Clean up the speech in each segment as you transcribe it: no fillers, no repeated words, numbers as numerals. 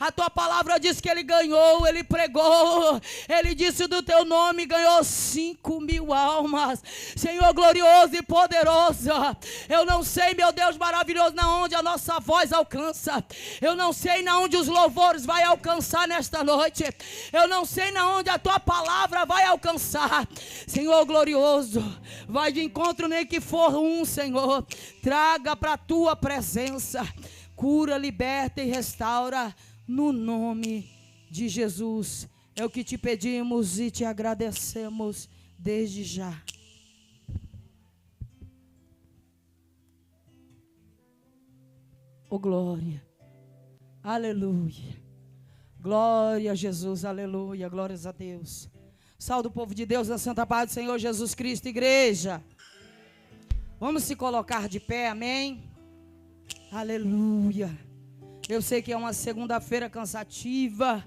A tua palavra diz que ele ganhou, ele pregou, ele disse do teu nome, ganhou 5.000 almas. Senhor glorioso e poderoso, eu não sei, meu Deus maravilhoso, na onde a nossa voz alcança. Eu não sei na onde os louvores vai alcançar nesta noite. Eu não sei na onde a tua palavra vai alcançar. Senhor glorioso, vai de encontro nem que for um, Senhor. Traga para a tua presença. Cura, liberta e restaura no nome de Jesus. É o que te pedimos e te agradecemos desde já. Oh glória, aleluia, glória a Jesus, aleluia, glórias a Deus. Salve o povo de Deus na santa paz do Senhor Jesus Cristo, igreja. Vamos se colocar de pé, amém? Aleluia. Eu sei que é uma segunda-feira cansativa,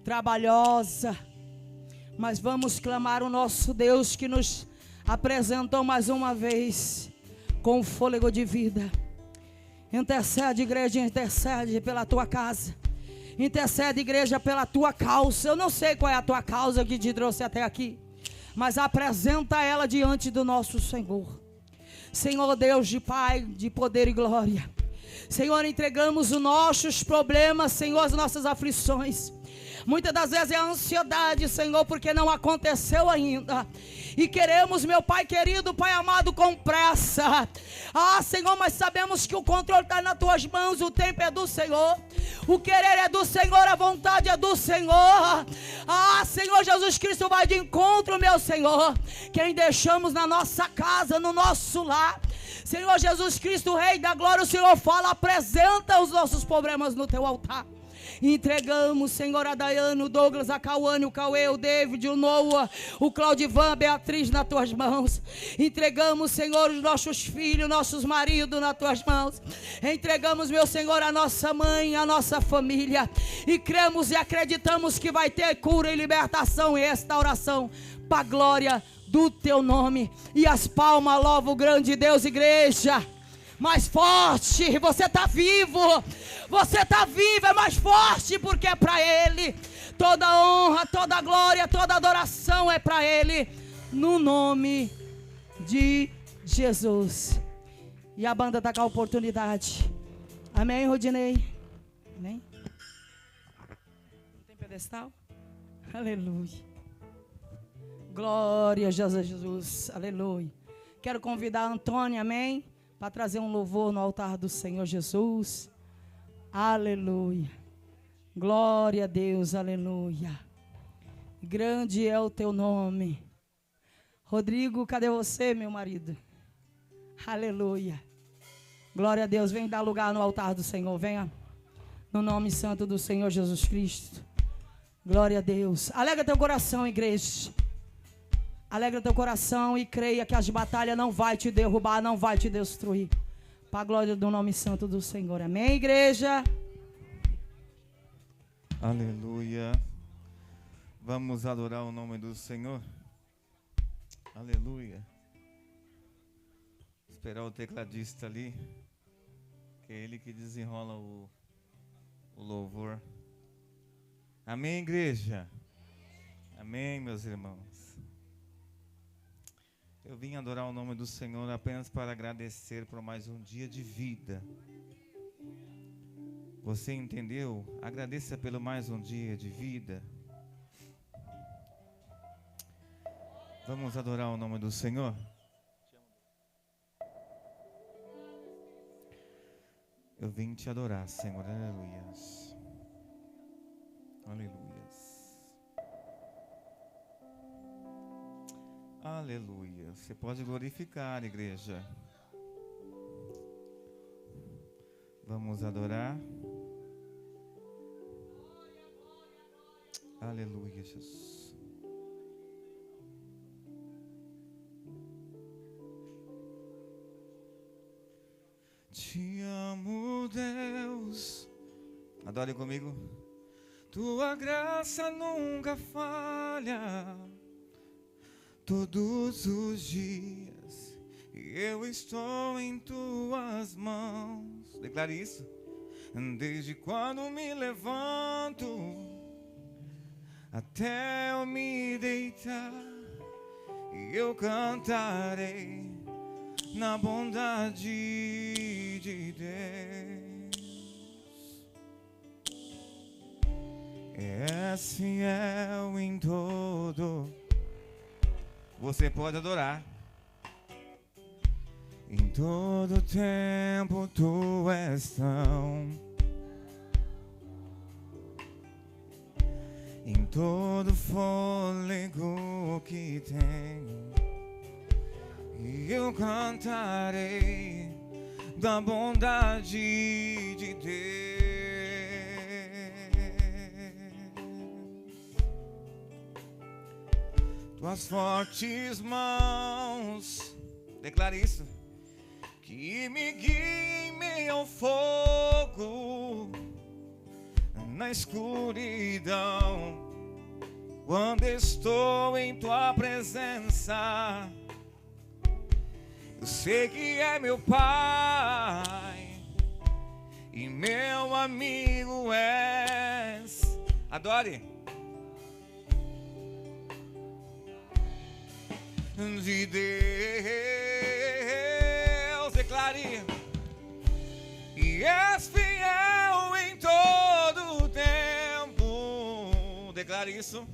trabalhosa, mas vamos clamar o nosso Deus que nos apresentou mais uma vez com fôlego de vida. Intercede, igreja, intercede pela tua casa. Intercede, igreja, pela tua causa. Eu não sei qual é a tua causa que te trouxe até aqui, mas apresenta ela diante do nosso Senhor. Senhor Deus de Pai, de poder e glória, Senhor, entregamos os nossos problemas, Senhor, as nossas aflições. Muitas das vezes é a ansiedade, Senhor, porque não aconteceu ainda. E queremos, meu Pai querido, Pai amado, com pressa. Ah, Senhor, mas sabemos que o controle está nas tuas mãos, o tempo é do Senhor. O querer é do Senhor, a vontade é do Senhor. Ah, Senhor Jesus Cristo, vai de encontro, meu Senhor. Quem deixamos na nossa casa, no nosso lar. Senhor Jesus Cristo, Rei da Glória, o Senhor fala, apresenta os nossos problemas no teu altar. Entregamos, Senhor, a Daiane, o Douglas, a Cauane, o Cauê, o David, o Noah, o Claudivan, a Beatriz nas tuas mãos. Entregamos, Senhor, os nossos filhos, nossos maridos nas tuas mãos. Entregamos, meu Senhor, a nossa mãe, a nossa família. E cremos e acreditamos que vai ter cura e libertação e restauração para a glória do teu nome. E as palmas louvam o grande Deus, igreja. Mais forte, você está vivo, é mais forte, porque é para Ele. Toda honra, toda glória, toda adoração é para Ele, no nome de Jesus. E a banda está com a oportunidade. Amém, Rodinei? Amém? Não tem pedestal? Aleluia. Glória a Jesus, aleluia. Quero convidar a Antônia, amém? Para trazer um louvor no altar do Senhor Jesus. Aleluia. Glória a Deus, aleluia. Grande é o teu nome. Rodrigo, cadê você, meu marido? Aleluia. Glória a Deus, vem dar lugar no altar do Senhor, venha. No nome santo do Senhor Jesus Cristo. Glória a Deus. Alegra teu coração, igreja. Alegra teu coração e creia que as batalhas não vai te derrubar, não vai te destruir. Para a glória do nome santo do Senhor. Amém, igreja? Aleluia. Vamos adorar o nome do Senhor. Aleluia. Esperar o tecladista ali, que é ele que desenrola o louvor. Amém, igreja? Amém, meus irmãos. Eu vim adorar o nome do Senhor apenas para agradecer por mais um dia de vida. Você entendeu? Agradeça pelo mais um dia de vida. Vamos adorar o nome do Senhor? Eu vim te adorar, Senhor. Aleluias. Aleluias. Aleluia. Você pode glorificar, igreja. Vamos adorar. Aleluia, Jesus. Te amo, Deus. Adore comigo. Tua graça nunca falha. Todos os dias eu estou em tuas mãos. Declare isso. Desde quando me levanto até eu me deitar, e eu cantarei na bondade de Deus. És fiel em todo. Você pode adorar. Em todo tempo tu és tão. Em todo fôlego que tenho, e eu cantarei da bondade de Deus. Tuas fortes mãos, declare isso, que me guiem em meio ao fogo, na escuridão, quando estou em tua presença. Eu sei que é meu Pai e meu amigo és. Adore. De Deus, declare. E és fiel em todo o tempo. Declare isso.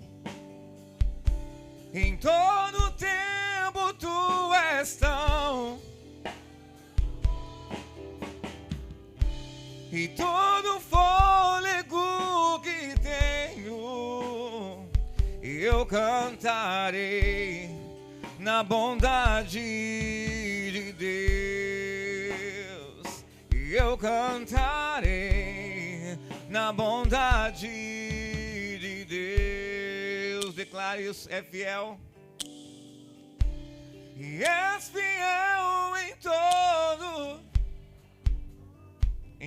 Em todo o tempo tu és tão. E todo fôlego que tenho, eu cantarei na bondade de Deus. E eu cantarei na bondade de Deus. Declare isso, é fiel. E és fiel em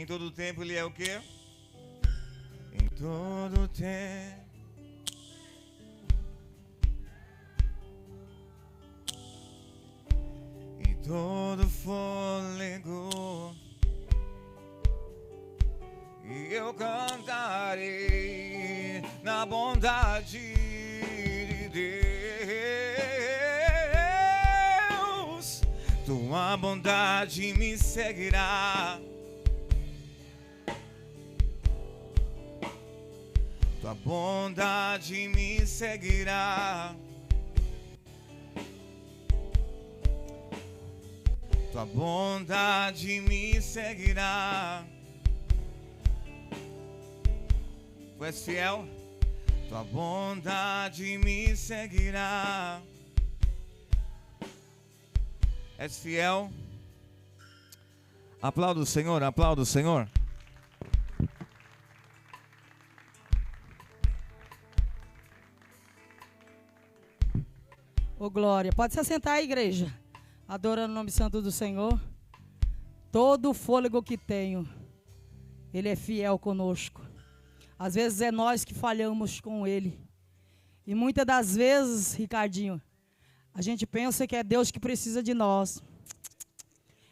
todo tempo. Ele é o quê? Em todo tempo. Em todo fôlego, e eu cantarei na bondade de Deus. Tua bondade me seguirá, tua bondade me seguirá, tua bondade me seguirá. Tu és fiel, tua bondade me seguirá. És fiel. Aplauda o Senhor, aplauda o Senhor. Ô glória, pode se assentar aí, igreja, adorando o nome santo do Senhor. Todo o fôlego que tenho, Ele é fiel conosco. Às vezes é nós que falhamos com Ele. E muitas das vezes, Ricardinho, a gente pensa que é Deus que precisa de nós.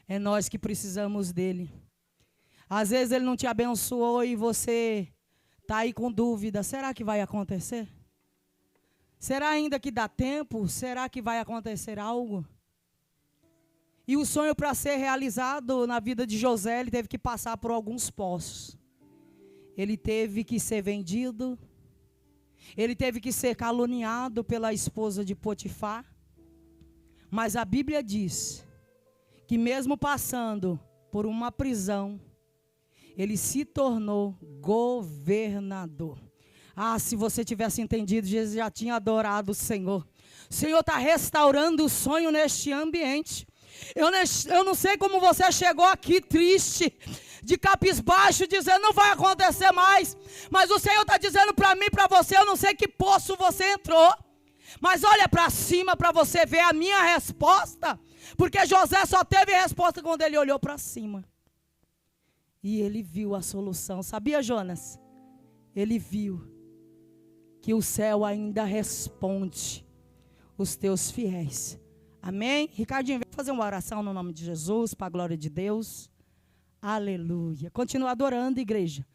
É nós que precisamos dEle. Às vezes Ele não te abençoou e você está aí com dúvida. Será que vai acontecer? Será ainda que dá tempo? Será que vai acontecer algo? E o sonho, para ser realizado na vida de José, ele teve que passar por alguns poços. Ele teve que ser vendido. Ele teve que ser caluniado pela esposa de Potifar. Mas a Bíblia diz que mesmo passando por uma prisão, ele se tornou governador. Ah, se você tivesse entendido, Jesus já tinha adorado o Senhor. O Senhor está restaurando o sonho neste ambiente. Eu não sei como você chegou aqui triste, de cabisbaixo, dizendo não vai acontecer mais. Mas o Senhor está dizendo para mim, para você, eu não sei que poço você entrou. Mas olha para cima para você ver a minha resposta. Porque José só teve resposta quando ele olhou para cima. E ele viu a solução. Sabia, Jonas? Ele viu que o céu ainda responde os teus fiéis. Amém? Ricardinho, vem fazer uma oração no nome de Jesus, para a glória de Deus. Aleluia. Continua adorando, igreja.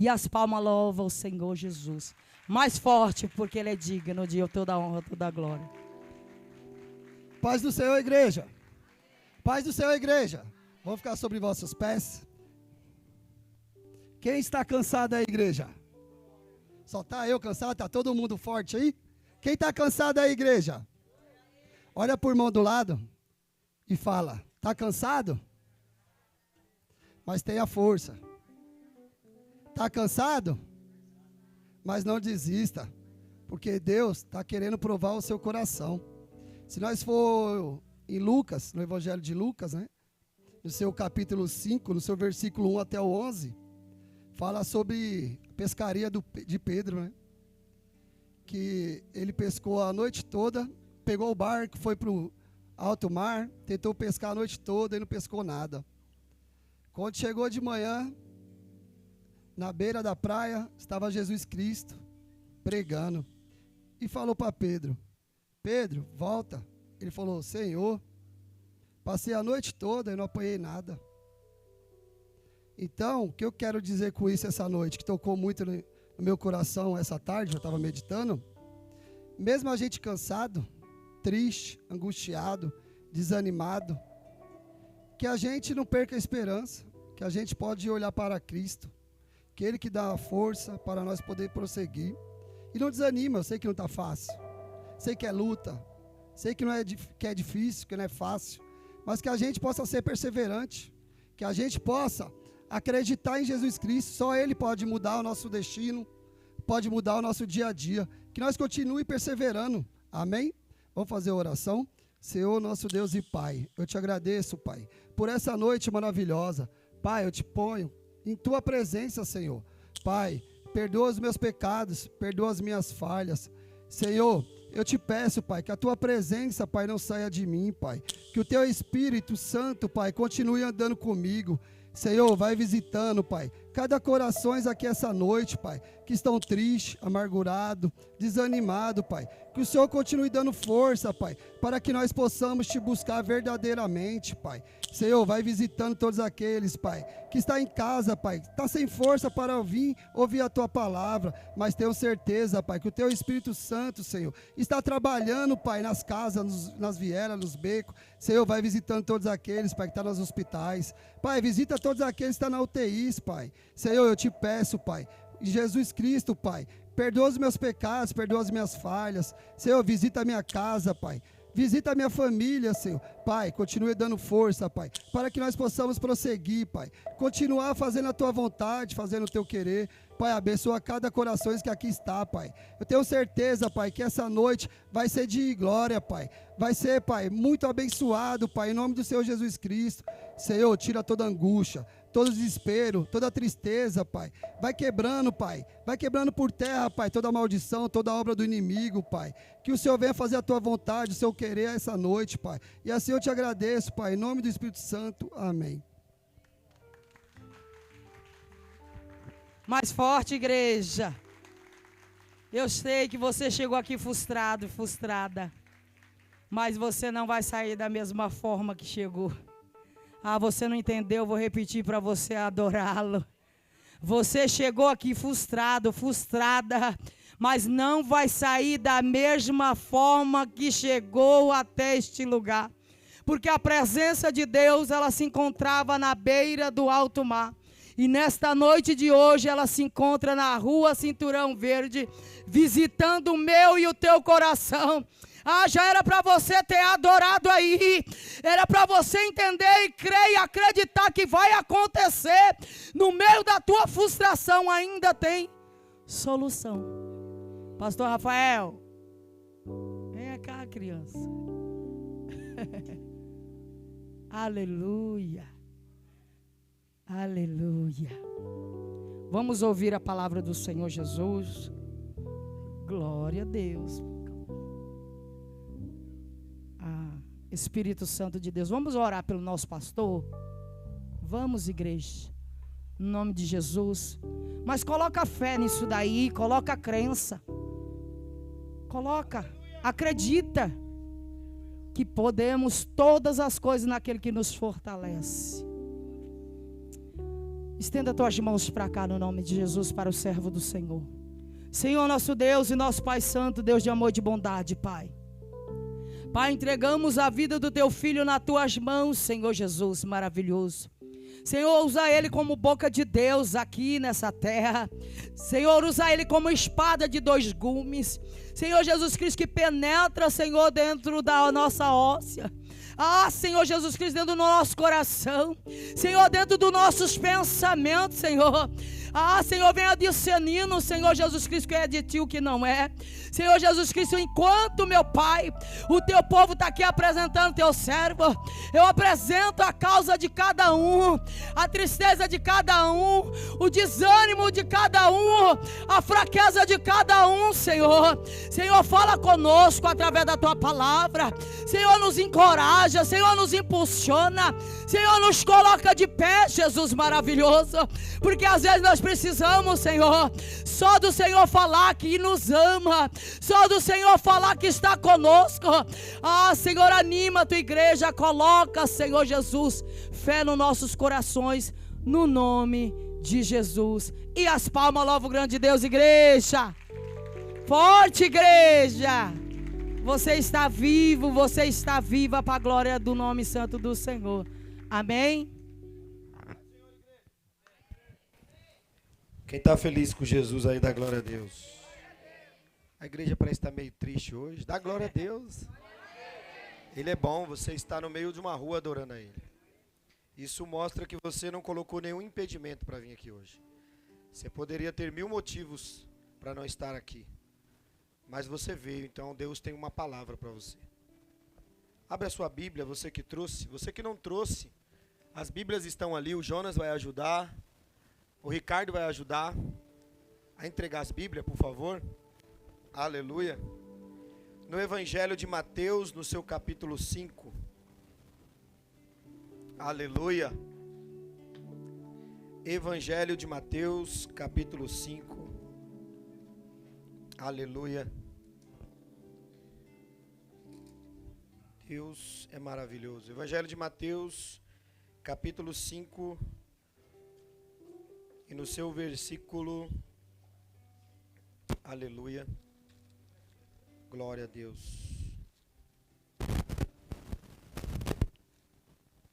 E as palmas louvam o Senhor Jesus. Mais forte, porque Ele é digno de toda a honra, toda a glória. Paz do Senhor, igreja. Paz do Senhor, igreja. Vamos ficar sobre vossos pés. Quem está cansado aí, igreja? Só está eu cansado? Está todo mundo forte aí? Quem está cansado aí, igreja? Olha por mão do lado e fala: está cansado? Mas tenha força. Está cansado? Mas não desista, porque Deus está querendo provar o seu coração. Se nós for em Lucas, no Evangelho de Lucas, né? No seu capítulo 5, no seu versículo 1 até o 11, fala sobre a pescaria de Pedro, né? Que ele pescou a noite toda, pegou o barco, foi para o alto mar, tentou pescar a noite toda e não pescou nada. Quando chegou de manhã, na beira da praia, estava Jesus Cristo pregando e falou para Pedro: Pedro, volta. Ele falou: Senhor, passei a noite toda e não apanhei nada. Então, o que eu quero dizer com isso essa noite, que tocou muito no meu coração essa tarde, eu estava meditando, mesmo a gente cansado, triste, angustiado, desanimado, que a gente não perca a esperança, que a gente pode olhar para Cristo, que Ele que dá a força para nós poder prosseguir. E não desanima, eu sei que não está fácil, sei que é luta, sei que que é difícil, que não é fácil, mas que a gente possa ser perseverante, que a gente possa acreditar em Jesus Cristo. Só Ele pode mudar o nosso destino, pode mudar o nosso dia a dia, que nós continue perseverando, amém? Vamos fazer a oração. Senhor, nosso Deus e Pai, eu te agradeço, Pai, por essa noite maravilhosa. Pai, eu te ponho em Tua presença, Senhor. Pai, perdoa os meus pecados, perdoa as minhas falhas. Senhor, eu te peço, Pai, que a Tua presença, Pai, não saia de mim, Pai. Que o Teu Espírito Santo, Pai, continue andando comigo. Senhor, vai visitando, Pai, cada coração aqui essa noite, Pai, que estão tristes, amargurados, desanimados, Pai. Que o Senhor continue dando força, Pai, para que nós possamos Te buscar verdadeiramente, Pai. Senhor, vai visitando todos aqueles, Pai, que está em casa, Pai, está sem força para ouvir a Tua palavra, mas tenho certeza, Pai, que o Teu Espírito Santo, Senhor, está trabalhando, Pai, nas casas, nas vielas, nos becos. Senhor, vai visitando todos aqueles, Pai, que estão nos hospitais. Pai, visita todos aqueles que estão na UTI, Pai. Senhor, eu te peço, Pai, Jesus Cristo, Pai, perdoa os meus pecados, perdoa as minhas falhas. Senhor, visita a minha casa, Pai. Visita a minha família, Senhor. Pai, continue dando força, Pai, para que nós possamos prosseguir, Pai. Continuar fazendo a Tua vontade, fazendo o Teu querer. Pai, abençoa cada coração que aqui está, Pai. Eu tenho certeza, Pai, que essa noite vai ser de glória, Pai. Vai ser, Pai, muito abençoado, Pai, em nome do Senhor Jesus Cristo. Senhor, tira toda angústia, todo desespero, toda tristeza, Pai. Vai quebrando, Pai. Vai quebrando por terra, Pai, toda maldição, toda obra do inimigo, Pai. Que o Senhor venha fazer a Tua vontade, o Seu querer essa noite, Pai. E assim eu te agradeço, Pai, em nome do Espírito Santo. Amém. Mais forte, igreja. Eu sei que você chegou aqui frustrado, frustrada, mas você não vai sair da mesma forma que chegou. Ah, você não entendeu, vou repetir para você adorá-lo. Você chegou aqui frustrado, frustrada, mas não vai sair da mesma forma que chegou até este lugar. Porque a presença de Deus, ela se encontrava na beira do alto mar. E nesta noite de hoje, ela se encontra na rua Cinturão Verde, visitando o meu e o teu coração. Ah, já era para você ter adorado aí, era para você entender e crer e acreditar que vai acontecer. No meio da tua frustração ainda tem solução. Pastor Rafael, vem cá, criança. Aleluia, aleluia. Vamos ouvir a palavra do Senhor Jesus. Glória a Deus. Espírito Santo de Deus, vamos orar pelo nosso pastor? Vamos, igreja, em nome de Jesus. Mas coloca fé nisso daí, coloca crença, coloca, acredita que podemos todas as coisas naquele que nos fortalece. Estenda tuas mãos para cá no nome de Jesus para o servo do Senhor. Senhor, nosso Deus e nosso Pai Santo, Deus de amor e de bondade, Pai. Pai, entregamos a vida do teu filho nas tuas mãos, Senhor Jesus, maravilhoso. Senhor, usa ele como boca de Deus aqui nessa terra. Senhor, usa ele como espada de dois gumes. Senhor Jesus Cristo, que penetra, Senhor, dentro da nossa óssea. Senhor Jesus Cristo, dentro do nosso coração. Senhor, dentro dos nossos pensamentos, Senhor. Senhor, venha discernindo, Senhor Jesus Cristo, que é de ti o que não é. Senhor Jesus Cristo, enquanto, meu Pai, o teu povo está aqui apresentando teu servo, eu apresento a causa de cada um, a tristeza de cada um, o desânimo de cada um, a fraqueza de cada um, Senhor. Senhor, fala conosco através da tua palavra. Senhor, nos encoraja, Senhor, nos impulsiona, Senhor, nos coloca de pé, Jesus maravilhoso, porque às vezes nós precisamos, Senhor, só do Senhor falar que nos ama, só do Senhor falar que está conosco. Senhor, anima a tua igreja, coloca, Senhor Jesus, fé nos nossos corações, no nome de Jesus. E as palmas, louva o grande Deus, igreja. Forte, igreja. Você está vivo, você está viva para a glória do nome santo do Senhor. Amém? Quem está feliz com Jesus aí, dá glória a Deus. A igreja parece estar meio triste hoje. Dá glória a Deus. Ele é bom, você está no meio de uma rua adorando a Ele. Isso mostra que você não colocou nenhum impedimento para vir aqui hoje. Você poderia ter 1000 motivos para não estar aqui. Mas você veio, então Deus tem uma palavra para você. Abre a sua Bíblia, você que trouxe. Você que não trouxe, as Bíblias estão ali, o Jonas vai ajudar. O Ricardo vai ajudar a entregar as Bíblias, por favor. Aleluia. No Evangelho de Mateus, no seu capítulo 5. Aleluia. Evangelho de Mateus, capítulo 5. Aleluia. Deus é maravilhoso. Evangelho de Mateus, capítulo 5. E no seu versículo, aleluia, glória a Deus.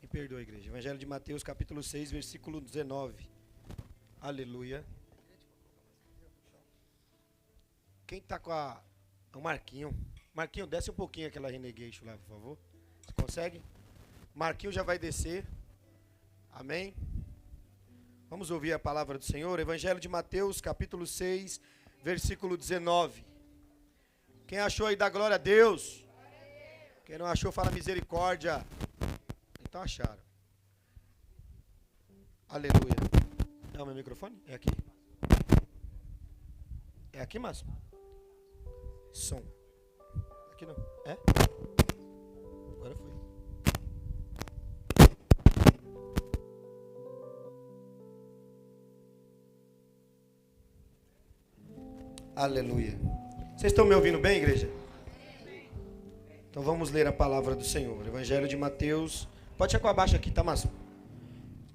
Me perdoa, igreja. Evangelho de Mateus, capítulo 6, versículo 19. Aleluia. Quem está com o Marquinho? Marquinho, desce um pouquinho aquela Renegation lá, por favor. Você consegue? Marquinho já vai descer. Amém. Vamos ouvir a palavra do Senhor. Evangelho de Mateus, capítulo 6, versículo 19. Quem achou aí, dá glória a Deus. Quem não achou, fala misericórdia. Então acharam. Aleluia. É o meu microfone? É aqui? É aqui, Márcio? Som. Aqui não. É? Agora foi. Aleluia. Vocês estão me ouvindo bem, igreja? Então vamos ler a palavra do Senhor. Evangelho de Mateus. Pode checar abaixo aqui, tá, Márcio?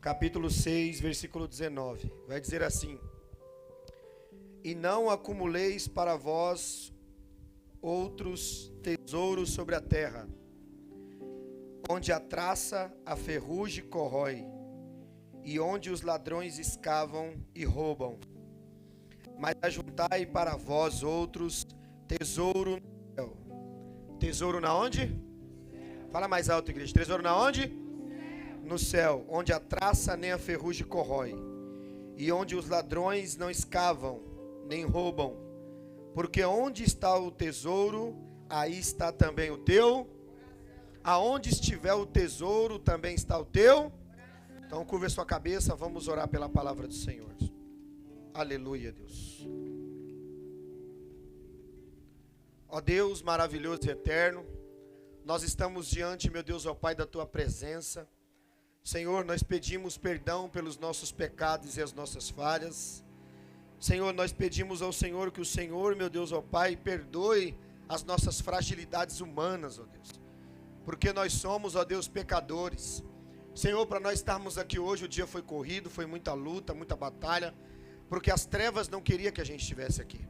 Capítulo 6, versículo 19. Vai dizer assim: E não acumuleis para vós outros tesouros sobre a terra, onde a traça, a ferrugem corrói, e onde os ladrões escavam e roubam. Mas ajuntai para vós outros tesouro no céu. Tesouro na onde? Fala mais alto, igreja. Tesouro na onde? No céu, onde a traça nem a ferrugem corrói, e onde os ladrões não escavam nem roubam. Porque onde está o tesouro, aí está também o teu. Aonde estiver o tesouro, também está o teu. Então curva a sua cabeça, vamos orar pela palavra do Senhor. Aleluia, Deus. Ó Deus maravilhoso e eterno, nós estamos diante, meu Deus, ó Pai, da Tua presença. Senhor, nós pedimos perdão pelos nossos pecados e as nossas falhas. Senhor, nós pedimos ao Senhor que o Senhor, meu Deus, ó Pai, perdoe as nossas fragilidades humanas, ó Deus. Porque nós somos, ó Deus, pecadores. Senhor, para nós estarmos aqui hoje, o dia foi corrido, foi muita luta, muita batalha, porque as trevas não queriam que a gente estivesse aqui.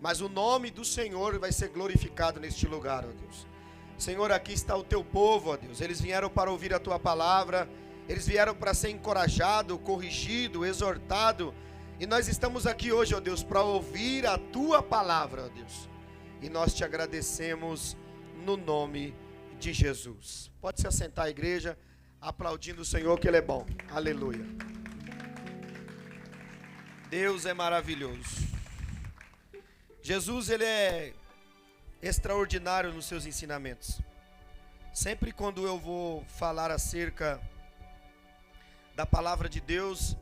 Mas o nome do Senhor vai ser glorificado neste lugar, ó Deus. Senhor, aqui está o teu povo, ó Deus. Eles vieram para ouvir a tua palavra, eles vieram para ser encorajado, corrigido, exortado. E nós estamos aqui hoje, ó Deus, para ouvir a tua palavra, ó Deus. E nós te agradecemos no nome de Jesus. Pode se assentar, igreja, aplaudindo o Senhor, que Ele é bom. Aleluia. Deus é maravilhoso. Jesus, Ele é extraordinário nos seus ensinamentos. Sempre quando eu vou falar acerca da palavra de Deus,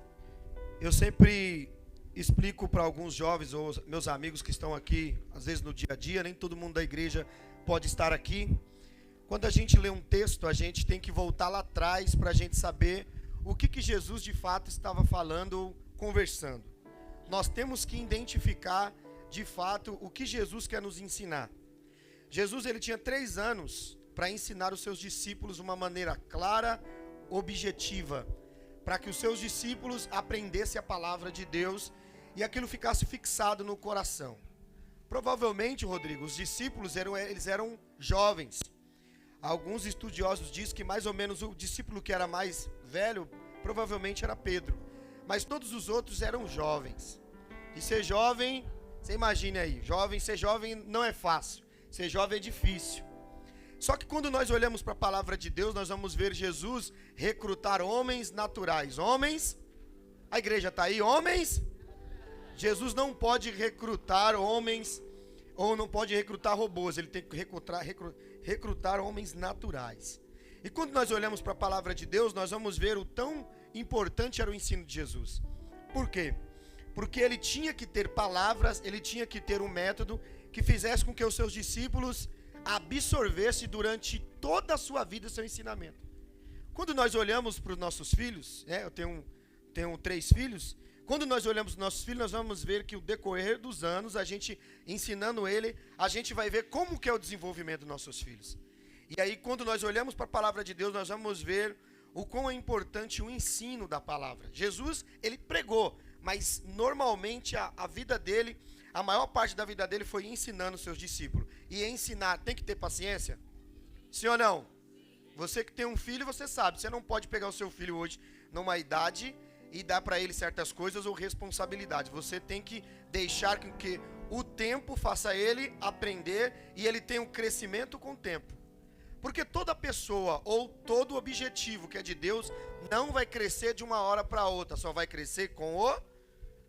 eu sempre explico para alguns jovens ou meus amigos que estão aqui, às vezes no dia a dia, nem todo mundo da igreja pode estar aqui. Quando a gente lê um texto, a gente tem que voltar lá atrás para a gente saber o que Jesus de fato estava falando, conversando. Nós temos que identificar de fato o que Jesus quer nos ensinar. Jesus, ele tinha 3 anos para ensinar os seus discípulos de uma maneira clara, objetiva, para que os seus discípulos aprendessem a palavra de Deus e aquilo ficasse fixado no coração. Provavelmente, Rodrigo, os discípulos eram jovens. Alguns estudiosos dizem que mais ou menos o discípulo que era mais velho, provavelmente era Pedro. Mas todos os outros eram jovens. E ser jovem, você imagine aí, ser jovem não é fácil. Ser jovem é difícil. Só que quando nós olhamos para a palavra de Deus, nós vamos ver Jesus recrutar homens naturais. Homens, a igreja está aí, homens. Jesus não pode recrutar homens, ou não pode recrutar robôs, ele tem que recrutar homens naturais. E quando nós olhamos para a palavra de Deus, nós vamos ver o tão importante era o ensino de Jesus. Por quê? Porque ele tinha que ter palavras, ele tinha que ter um método que fizesse com que os seus discípulos absorvessem durante toda a sua vida o seu ensinamento. Quando nós olhamos para os nossos filhos, eu tenho 3 filhos, quando nós olhamos para os nossos filhos, nós vamos ver que o decorrer dos anos, a gente ensinando ele, a gente vai ver como que é o desenvolvimento dos nossos filhos. E aí, quando nós olhamos para a palavra de Deus, nós vamos ver o quão é importante o ensino da palavra. Jesus, ele pregou, mas normalmente a vida dele, a maior parte da vida dele foi ensinando os seus discípulos. E ensinar, tem que ter paciência? Sim ou não? Você que tem um filho, você sabe, você não pode pegar o seu filho hoje numa idade e dar para ele certas coisas ou responsabilidades. Você tem que deixar que o tempo faça ele aprender e ele tenha um crescimento com o tempo. Porque toda pessoa ou todo objetivo que é de Deus não vai crescer de uma hora para outra, só vai crescer com o...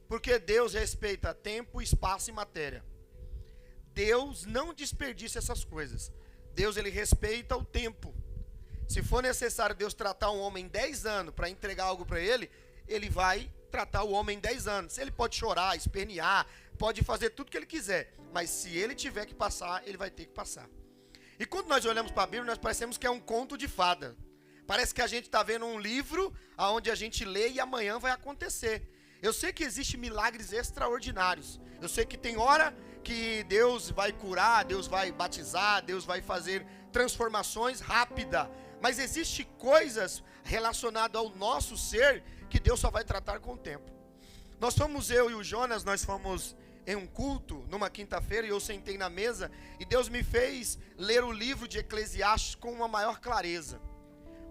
Porque Deus respeita tempo, espaço e matéria. Deus não desperdiça essas coisas. Deus, ele respeita o tempo. Se for necessário Deus tratar um homem 10 anos para entregar algo para ele, ele vai tratar o homem 10 anos. Ele pode chorar, espernear, pode fazer tudo que ele quiser. Mas se ele tiver que passar, ele vai ter que passar. E quando nós olhamos para a Bíblia, nós parecemos que é um conto de fada. Parece que a gente está vendo um livro onde a gente lê e amanhã vai acontecer. Eu sei que existem milagres extraordinários. Eu sei que tem hora que Deus vai curar, Deus vai batizar, Deus vai fazer transformações rápidas. Mas existem coisas relacionadas ao nosso ser que Deus só vai tratar com o tempo. Eu e o Jonas, nós fomos em um culto, numa quinta-feira, e eu sentei na mesa, e Deus me fez ler o livro de Eclesiastes com uma maior clareza.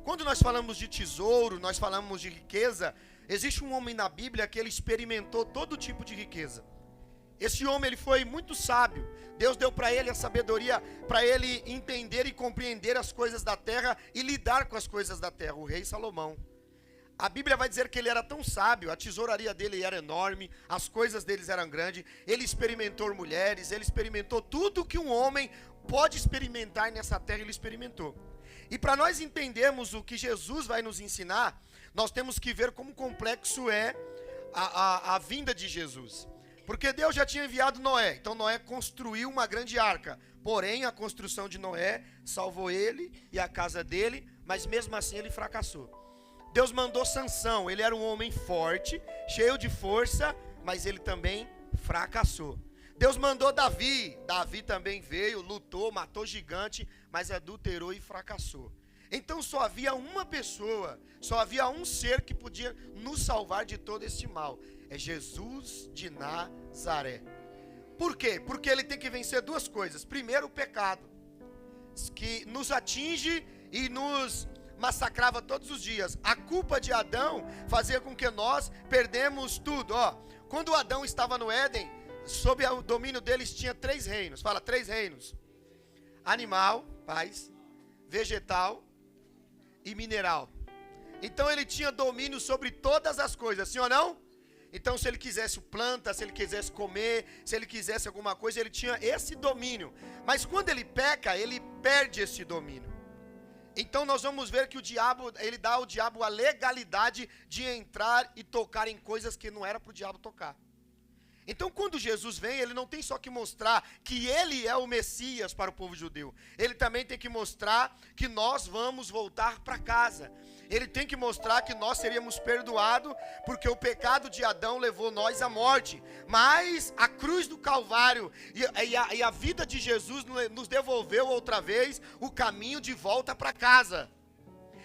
Quando nós falamos de tesouro, nós falamos de riqueza, existe um homem na Bíblia que ele experimentou todo tipo de riqueza. Esse homem, ele foi muito sábio. Deus deu para ele a sabedoria, para ele entender e compreender as coisas da terra e lidar com as coisas da terra, o rei Salomão. A Bíblia vai dizer que ele era tão sábio, a tesouraria dele era enorme, as coisas deles eram grandes, ele experimentou mulheres, ele experimentou tudo que um homem pode experimentar nessa terra, ele experimentou. E para nós entendermos o que Jesus vai nos ensinar, nós temos que ver como complexo é a vinda de Jesus. Porque Deus já tinha enviado Noé, então Noé construiu uma grande arca. Porém, a construção de Noé salvou ele e a casa dele, mas mesmo assim ele fracassou. Deus mandou Sansão, ele era um homem forte, cheio de força, mas ele também fracassou. Deus mandou Davi também veio, lutou, matou gigante, mas adulterou e fracassou. Então só havia uma pessoa, só havia um ser que podia nos salvar de todo este mal. É Jesus de Nazaré. Por quê? Porque ele tem que vencer duas coisas. Primeiro, o pecado, que nos atinge e nos massacrava todos os dias. A culpa de Adão fazia com que nós perdemos tudo. Quando Adão estava no Éden, sob o domínio deles tinha 3 reinos. Fala, 3 reinos. Animal, paz, vegetal e mineral. Então ele tinha domínio sobre todas as coisas, sim ou não? Então se ele quisesse planta, se ele quisesse comer, se ele quisesse alguma coisa, ele tinha esse domínio. Mas quando ele peca, ele perde esse domínio. Então nós vamos ver que o diabo, ele dá ao diabo a legalidade de entrar e tocar em coisas que não era para o diabo tocar. Então quando Jesus vem, ele não tem só que mostrar que ele é o Messias para o povo judeu. Ele também tem que mostrar que nós vamos voltar para casa. Ele tem que mostrar que nós seríamos perdoados, porque o pecado de Adão levou nós à morte. Mas a cruz do Calvário e a vida de Jesus nos devolveu outra vez o caminho de volta para casa.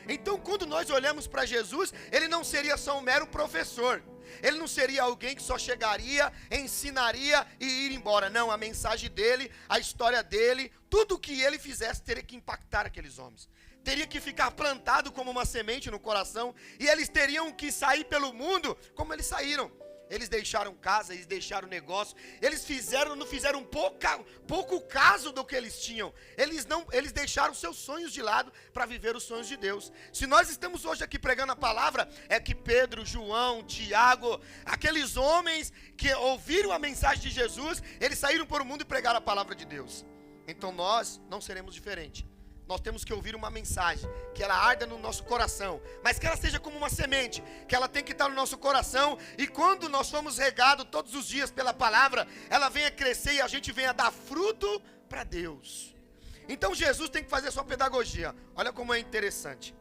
Então quando nós olhamos para Jesus, ele não seria só um mero professor. Ele não seria alguém que só chegaria, ensinaria e ir embora. Não, a mensagem dele, a história dele, tudo o que ele fizesse teria que impactar aqueles homens. Teria que ficar plantado como uma semente no coração. E eles teriam que sair pelo mundo como eles saíram. Eles deixaram casa, eles deixaram negócio. Eles não fizeram pouco caso do que eles tinham. Eles deixaram seus sonhos de lado para viver os sonhos de Deus. Se nós estamos hoje aqui pregando a palavra, é que Pedro, João, Tiago, aqueles homens que ouviram a mensagem de Jesus, eles saíram por o mundo e pregaram a palavra de Deus. Então nós não seremos diferentes. Nós temos que ouvir uma mensagem, que ela arda no nosso coração, mas que ela seja como uma semente, que ela tem que estar no nosso coração, e quando nós somos regados todos os dias pela palavra, ela venha crescer e a gente venha dar fruto para Deus. Então Jesus tem que fazer a sua pedagogia. Olha como é interessante.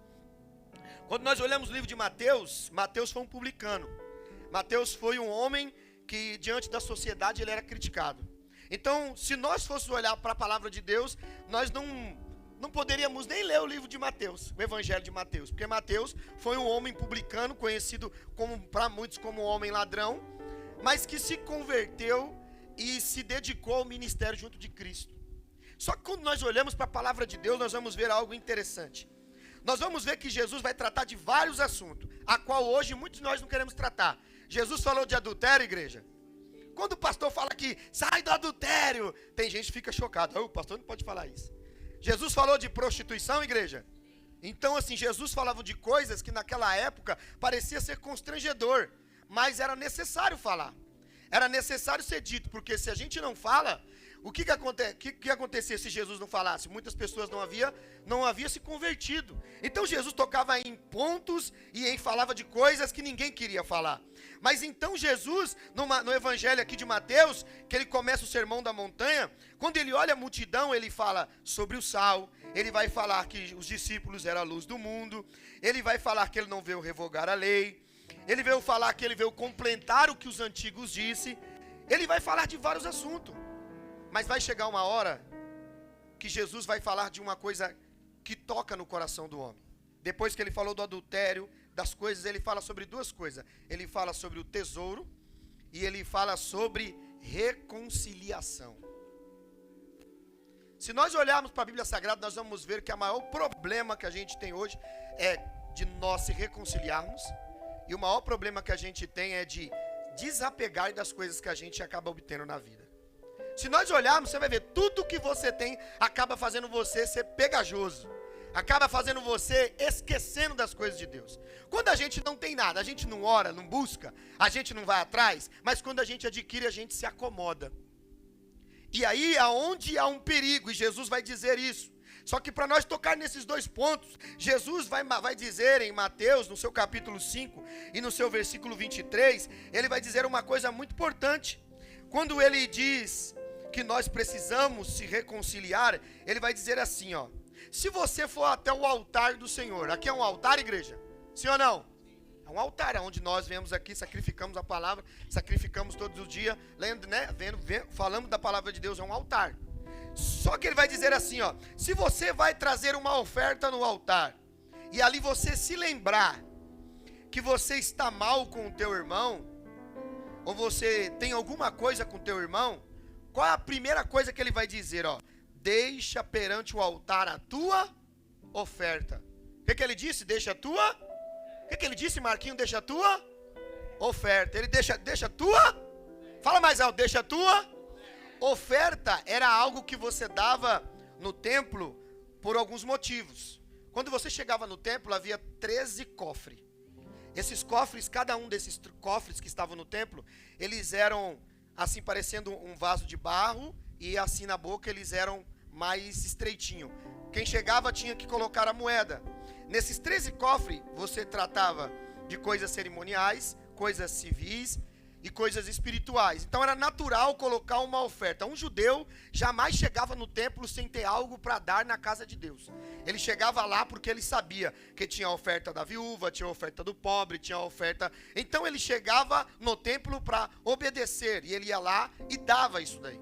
Quando nós olhamos o livro de Mateus, Mateus foi um publicano. Mateus foi um homem que diante da sociedade ele era criticado. Então se nós fôssemos olhar para a palavra de Deus, nós não poderíamos nem ler o livro de Mateus, o Evangelho de Mateus, porque Mateus foi um homem publicano, conhecido para muitos como um homem ladrão, mas que se converteu e se dedicou ao ministério junto de Cristo. Só que quando nós olhamos para a palavra de Deus, nós vamos ver algo interessante. Nós vamos ver que Jesus vai tratar de vários assuntos, a qual hoje muitos de nós não queremos tratar. Jesus falou de adultério, igreja. Quando o pastor fala que sai do adultério, tem gente que fica chocada. O pastor não pode falar isso. Jesus falou de prostituição, igreja? Então assim, Jesus falava de coisas que naquela época parecia ser constrangedor, mas era necessário falar. Era necessário ser dito, porque se a gente não fala, o que acontecia se Jesus não falasse? Muitas pessoas não havia se convertido. Então Jesus tocava em pontos e falava de coisas que ninguém queria falar. Mas então Jesus, no evangelho aqui de Mateus, que ele começa o sermão da montanha, quando ele olha a multidão, ele fala sobre o sal, ele vai falar que os discípulos eram a luz do mundo, ele vai falar que ele não veio revogar a lei, ele veio falar que ele veio completar o que os antigos disse, ele vai falar de vários assuntos. Mas vai chegar uma hora que Jesus vai falar de uma coisa que toca no coração do homem. Depois que ele falou do adultério, das coisas, ele fala sobre duas coisas. Ele fala sobre o tesouro e ele fala sobre reconciliação. Se nós olharmos para a Bíblia Sagrada, nós vamos ver que o maior problema que a gente tem hoje é de nós se reconciliarmos. E o maior problema que a gente tem é de desapegar das coisas que a gente acaba obtendo na vida. Se nós olharmos, você vai ver, tudo que você tem acaba fazendo você ser pegajoso. Acaba fazendo você esquecendo das coisas de Deus. Quando a gente não tem nada, a gente não ora, não busca, a gente não vai atrás, mas quando a gente adquire, a gente se acomoda. E aí é onde há um perigo, e Jesus vai dizer isso. Só que para nós tocar nesses dois pontos, Jesus vai dizer em Mateus, no seu capítulo 5 e no seu versículo 23, ele vai dizer uma coisa muito importante. Quando ele diz que nós precisamos se reconciliar, ele vai dizer assim, ó: se você for até o altar do Senhor, aqui é um altar, igreja? Sim ou não? É um altar, onde nós vemos aqui, sacrificamos a palavra, sacrificamos todos os dias, lendo, né? Falamos da palavra de Deus, é um altar. Só que ele vai dizer assim, ó, se você vai trazer uma oferta no altar, e ali você se lembrar que você está mal com o teu irmão, ou você tem alguma coisa com o teu irmão, qual é a primeira coisa que ele vai dizer, ó? Deixa perante o altar a tua oferta. O que ele disse? Deixa a tua? O que ele disse, Marquinho? Deixa a tua oferta. Ele deixa a tua? Fala mais alto, deixa a tua? Oferta era algo que você dava no templo por alguns motivos. Quando você chegava no templo, havia 13 cofres. Esses cofres, cada um desses cofres que estavam no templo, eles eram assim parecendo um vaso de barro, e assim na boca eles eram mais estreitinho. Quem chegava tinha que colocar a moeda. Nesses 13 cofres, você tratava de coisas cerimoniais, coisas civis e coisas espirituais. Então era natural colocar uma oferta. Um judeu jamais chegava no templo sem ter algo para dar na casa de Deus. Ele chegava lá porque ele sabia que tinha a oferta da viúva, tinha a oferta do pobre, tinha a oferta... Então ele chegava no templo para obedecer, e ele ia lá e dava isso daí.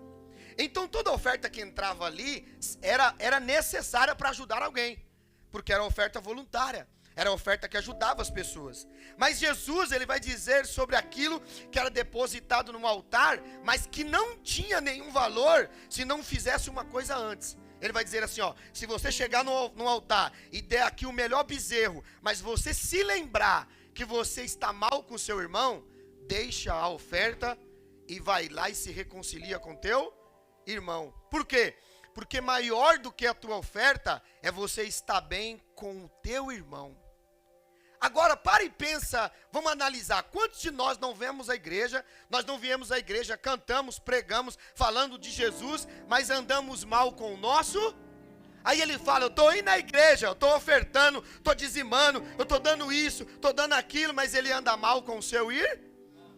Então toda oferta que entrava ali era necessária para ajudar alguém, porque era oferta voluntária. Era a oferta que ajudava as pessoas. Mas Jesus, ele vai dizer sobre aquilo que era depositado no altar, mas que não tinha nenhum valor se não fizesse uma coisa antes. Ele vai dizer assim, ó, se você chegar no altar e der aqui o melhor bezerro, mas você se lembrar que você está mal com seu irmão, deixa a oferta e vai lá e se reconcilia com teu irmão. Por quê? Porque maior do que a tua oferta é você estar bem com o teu irmão. Agora, para e pensa, vamos analisar, quantos de nós não vemos a igreja, nós não viemos à igreja, cantamos, pregamos, falando de Jesus, mas andamos mal com o nosso? Aí ele fala, eu estou indo na igreja, eu estou ofertando, estou dizimando, eu estou dando isso, estou dando aquilo, mas ele anda mal com o seu ir?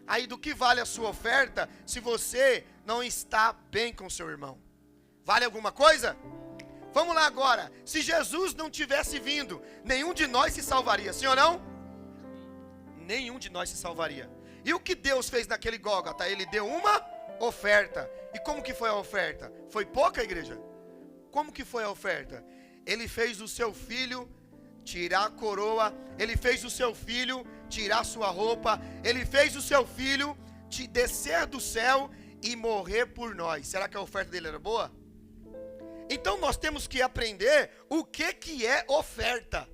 Aí do que vale a sua oferta, se você não está bem com o seu irmão? Vale alguma coisa? Vamos lá agora, se Jesus não tivesse vindo, nenhum de nós se salvaria, sim ou não? Nenhum de nós se salvaria. E o que Deus fez naquele Gólgota? Ele deu uma oferta. E como que foi a oferta? Foi pouca, igreja? Como que foi a oferta? Ele fez o seu filho tirar a coroa, ele fez o seu filho tirar sua roupa, ele fez o seu filho descer do céu e morrer por nós. Será que a oferta dele era boa? Então nós temos que aprender o que é oferta.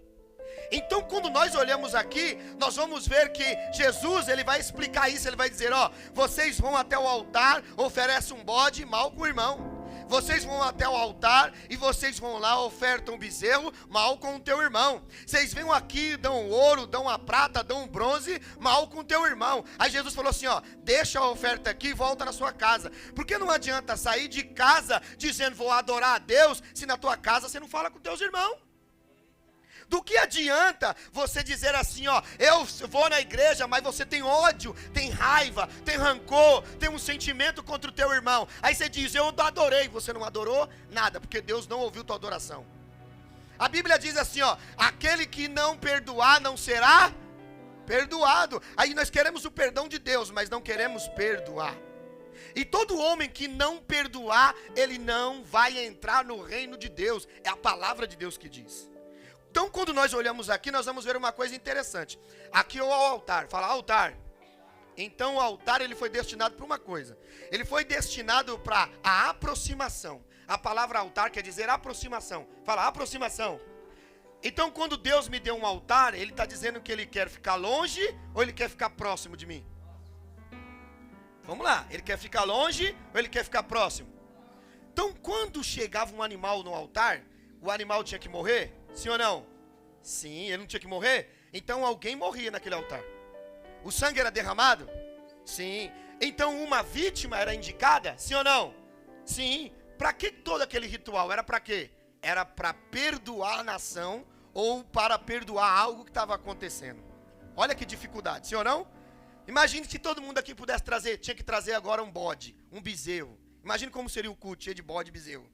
Então quando nós olhamos aqui, nós vamos ver que Jesus, ele vai explicar isso, ele vai dizer, ó, vocês vão até o altar, oferecem um bode, mal com o irmão. Vocês vão até o altar e vocês vão lá, ofertam um bezerro, mal com o teu irmão. Vocês vêm aqui, dão ouro, dão a prata, dão bronze, mal com o teu irmão. Aí Jesus falou assim, ó, deixa a oferta aqui e volta na sua casa. Porque não adianta sair de casa dizendo vou adorar a Deus, se na tua casa você não fala com teus irmãos. Do que adianta você dizer assim, ó, eu vou na igreja, mas você tem ódio, tem raiva, tem rancor, tem um sentimento contra o teu irmão. Aí você diz, eu adorei, você não adorou nada, porque Deus não ouviu tua adoração. A Bíblia diz assim, ó, aquele que não perdoar não será perdoado. Aí nós queremos o perdão de Deus, mas não queremos perdoar. E todo homem que não perdoar, ele não vai entrar no reino de Deus. É a palavra de Deus que diz. Então, quando nós olhamos aqui, nós vamos ver uma coisa interessante. Aqui é o altar. Fala, altar. Então, o altar, ele foi destinado para uma coisa. Ele foi destinado para a aproximação. A palavra altar quer dizer aproximação. Fala, aproximação. Então, quando Deus me deu um altar, Ele está dizendo que Ele quer ficar longe ou Ele quer ficar próximo de mim? Vamos lá. Ele quer ficar longe ou Ele quer ficar próximo? Então, quando chegava um animal no altar, o animal tinha que morrer? Sim ou não? Sim, ele não tinha que morrer? Então alguém morria naquele altar. O sangue era derramado? Sim. Então uma vítima era indicada? Sim ou não? Sim. Para que todo aquele ritual? Era para quê? Era para perdoar a nação ou para perdoar algo que estava acontecendo. Olha que dificuldade, sim ou não? Imagine se todo mundo aqui pudesse trazer, tinha que trazer agora um bode, um bezerro. Imagine como seria o culto, cheio de bode e bezerro.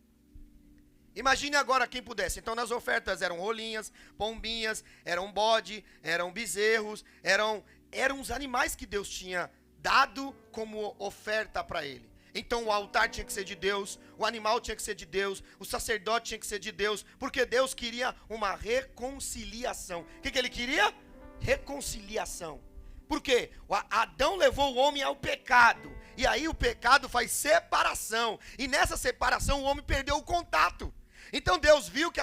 Imagine agora quem pudesse. Então nas ofertas eram rolinhas, pombinhas, eram bode, eram bezerros, eram os animais que Deus tinha dado como oferta para ele. Então o altar tinha que ser de Deus, o animal tinha que ser de Deus, o sacerdote tinha que ser de Deus, porque Deus queria uma reconciliação. O que ele queria? Reconciliação. Por quê? Adão levou o homem ao pecado, e aí o pecado faz separação, e nessa separação o homem perdeu o contato. Então Deus viu que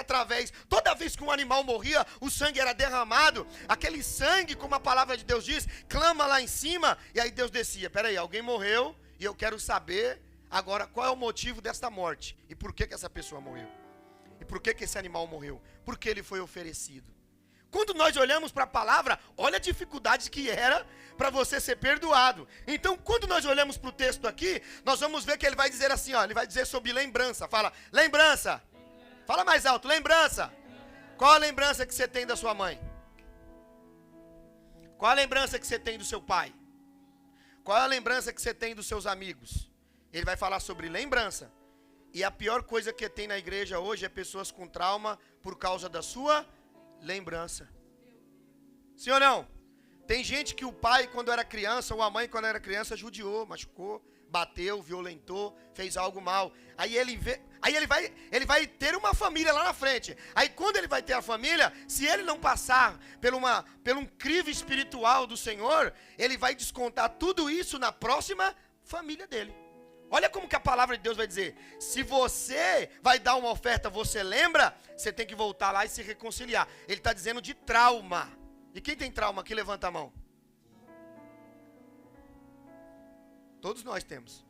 toda vez que um animal morria, o sangue era derramado, aquele sangue, como a palavra de Deus diz, clama lá em cima, e aí Deus descia, peraí, alguém morreu, e eu quero saber agora qual é o motivo desta morte, e por que essa pessoa morreu, e por que esse animal morreu, porque ele foi oferecido. Quando nós olhamos para a palavra, olha a dificuldade que era para você ser perdoado. Então, quando nós olhamos para o texto aqui, nós vamos ver que ele vai dizer assim, ó, ele vai dizer sobre lembrança. Fala, lembrança. Fala mais alto, lembrança. Qual a lembrança que você tem da sua mãe? Qual a lembrança que você tem do seu pai? Qual a lembrança que você tem dos seus amigos? Ele vai falar sobre lembrança. E a pior coisa que tem na igreja hoje é pessoas com trauma por causa da sua lembrança. Sim ou não? Tem gente que o pai quando era criança, ou a mãe quando era criança, judiou, machucou, bateu, violentou, fez algo mal. Aí ele vai ter uma família lá na frente. Aí quando ele vai ter a família, se ele não passar pelo um crivo espiritual do Senhor, ele vai descontar tudo isso na próxima família dele. Olha como que a palavra de Deus vai dizer. Se você vai dar uma oferta, você lembra, você tem que voltar lá e se reconciliar. Ele está dizendo de trauma. E quem tem trauma aqui, levanta a mão. Todos nós temos.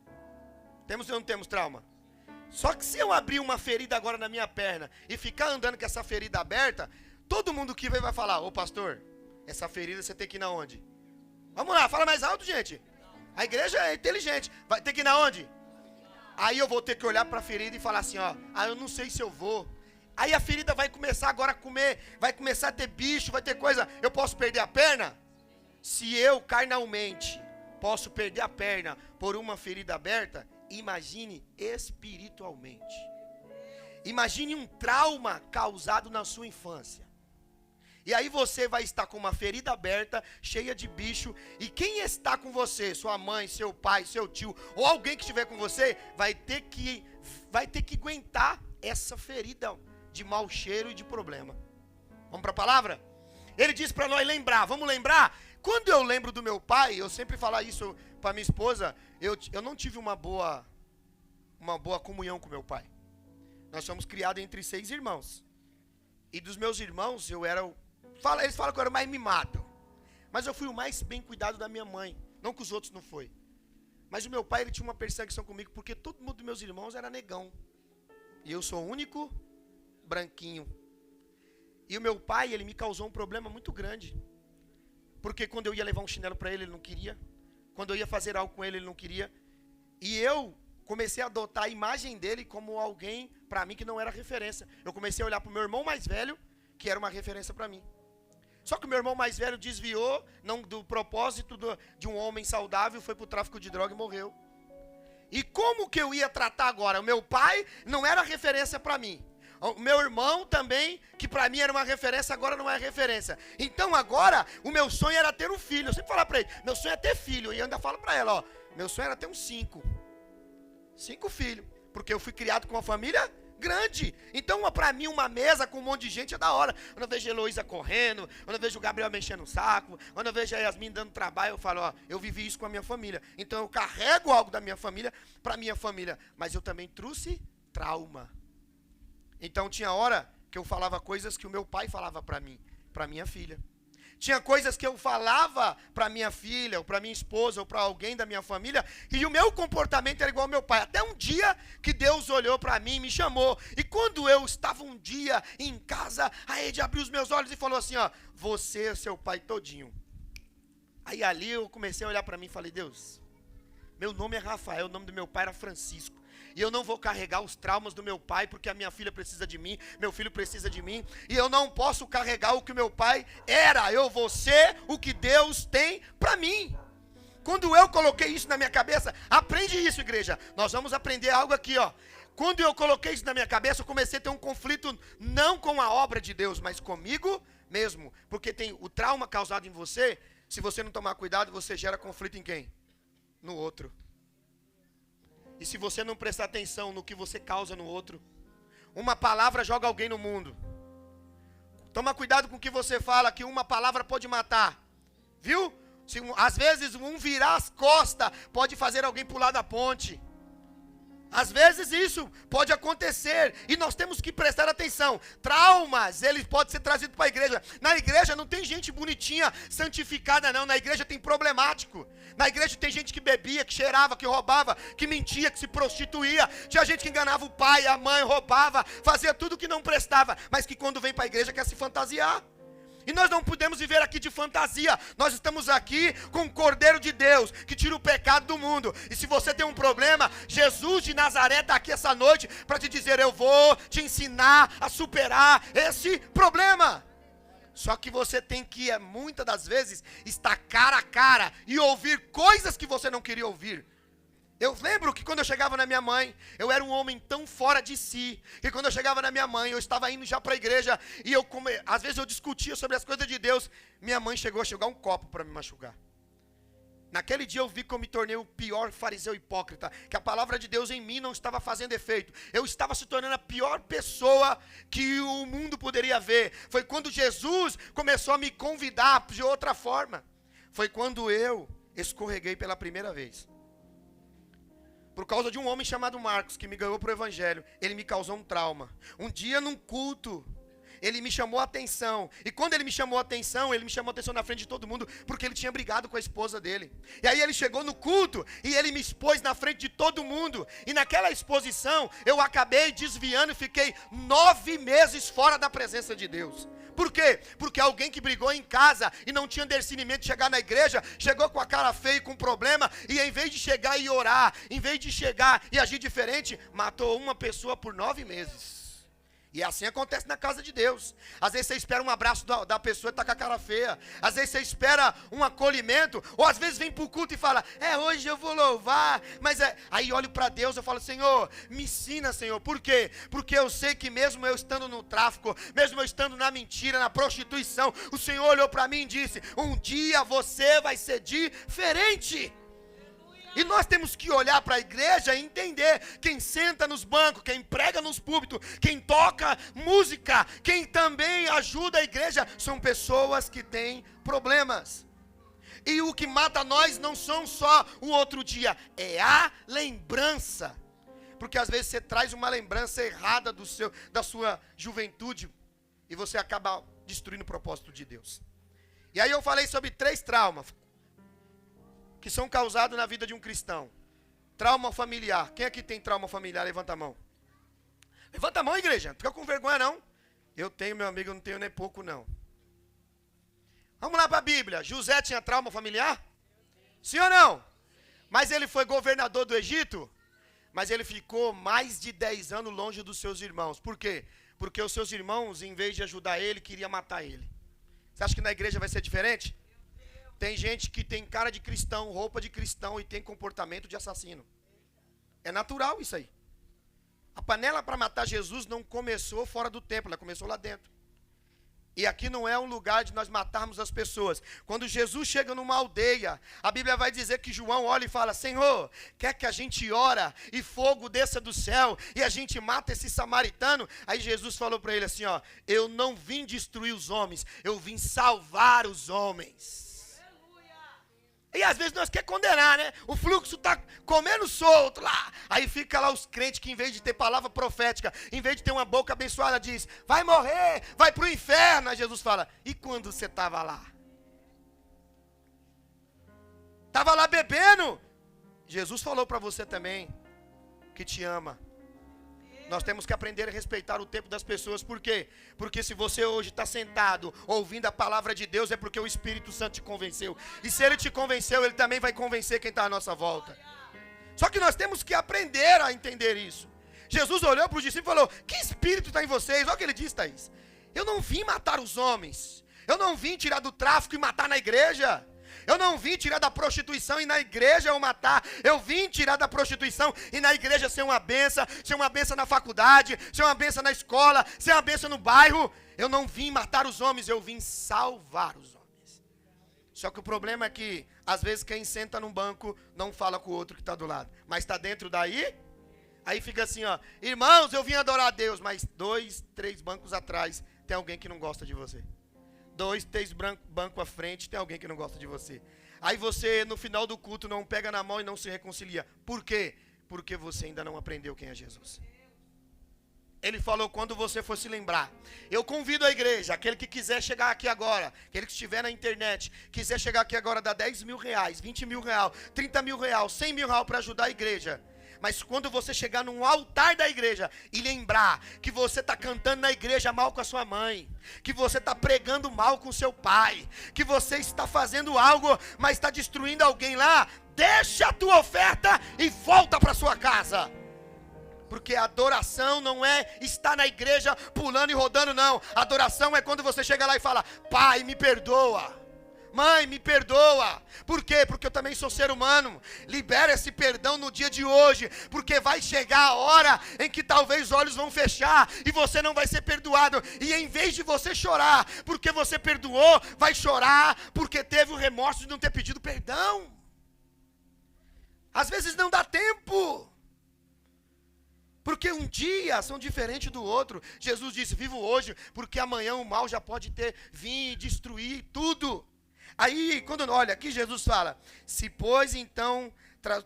Temos ou não temos trauma? Só que se eu abrir uma ferida agora na minha perna e ficar andando com essa ferida aberta, todo mundo que vai falar, ô pastor, essa ferida você tem que ir na onde? Vamos lá, fala mais alto, gente. A igreja é inteligente. Vai ter que ir na onde? Aí eu vou ter que olhar para a ferida e falar assim, ó, eu não sei se eu vou. Aí a ferida vai começar agora a comer, vai começar a ter bicho, vai ter coisa. Eu posso perder a perna? Se eu carnalmente posso perder a perna por uma ferida aberta, imagine espiritualmente. Imagine um trauma causado na sua infância. E aí você vai estar com uma ferida aberta, cheia de bicho, e quem está com você, sua mãe, seu pai, seu tio, ou alguém que estiver com você, vai ter que aguentar essa ferida de mau cheiro e de problema. Vamos para a palavra? Ele diz para nós lembrar, vamos lembrar? Quando eu lembro do meu pai, eu sempre falo isso para minha esposa, eu não tive uma boa comunhão com meu pai. Nós somos criados entre 6 irmãos. E dos meus irmãos, eles falam que eu era o mais mimado. Mas eu fui o mais bem cuidado da minha mãe. Não que os outros não foi. Mas o meu pai, ele tinha uma perseguição comigo, porque todo mundo dos meus irmãos era negão. E eu sou o único branquinho. E o meu pai, ele me causou um problema muito grande. Porque quando eu ia levar um chinelo para ele, ele não queria. Quando eu ia fazer algo com ele, ele não queria. E eu comecei a adotar a imagem dele como alguém, para mim, que não era referência. Eu comecei a olhar para o meu irmão mais velho, que era uma referência para mim. Só que o meu irmão mais velho desviou do propósito de um homem saudável, foi para o tráfico de droga e morreu. E como que eu ia tratar agora? O meu pai não era referência para mim. O meu irmão também, que para mim era uma referência, agora não é referência. Então agora, o meu sonho era ter um filho. Eu sempre falo para ele, meu sonho é ter filho. E eu ainda falo para ela, ó, meu sonho era ter uns 5 filhos. Porque eu fui criado com uma família grande. Então, para mim, uma mesa com um monte de gente é da hora. Quando eu vejo a Heloísa correndo, quando eu vejo o Gabriel mexendo no saco, quando eu vejo a Yasmin dando trabalho, eu falo, ó, eu vivi isso com a minha família. Então, eu carrego algo da minha família para minha família. Mas eu também trouxe trauma. Então, tinha hora que eu falava coisas que o meu pai falava para mim, para minha filha. Tinha coisas que eu falava para minha filha, ou para minha esposa, ou para alguém da minha família, e o meu comportamento era igual ao meu pai. Até um dia que Deus olhou para mim e me chamou. E quando eu estava um dia em casa, a Ed abriu os meus olhos e falou assim, ó, você é seu pai todinho. Aí ali eu comecei a olhar para mim e falei, Deus, meu nome é Rafael, o nome do meu pai era Francisco. E eu não vou carregar os traumas do meu pai, porque a minha filha precisa de mim, meu filho precisa de mim, e eu não posso carregar o que o meu pai era, eu vou ser o que Deus tem para mim. Quando eu coloquei isso na minha cabeça, aprende isso, igreja, nós vamos aprender algo aqui, ó. Quando eu coloquei isso na minha cabeça, eu comecei a ter um conflito, não com a obra de Deus, mas comigo mesmo, porque tem o trauma causado em você, se você não tomar cuidado, você gera conflito em quem? No outro. E se você não prestar atenção no que você causa no outro, uma palavra joga alguém no mundo. Toma cuidado com o que você fala, que uma palavra pode matar. Viu? Às vezes um virar as costas pode fazer alguém pular da ponte. Às vezes isso pode acontecer e nós temos que prestar atenção. Traumas, eles podem ser trazidos para a igreja. Na igreja não tem gente bonitinha, santificada não. Na igreja tem problemático. Na igreja tem gente que bebia, que cheirava, que roubava, que mentia, que se prostituía. Tinha gente que enganava o pai, a mãe, roubava, fazia tudo que não prestava, mas que quando vem para a igreja quer se fantasiar. E nós não podemos viver aqui de fantasia. Nós estamos aqui com o Cordeiro de Deus, que tira o pecado do mundo. E se você tem um problema, Jesus de Nazaré está aqui essa noite para te dizer: eu vou te ensinar a superar esse problema. Só que você tem que, muitas das vezes, estar cara a cara e ouvir coisas que você não queria ouvir. Eu lembro que quando eu chegava na minha mãe, eu era um homem tão fora de si, que quando eu chegava na minha mãe, eu estava indo já para a igreja, e às vezes eu discutia sobre as coisas de Deus, minha mãe chegou a chegar um copo para me machucar. Naquele dia eu vi que eu me tornei o pior fariseu hipócrita, que a palavra de Deus em mim não estava fazendo efeito. Eu estava se tornando a pior pessoa que o mundo poderia ver. Foi quando Jesus começou a me convidar de outra forma. Foi quando eu escorreguei pela primeira vez. Por causa de um homem chamado Marcos, que me ganhou para o evangelho, ele me causou um trauma. Um dia num culto, ele me chamou a atenção. E quando ele me chamou a atenção na frente de todo mundo, porque ele tinha brigado com a esposa dele. E aí ele chegou no culto, e ele me expôs na frente de todo mundo. E naquela exposição, eu acabei desviando e fiquei 9 meses fora da presença de Deus. Por quê? Porque alguém que brigou em casa e não tinha discernimento de chegar na igreja, chegou com a cara feia e com problema, e em vez de chegar e orar, em vez de chegar e agir diferente, matou uma pessoa por 9 meses. E assim acontece na casa de Deus. Às vezes você espera um abraço da pessoa e está com a cara feia. Às vezes você espera um acolhimento. Ou às vezes vem para o culto e fala: hoje eu vou louvar. Mas aí olho para Deus e falo: Senhor, me ensina, Senhor. Por quê? Porque eu sei que mesmo eu estando no tráfico, mesmo eu estando na mentira, na prostituição, o Senhor olhou para mim e disse: um dia você vai ser diferente. E nós temos que olhar para a igreja e entender: quem senta nos bancos, quem prega nos púlpitos, quem toca música, quem também ajuda a igreja, são pessoas que têm problemas. E o que mata nós não são só o outro dia, é a lembrança. Porque às vezes você traz uma lembrança errada da sua juventude e você acaba destruindo o propósito de Deus. E aí eu falei sobre 3 traumas que são causados na vida de um cristão. Trauma familiar. Quem aqui tem trauma familiar? Levanta a mão. Levanta a mão, igreja. Não fica com vergonha, não. Eu tenho, meu amigo, eu não tenho nem pouco, não. Vamos lá para a Bíblia. José tinha trauma familiar? Sim ou não? Mas ele foi governador do Egito? Mas ele ficou mais de 10 anos longe dos seus irmãos. Por quê? Porque os seus irmãos, em vez de ajudar ele, queriam matar ele. Você acha que na igreja vai ser diferente? Tem gente que tem cara de cristão, roupa de cristão e tem comportamento de assassino. É natural isso aí. A panela para matar Jesus não começou fora do templo, ela começou lá dentro. E aqui não é um lugar de nós matarmos as pessoas. Quando Jesus chega numa aldeia, a Bíblia vai dizer que João olha e fala: Senhor, quer que a gente ora e fogo desça do céu e a gente mata esse samaritano? Aí Jesus falou para ele assim: eu não vim destruir os homens, eu vim salvar os homens. E às vezes nós queremos condenar, né? O fluxo está comendo solto lá. Aí fica lá os crentes que, em vez de ter palavra profética, em vez de ter uma boca abençoada, diz: vai morrer, vai para o inferno. Aí Jesus fala: e quando você estava lá? Estava lá bebendo? Jesus falou para você também que te ama. Nós temos que aprender a respeitar o tempo das pessoas. Por quê? Porque se você hoje está sentado ouvindo a palavra de Deus, é porque o Espírito Santo te convenceu. E se Ele te convenceu, Ele também vai convencer quem está à nossa volta. Só que nós temos que aprender a entender isso. Jesus olhou para os discípulos e falou: que espírito está em vocês? Olha o que ele disse, Thaís. Eu não vim matar os homens. Eu não vim tirar do tráfico e matar na igreja. Eu não vim tirar da prostituição e na igreja eu matar. Eu vim tirar da prostituição e na igreja ser uma benção na faculdade, ser uma benção na escola, ser uma benção no bairro. Eu não vim matar os homens, eu vim salvar os homens. Só que o problema é que Às vezes quem senta num banco não fala com o outro que está do lado. Mas está dentro daí. Aí fica assim, ó. Irmãos, eu vim adorar a Deus. Mas 2, 3 bancos atrás tem alguém que não gosta de você. 2, 3 bancos à frente tem alguém que não gosta de você. Aí você no final do culto não pega na mão e não se reconcilia. Por quê? Porque você ainda não aprendeu quem é Jesus. Ele falou quando você for se lembrar. Eu convido a igreja, aquele que quiser chegar aqui agora, aquele que estiver na internet, quiser chegar aqui agora, dá 10 mil reais, 20 mil reais, 30 mil reais, 100 mil reais para ajudar a igreja. Mas quando você chegar num altar da igreja e lembrar que você está cantando na igreja mal com a sua mãe, que você está pregando mal com o seu pai, que você está fazendo algo, mas está destruindo alguém lá, deixa a tua oferta e volta para sua casa. Porque a adoração não é estar na igreja pulando e rodando, não. A adoração é quando você chega lá e fala: pai, me perdoa. Mãe, me perdoa. Por quê? Porque eu também sou ser humano. Libera esse perdão no dia de hoje, porque vai chegar a hora em que talvez os olhos vão fechar e você não vai ser perdoado. E em vez de você chorar porque você perdoou, vai chorar porque teve o remorso de não ter pedido perdão. Às vezes não dá tempo. Porque um dia são diferentes do outro. Jesus disse: vivo hoje, porque amanhã o mal já pode vir e destruir tudo. Aí, quando olha, aqui Jesus fala: se pois então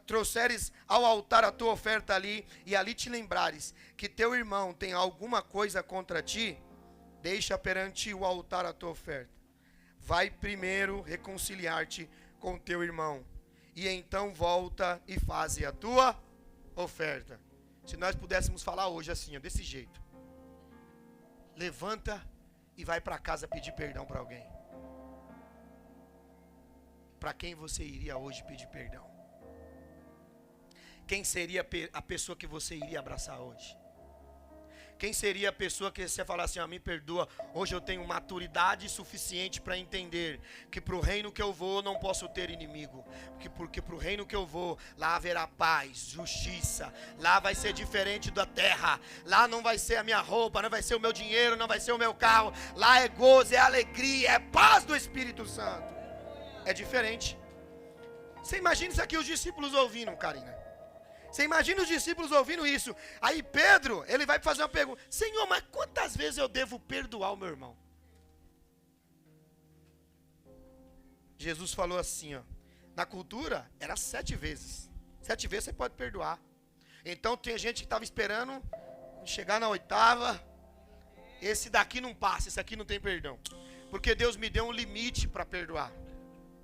trouxeres ao altar a tua oferta ali, e ali te lembrares que teu irmão tem alguma coisa contra ti, deixa perante o altar a tua oferta. Vai primeiro reconciliar-te com teu irmão, e então volta e faze a tua oferta. Se nós pudéssemos falar hoje assim, ó, desse jeito: levanta e vai para casa pedir perdão para alguém. Para quem você iria hoje pedir perdão? Quem seria a pessoa que você iria abraçar hoje? Quem seria a pessoa que você falar assim: me perdoa, hoje eu tenho maturidade suficiente para entender que para o reino que eu vou não posso ter inimigo, porque para o reino que eu vou, lá haverá paz, justiça, lá vai ser diferente da terra, lá não vai ser a minha roupa, não vai ser o meu dinheiro, não vai ser o meu carro, lá é gozo, é alegria, é paz do Espírito Santo. É diferente. Você imagina isso aqui os discípulos ouvindo, Karina. Você imagina os discípulos ouvindo isso. Aí Pedro, ele vai fazer uma pergunta: Senhor, mas quantas vezes eu devo perdoar o meu irmão? Jesus falou assim, ó. Na cultura, era 7 vezes. 7 vezes você pode perdoar. Então tem gente que estava esperando chegar na 8ª. Esse daqui não passa, esse aqui não tem perdão. Porque Deus me deu um limite para perdoar.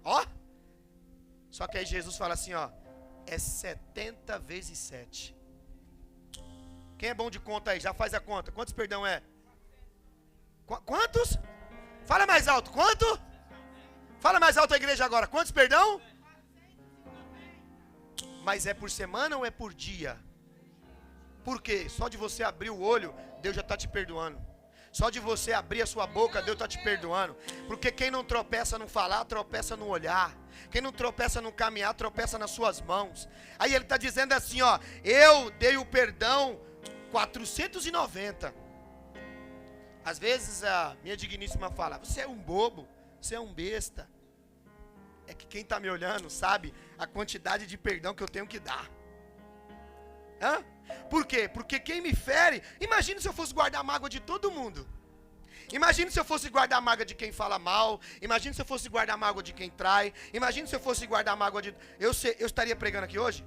Ó. Só que aí Jesus fala assim, ó: é 70 vezes 7. Quem é bom de conta aí? Já faz a conta. Quantos perdão é? Quantos? Fala mais alto. Quanto? Fala mais alto a igreja agora. Quantos perdão? Mas é por semana ou é por dia? Por quê? Só de você abrir o olho, Deus já está te perdoando. Só de você abrir a sua boca, Deus está te perdoando. Porque quem não tropeça no falar, tropeça no olhar. Quem não tropeça no caminhar, tropeça nas suas mãos. Aí ele está dizendo assim, ó: eu dei o perdão 490. Às vezes a minha digníssima fala: você é um bobo, você é um besta. É que quem está me olhando sabe a quantidade de perdão que eu tenho que dar. Hã? Por quê? Porque quem me fere, imagina se eu fosse guardar a mágoa de todo mundo. Imagina se eu fosse guardar a mágoa de quem fala mal. Imagina se eu fosse guardar a mágoa de quem trai. Imagina se eu fosse guardar a mágoa de... Eu estaria pregando aqui hoje?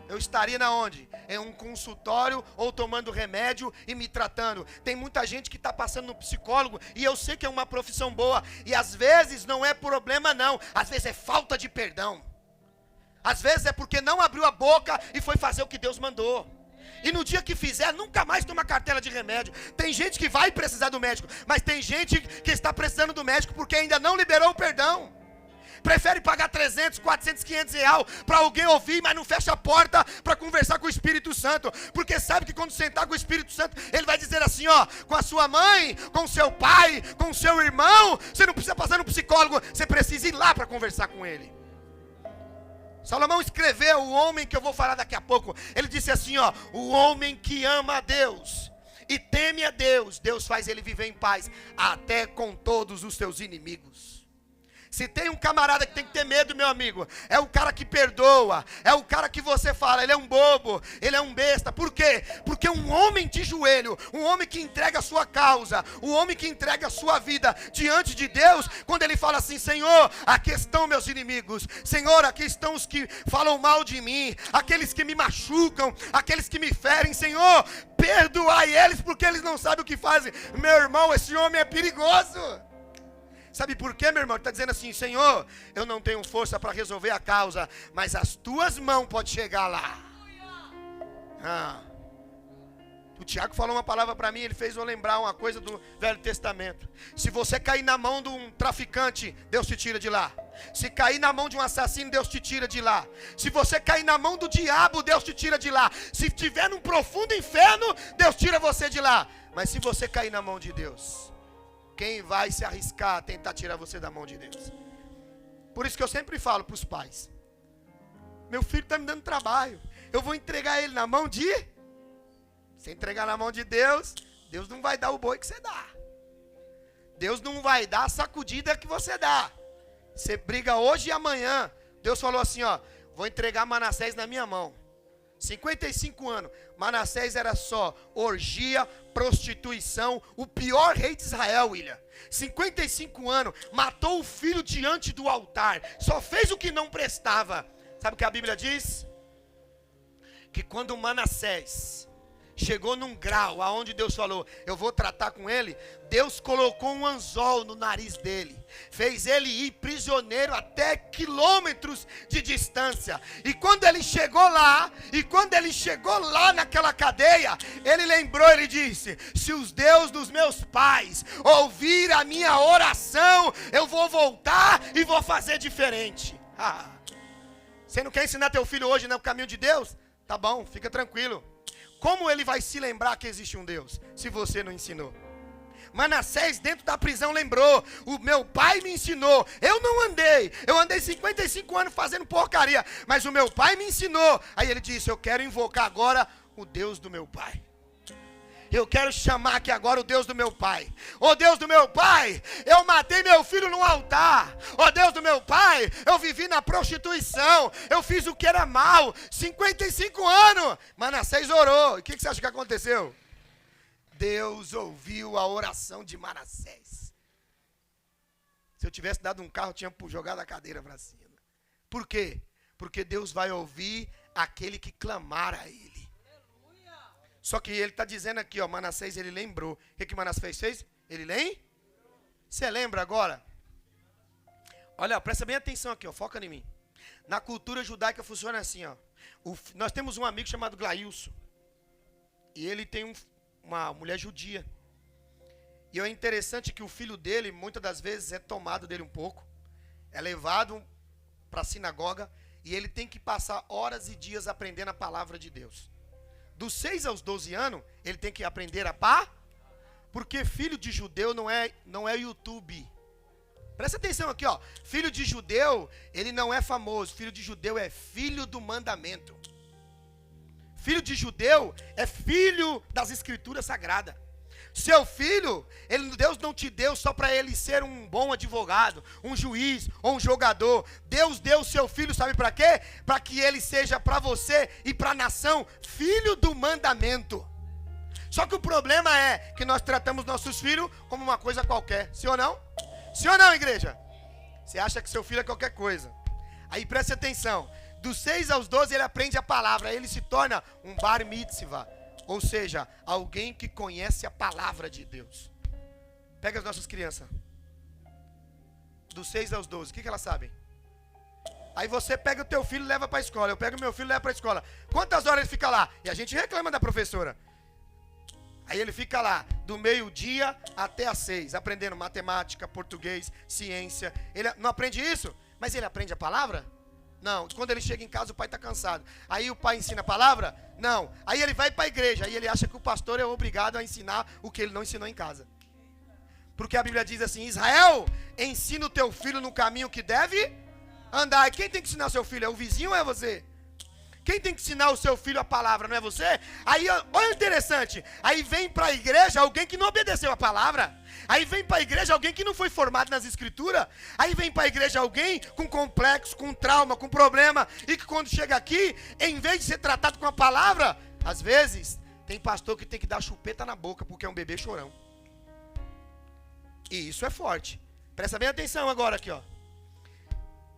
Eu estaria na onde? Em um consultório ou tomando remédio e me tratando. Tem muita gente que está passando no psicólogo e eu sei que é uma profissão boa. E às vezes não é problema não. Às vezes é falta de perdão. Às vezes é porque não abriu a boca e foi fazer o que Deus mandou. E no dia que fizer, nunca mais toma cartela de remédio. Tem gente que vai precisar do médico, mas tem gente que está precisando do médico porque ainda não liberou o perdão. Prefere pagar 300, 400, 500 reais para alguém ouvir, mas não fecha a porta para conversar com o Espírito Santo. Porque sabe que quando sentar com o Espírito Santo, ele vai dizer assim, ó: com a sua mãe, com o seu pai, com o seu irmão, você não precisa passar no psicólogo, você precisa ir lá para conversar com ele. Salomão escreveu, o homem que eu vou falar daqui a pouco, ele disse assim, ó: o homem que ama a Deus e teme a Deus, Deus faz ele viver em paz até com todos os seus inimigos. Se tem um camarada que tem que ter medo, meu amigo, é o cara que perdoa, é o cara que você fala, ele é um bobo, ele é um besta. Por quê? Porque um homem de joelho, um homem que entrega a sua causa, um homem que entrega a sua vida diante de Deus, quando ele fala assim, Senhor, aqui estão meus inimigos, Senhor, aqui estão os que falam mal de mim, aqueles que me machucam, aqueles que me ferem, Senhor, perdoai eles porque eles não sabem o que fazem. Meu irmão, esse homem é perigoso. Sabe por quê, meu irmão? Ele está dizendo assim, Senhor, eu não tenho força para resolver a causa, mas as tuas mãos podem chegar lá. O Tiago falou uma palavra para mim, ele fez eu lembrar uma coisa do Velho Testamento. Se você cair na mão de um traficante, Deus te tira de lá. Se cair na mão de um assassino, Deus te tira de lá. Se você cair na mão do diabo, Deus te tira de lá. Se estiver num profundo inferno, Deus tira você de lá. Mas se você cair na mão de Deus, quem vai se arriscar a tentar tirar você da mão de Deus? Por isso que eu sempre falo para os pais, meu filho está me dando trabalho, eu vou entregar ele na mão de... Se entregar na mão de Deus, Deus não vai dar o boi que você dá. Deus não vai dar a sacudida que você dá. Você briga hoje e amanhã. Deus falou assim, ó, vou entregar Manassés na minha mão. 55 anos. Manassés era só orgia, prostituição, o pior rei de Israel, William. 55 anos, matou o filho diante do altar, só fez o que não prestava. Sabe o que a Bíblia diz? Que quando Manassés chegou num grau aonde Deus falou, eu vou tratar com ele, Deus colocou um anzol no nariz dele, fez ele ir prisioneiro até quilômetros de distância. E quando ele chegou lá, naquela cadeia, ele lembrou, ele disse, se os deuses dos meus pais ouvir a minha oração, eu vou voltar e vou fazer diferente. Você não quer ensinar teu filho hoje no caminho de Deus? Tá bom, fica tranquilo. Como ele vai se lembrar que existe um Deus, se você não ensinou? Manassés dentro da prisão lembrou, o meu pai me ensinou, eu andei 55 anos fazendo porcaria, mas o meu pai me ensinou. Aí ele disse, eu quero invocar agora o Deus do meu pai. Eu quero chamar aqui agora o Deus do meu pai. Ô Deus do meu pai, eu matei meu filho no altar. Ô Deus do meu pai, eu vivi na prostituição. Eu fiz o que era mal. 55 anos. Manassés orou. E o que você acha que aconteceu? Deus ouviu a oração de Manassés. Se eu tivesse dado um carro, eu tinha jogado a cadeira para cima. Por quê? Porque Deus vai ouvir aquele que clamar a ele. Só que ele está dizendo aqui, ó, Manassés, ele lembrou. O que Manassés fez? Ele lembra? Você lembra agora? Olha, presta bem atenção aqui, ó, foca em mim. Na cultura judaica funciona assim, ó. Nós temos um amigo chamado Glailson. E ele tem uma mulher judia. E é interessante que o filho dele, muitas das vezes, é tomado dele um pouco. É levado para a sinagoga. E ele tem que passar horas e dias aprendendo a palavra de Deus. Dos 6 aos 12 anos, ele tem que aprender a porque filho de judeu não é YouTube. Presta atenção aqui, ó. Filho de judeu, ele não é famoso. Filho de judeu é filho do mandamento. Filho de judeu é filho das escrituras sagradas. Seu filho, Deus não te deu só para ele ser um bom advogado, um juiz ou um jogador. Deus deu o seu filho, sabe para quê? Para que ele seja para você e para a nação filho do mandamento. Só que o problema é que nós tratamos nossos filhos como uma coisa qualquer. Sim ou não? Sim ou não, igreja? Você acha que seu filho é qualquer coisa. Aí preste atenção. Dos 6 aos 12 ele aprende a palavra. Aí ele se torna um bar mitzvah. Ou seja, alguém que conhece a palavra de Deus. Pega as nossas crianças. Dos 6 aos 12, o que elas sabem? Aí você pega o teu filho e leva para a escola. Eu pego o meu filho e levo para a escola. Quantas horas ele fica lá? E a gente reclama da professora. Aí ele fica lá, do meio-dia até às 6, aprendendo matemática, português, ciência. Ele não aprende isso? Mas ele aprende a palavra? Não, quando ele chega em casa o pai está cansado. Aí o pai ensina a palavra? Não. Aí ele vai para a igreja, aí ele acha que o pastor é obrigado a ensinar o que ele não ensinou em casa. Porque a Bíblia diz assim, Israel, ensina o teu filho no caminho que deve andar. E quem tem que ensinar seu filho? É o vizinho ou é você? Quem tem que ensinar o seu filho a palavra, não é você? Aí, olha o interessante. Aí vem para a igreja alguém que não obedeceu a palavra. Aí vem para a igreja alguém que não foi formado nas escrituras. Aí vem para a igreja alguém com complexo, com trauma, com problema. E que quando chega aqui, em vez de ser tratado com a palavra, às vezes, tem pastor que tem que dar chupeta na boca porque é um bebê chorão. E isso é forte. Presta bem atenção agora aqui, ó.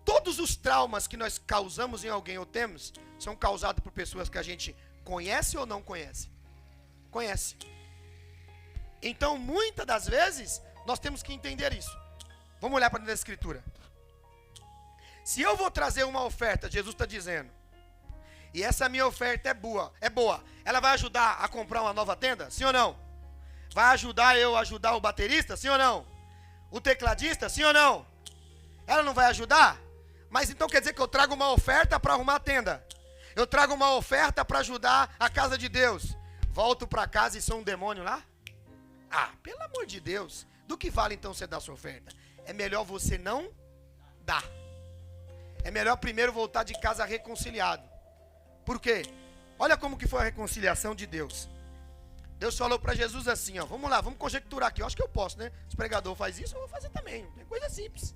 Todos os traumas que nós causamos em alguém ou temos, são causados por pessoas que a gente conhece ou não conhece? Conhece. Então, muitas das vezes, nós temos que entender isso. Vamos olhar para dentro da escritura. Se eu vou trazer uma oferta, Jesus está dizendo, e essa minha oferta é boa, ela vai ajudar a comprar uma nova tenda? Sim ou não? Vai ajudar eu a ajudar o baterista? Sim ou não? O tecladista? Sim ou não? Ela não vai ajudar? Mas então quer dizer que eu trago uma oferta para arrumar a tenda. Eu trago uma oferta para ajudar a casa de Deus. Volto para casa e sou um demônio lá? Ah, pelo amor de Deus. Do que vale então você dar sua oferta? É melhor você não dar. É melhor primeiro voltar de casa reconciliado. Por quê? Olha como que foi a reconciliação de Deus. Deus falou para Jesus assim, ó. Vamos lá, vamos conjecturar aqui. Eu acho que eu posso, né? Se o pregador faz isso, eu vou fazer também. É coisa simples.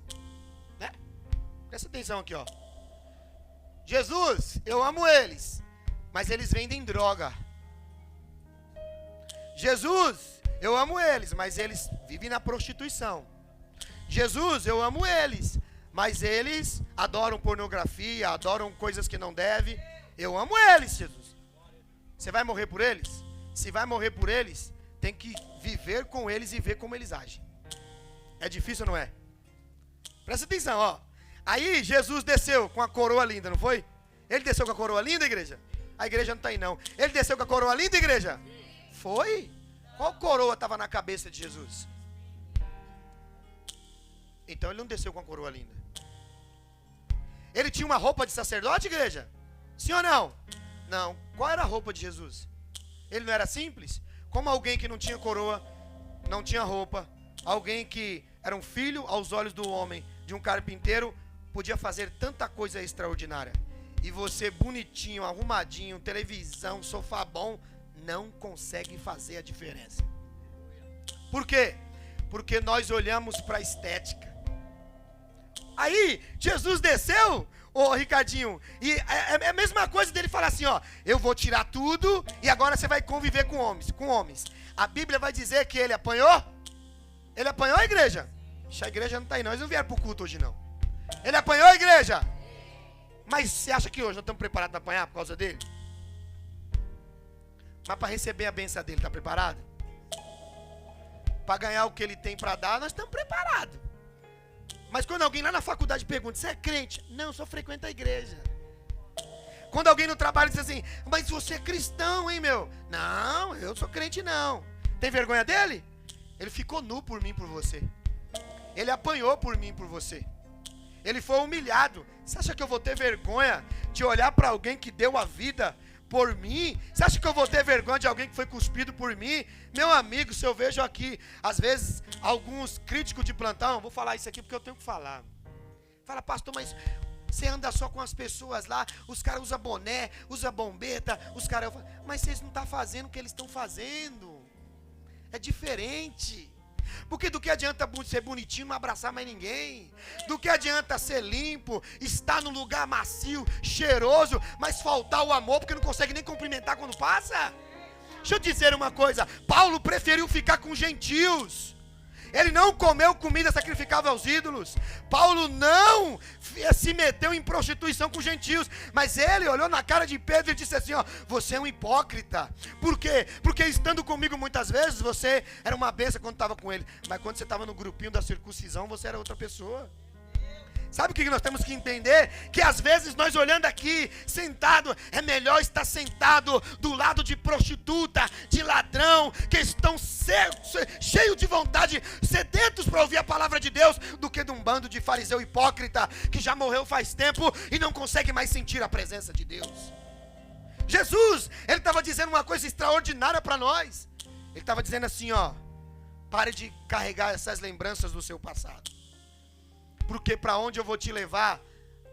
Né? Presta atenção aqui, ó. Jesus, eu amo eles, mas eles vendem droga. Jesus, eu amo eles, mas eles vivem na prostituição. Jesus, eu amo eles, mas eles adoram pornografia, adoram coisas que não devem. Eu amo eles, Jesus. Você vai morrer por eles? Se vai morrer por eles, tem que viver com eles e ver como eles agem. É difícil ou não é? Presta atenção, ó. Aí Jesus desceu com a coroa linda, não foi? Ele desceu com a coroa linda, igreja? A igreja não está aí não. Ele desceu com a coroa linda, igreja? Foi? Qual coroa estava na cabeça de Jesus? Então ele não desceu com a coroa linda. Ele tinha uma roupa de sacerdote, igreja? Sim ou não? Não. Qual era a roupa de Jesus? Ele não era simples? Como alguém que não tinha coroa, não tinha roupa, alguém que era um filho aos olhos do homem, de um carpinteiro, podia fazer tanta coisa extraordinária. E você bonitinho, arrumadinho, televisão, sofá bom, não consegue fazer a diferença. Por quê? Porque nós olhamos para a estética. Aí, Jesus desceu, ô Ricardinho, e é a mesma coisa dele falar assim, ó, eu vou tirar tudo e agora você vai conviver com homens. A Bíblia vai dizer que ele apanhou? Ele apanhou a igreja? A igreja não está aí não, eles não vieram para o culto hoje não. Ele apanhou a igreja? Mas você acha que hoje nós estamos preparados para apanhar por causa dele? Mas para receber a bênção dele, está preparado? Para ganhar o que ele tem para dar, nós estamos preparados. Mas quando alguém lá na faculdade pergunta, você é crente? Não, eu só frequento a igreja. Quando alguém no trabalho diz assim, mas você é cristão, hein, meu? Não, eu sou crente não. Tem vergonha dele? Ele ficou nu por mim, por você. Ele apanhou por mim, por você. Ele foi humilhado. Você acha que eu vou ter vergonha de olhar para alguém que deu a vida por mim? Você acha que eu vou ter vergonha de alguém que foi cuspido por mim? Meu amigo, se eu vejo aqui, às vezes, alguns críticos de plantão, vou falar isso aqui porque eu tenho que falar. Fala, pastor, mas você anda só com as pessoas lá, os caras usam boné, usam bombeta, os caras... Mas vocês não estão fazendo o que eles estão fazendo. É diferente. Porque do que adianta ser bonitinho e não abraçar mais ninguém? Do que adianta ser limpo, estar num lugar macio, cheiroso, mas faltar o amor porque não consegue nem cumprimentar quando passa? Deixa eu dizer uma coisa, Paulo preferiu ficar com gentios. Ele não comeu comida sacrificável aos ídolos. Paulo não se meteu em prostituição com gentios. Mas ele olhou na cara de Pedro e disse assim, ó, você é um hipócrita. Por quê? Porque estando comigo muitas vezes, você era uma bênção quando estava com ele. Mas quando você estava no grupinho da circuncisão, você era outra pessoa. Sabe o que nós temos que entender? Que às vezes nós olhando aqui, sentado, é melhor estar sentado do lado de prostituta, de ladrão, que estão cheios de vontade, sedentos para ouvir a palavra de Deus, do que de um bando de fariseu hipócrita, que já morreu faz tempo e não consegue mais sentir a presença de Deus. Jesus, ele estava dizendo uma coisa extraordinária para nós. Ele estava dizendo assim, ó, pare de carregar essas lembranças do seu passado. Porque para onde eu vou te levar,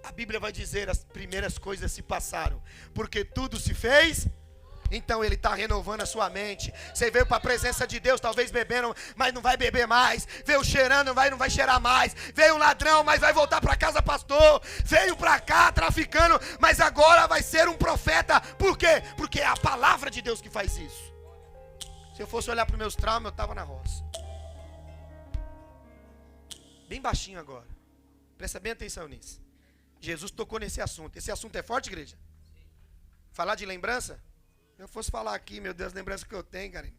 A Bíblia vai dizer, as primeiras coisas se passaram, porque tudo se fez. Então ele está renovando a sua mente. Você veio para a presença de Deus, talvez bebendo, mas não vai beber mais. Veio cheirando, não vai cheirar mais. Veio um ladrão, mas vai voltar para casa pastor. Veio para cá traficando, mas agora vai ser um profeta. Por quê? Porque é a palavra de Deus que faz isso. Se eu fosse olhar para os meus traumas, eu estava na roça. Bem baixinho agora. Presta bem atenção nisso. Jesus tocou nesse assunto. Esse assunto é forte, igreja? Falar de lembrança? Se eu fosse falar aqui, meu Deus, lembrança que eu tenho, Karina.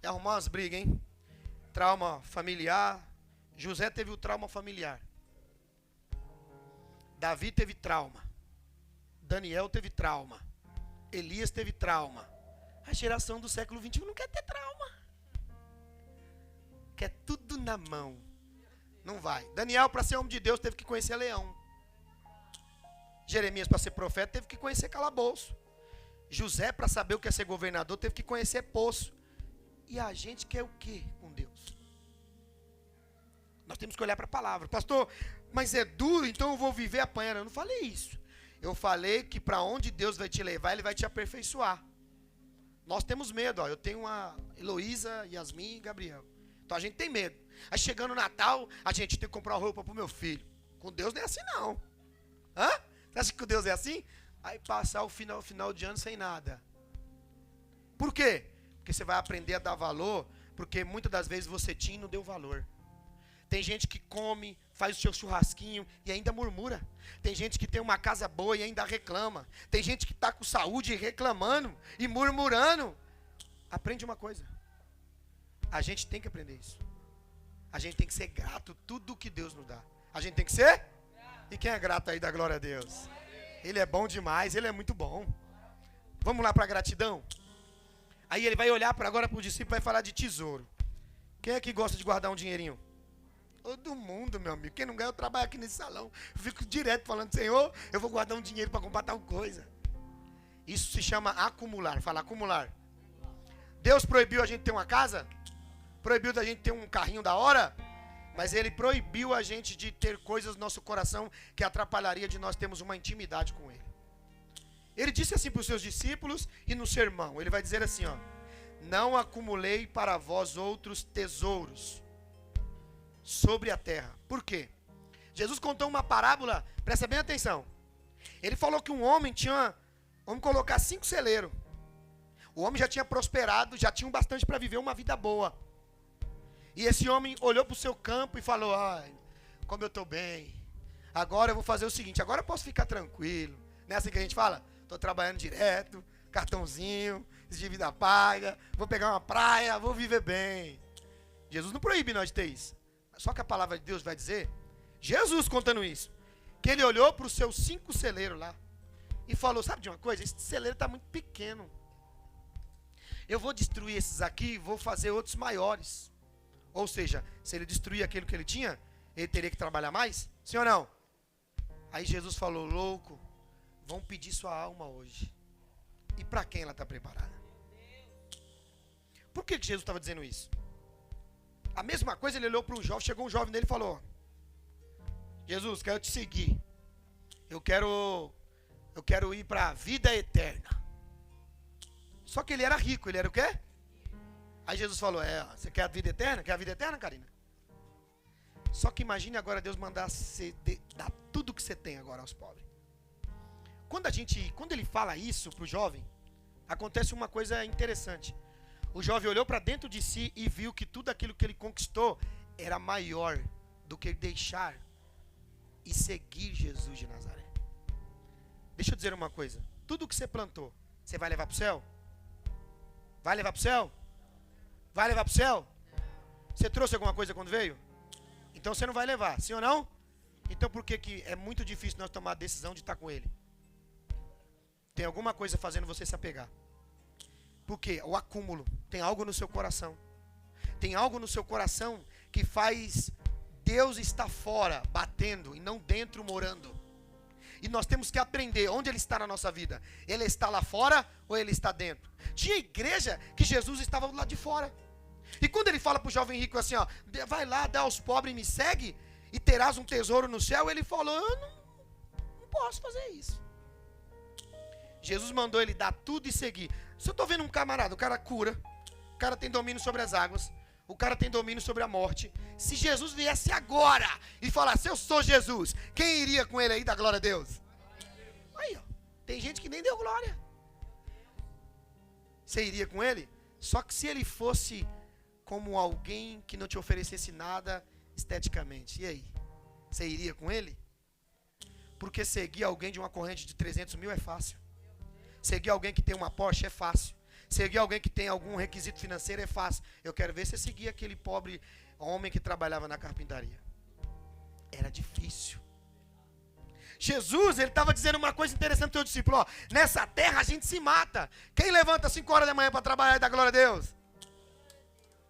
É arrumar umas brigas, hein? Trauma familiar. José teve o trauma familiar. Davi teve trauma. Daniel teve trauma. Elias teve trauma. A geração do século XXI não quer ter trauma. Quer tudo na mão. Não vai. Daniel, para ser homem de Deus, teve que conhecer leão. Jeremias, para ser profeta, teve que conhecer calabouço. José, para saber o que é ser governador, teve que conhecer poço. E a gente quer o que com Deus? Nós temos que olhar para a palavra. Pastor, mas é duro, então eu vou viver apanhando. Eu não falei isso. Eu falei que para onde Deus vai te levar, Ele vai te aperfeiçoar. Nós temos medo. Ó. Eu tenho a Heloísa, Yasmin e Gabriel. Então a gente tem medo. Aí chegando o Natal, a gente tem que comprar uma roupa para o meu filho. Com Deus não é assim não. Hã? Você acha que com Deus é assim? Aí passar o final de ano sem nada. Por quê? Porque você vai aprender a dar valor, porque muitas das vezes você tinha e não deu valor. Tem gente que come, faz o seu churrasquinho e ainda murmura. Tem gente que tem uma casa boa e ainda reclama. Tem gente que está com saúde reclamando e murmurando. Aprende uma coisa. A gente tem que aprender isso. A gente tem que ser grato tudo que Deus nos dá. A gente tem que ser? E quem é grato aí, dá glória a Deus. Ele é bom demais, ele é muito bom. Vamos lá para a gratidão? Aí ele vai olhar agora para o discípulo e vai falar de tesouro. Quem é que gosta de guardar um dinheirinho? Todo mundo, meu amigo. Quem não ganha, eu trabalho aqui nesse salão. Eu fico direto falando, Senhor, eu vou guardar um dinheiro para comprar tal coisa. Isso se chama acumular. Fala, acumular. Deus proibiu a gente ter uma casa? Proibiu da gente ter um carrinho da hora? Mas Ele proibiu a gente de ter coisas no nosso coração que atrapalharia de nós termos uma intimidade com Ele. Ele disse assim para os seus discípulos e no sermão. Ele vai dizer assim, ó. Não acumulei para vós outros tesouros sobre a terra. Por quê? Jesus contou uma parábola, presta bem atenção. Ele falou que um homem tinha, vamos colocar 5 celeiros. O homem já tinha prosperado, já tinha bastante para viver uma vida boa. E esse homem olhou para o seu campo e falou, ai, como eu estou bem. Agora eu vou fazer o seguinte, agora eu posso ficar tranquilo. Não é assim que a gente fala? Estou trabalhando direto, cartãozinho, dívida paga, vou pegar uma praia, vou viver bem. Jesus não proíbe nós de ter isso. Só que a palavra de Deus vai dizer, Jesus contando isso, que ele olhou para os seus 5 celeiros lá e falou, sabe de uma coisa? Esse celeiro está muito pequeno. Eu vou destruir esses aqui e vou fazer outros maiores. Ou seja, se ele destruir aquilo que ele tinha, ele teria que trabalhar mais? Sim ou não? Aí Jesus falou, louco, vão pedir sua alma hoje. E para quem ela está preparada? Por que Jesus estava dizendo isso? A mesma coisa, ele olhou para um jovem, chegou um jovem dele e falou, Jesus, quero te seguir. Eu quero ir para a vida eterna. Só que ele era rico, ele era o quê? Aí Jesus falou, você quer a vida eterna? Quer a vida eterna, Karina? Só que imagine agora Deus mandar você dar tudo que você tem agora aos pobres. Quando ele fala isso para o jovem, acontece uma coisa interessante. O jovem olhou para dentro de si e viu que tudo aquilo que ele conquistou era maior do que deixar e seguir Jesus de Nazaré. Deixa eu dizer uma coisa. Tudo que você plantou, você vai levar para o céu? Vai levar para o céu? Vai levar para o céu? Você trouxe alguma coisa quando veio? Então você não vai levar, sim ou não? Então por que é muito difícil nós tomar a decisão de estar com Ele? Tem alguma coisa fazendo você se apegar. Porque o acúmulo, tem algo no seu coração. Tem algo no seu coração que faz Deus estar fora, batendo, e não dentro, morando. E nós temos que aprender onde Ele está na nossa vida. Ele está lá fora ou Ele está dentro? Tinha igreja que Jesus estava do lado de fora. E quando Ele fala para o jovem rico assim, ó, vai lá, dá aos pobres e me segue, e terás um tesouro no céu, Ele falou, eu posso fazer isso. Jesus mandou ele dar tudo e seguir. Se eu estou vendo um camarada, o cara cura, o cara tem domínio sobre as águas, o cara tem domínio sobre a morte. Se Jesus viesse agora e falasse, eu sou Jesus, quem iria com ele aí dar glória a Deus? Aí, ó, tem gente que nem deu glória. Você iria com ele? Só que se ele fosse como alguém que não te oferecesse nada esteticamente, e aí? Você iria com ele? Porque seguir alguém de uma corrente de 300 mil é fácil. Seguir alguém que tem uma Porsche é fácil. Seguir alguém que tem algum requisito financeiro é fácil. Eu quero ver você seguir aquele pobre homem que trabalhava na carpintaria. Era difícil. Jesus, ele estava dizendo uma coisa interessante para o teu discípulo. Ó, nessa terra a gente se mata. Quem levanta 5 horas da manhã para trabalhar e dá glória a Deus?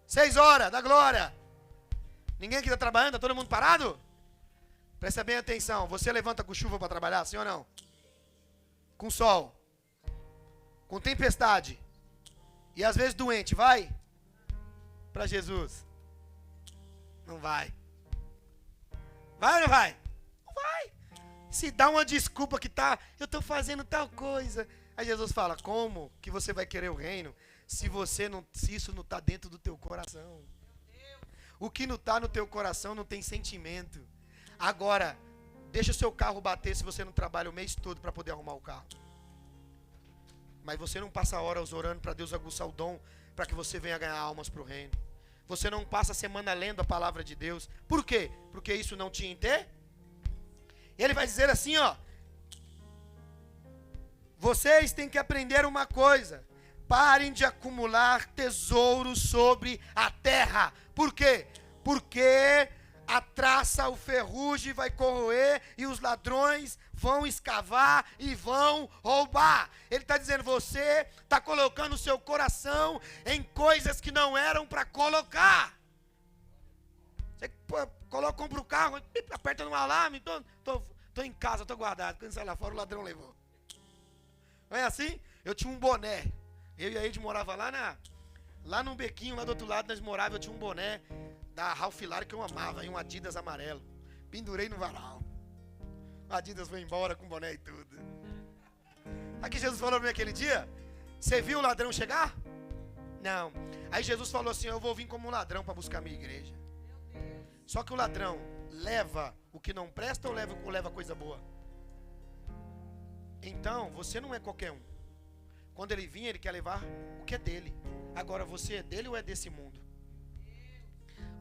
6 horas, dá glória. Ninguém aqui está trabalhando, está todo mundo parado? Presta bem atenção. Você levanta com chuva para trabalhar, sim ou não? Com sol. Com tempestade. E às vezes doente, vai? Para Jesus. Não vai. Vai ou não vai? Não vai. Se dá uma desculpa que tá, eu estou fazendo tal coisa. Aí Jesus fala, como que você vai querer o reino se isso não está dentro do teu coração? O que não está no teu coração não tem sentimento. Agora, deixa o seu carro bater se você não trabalha o mês todo para poder arrumar o carro. Mas você não passa horas orando para Deus aguçar o dom para que você venha ganhar almas para o reino. Você não passa a semana lendo a palavra de Deus. Por quê? Porque isso não tinha interesse. Ele vai dizer assim, ó. Vocês têm que aprender uma coisa. Parem de acumular tesouros sobre a terra. Por quê? Porque a traça, o ferrugem vai corroer e os ladrões vão escavar e vão roubar. Ele está dizendo, você está colocando o seu coração em coisas que não eram para colocar. Você compra o carro, aperta no alarme, tô em casa, tô guardado. Quando sai lá fora, o ladrão levou. Não é assim? Eu tinha um boné. Eu e a Ed morava lá no bequinho, lá do outro lado, nós morávamos, eu tinha um boné da Ralph Lauren que eu amava, e um Adidas amarelo. Pendurei no varal. O Adidas foi embora com boné e tudo. Aqui Jesus falou para mim aquele dia, você viu o ladrão chegar? Não. Aí Jesus falou assim, eu vou vir como um ladrão para buscar a minha igreja. Só que o ladrão leva o que não presta ou leva coisa boa? Então, você não é qualquer um. Quando ele vir, ele quer levar o que é dele. Agora, você é dele ou é desse mundo?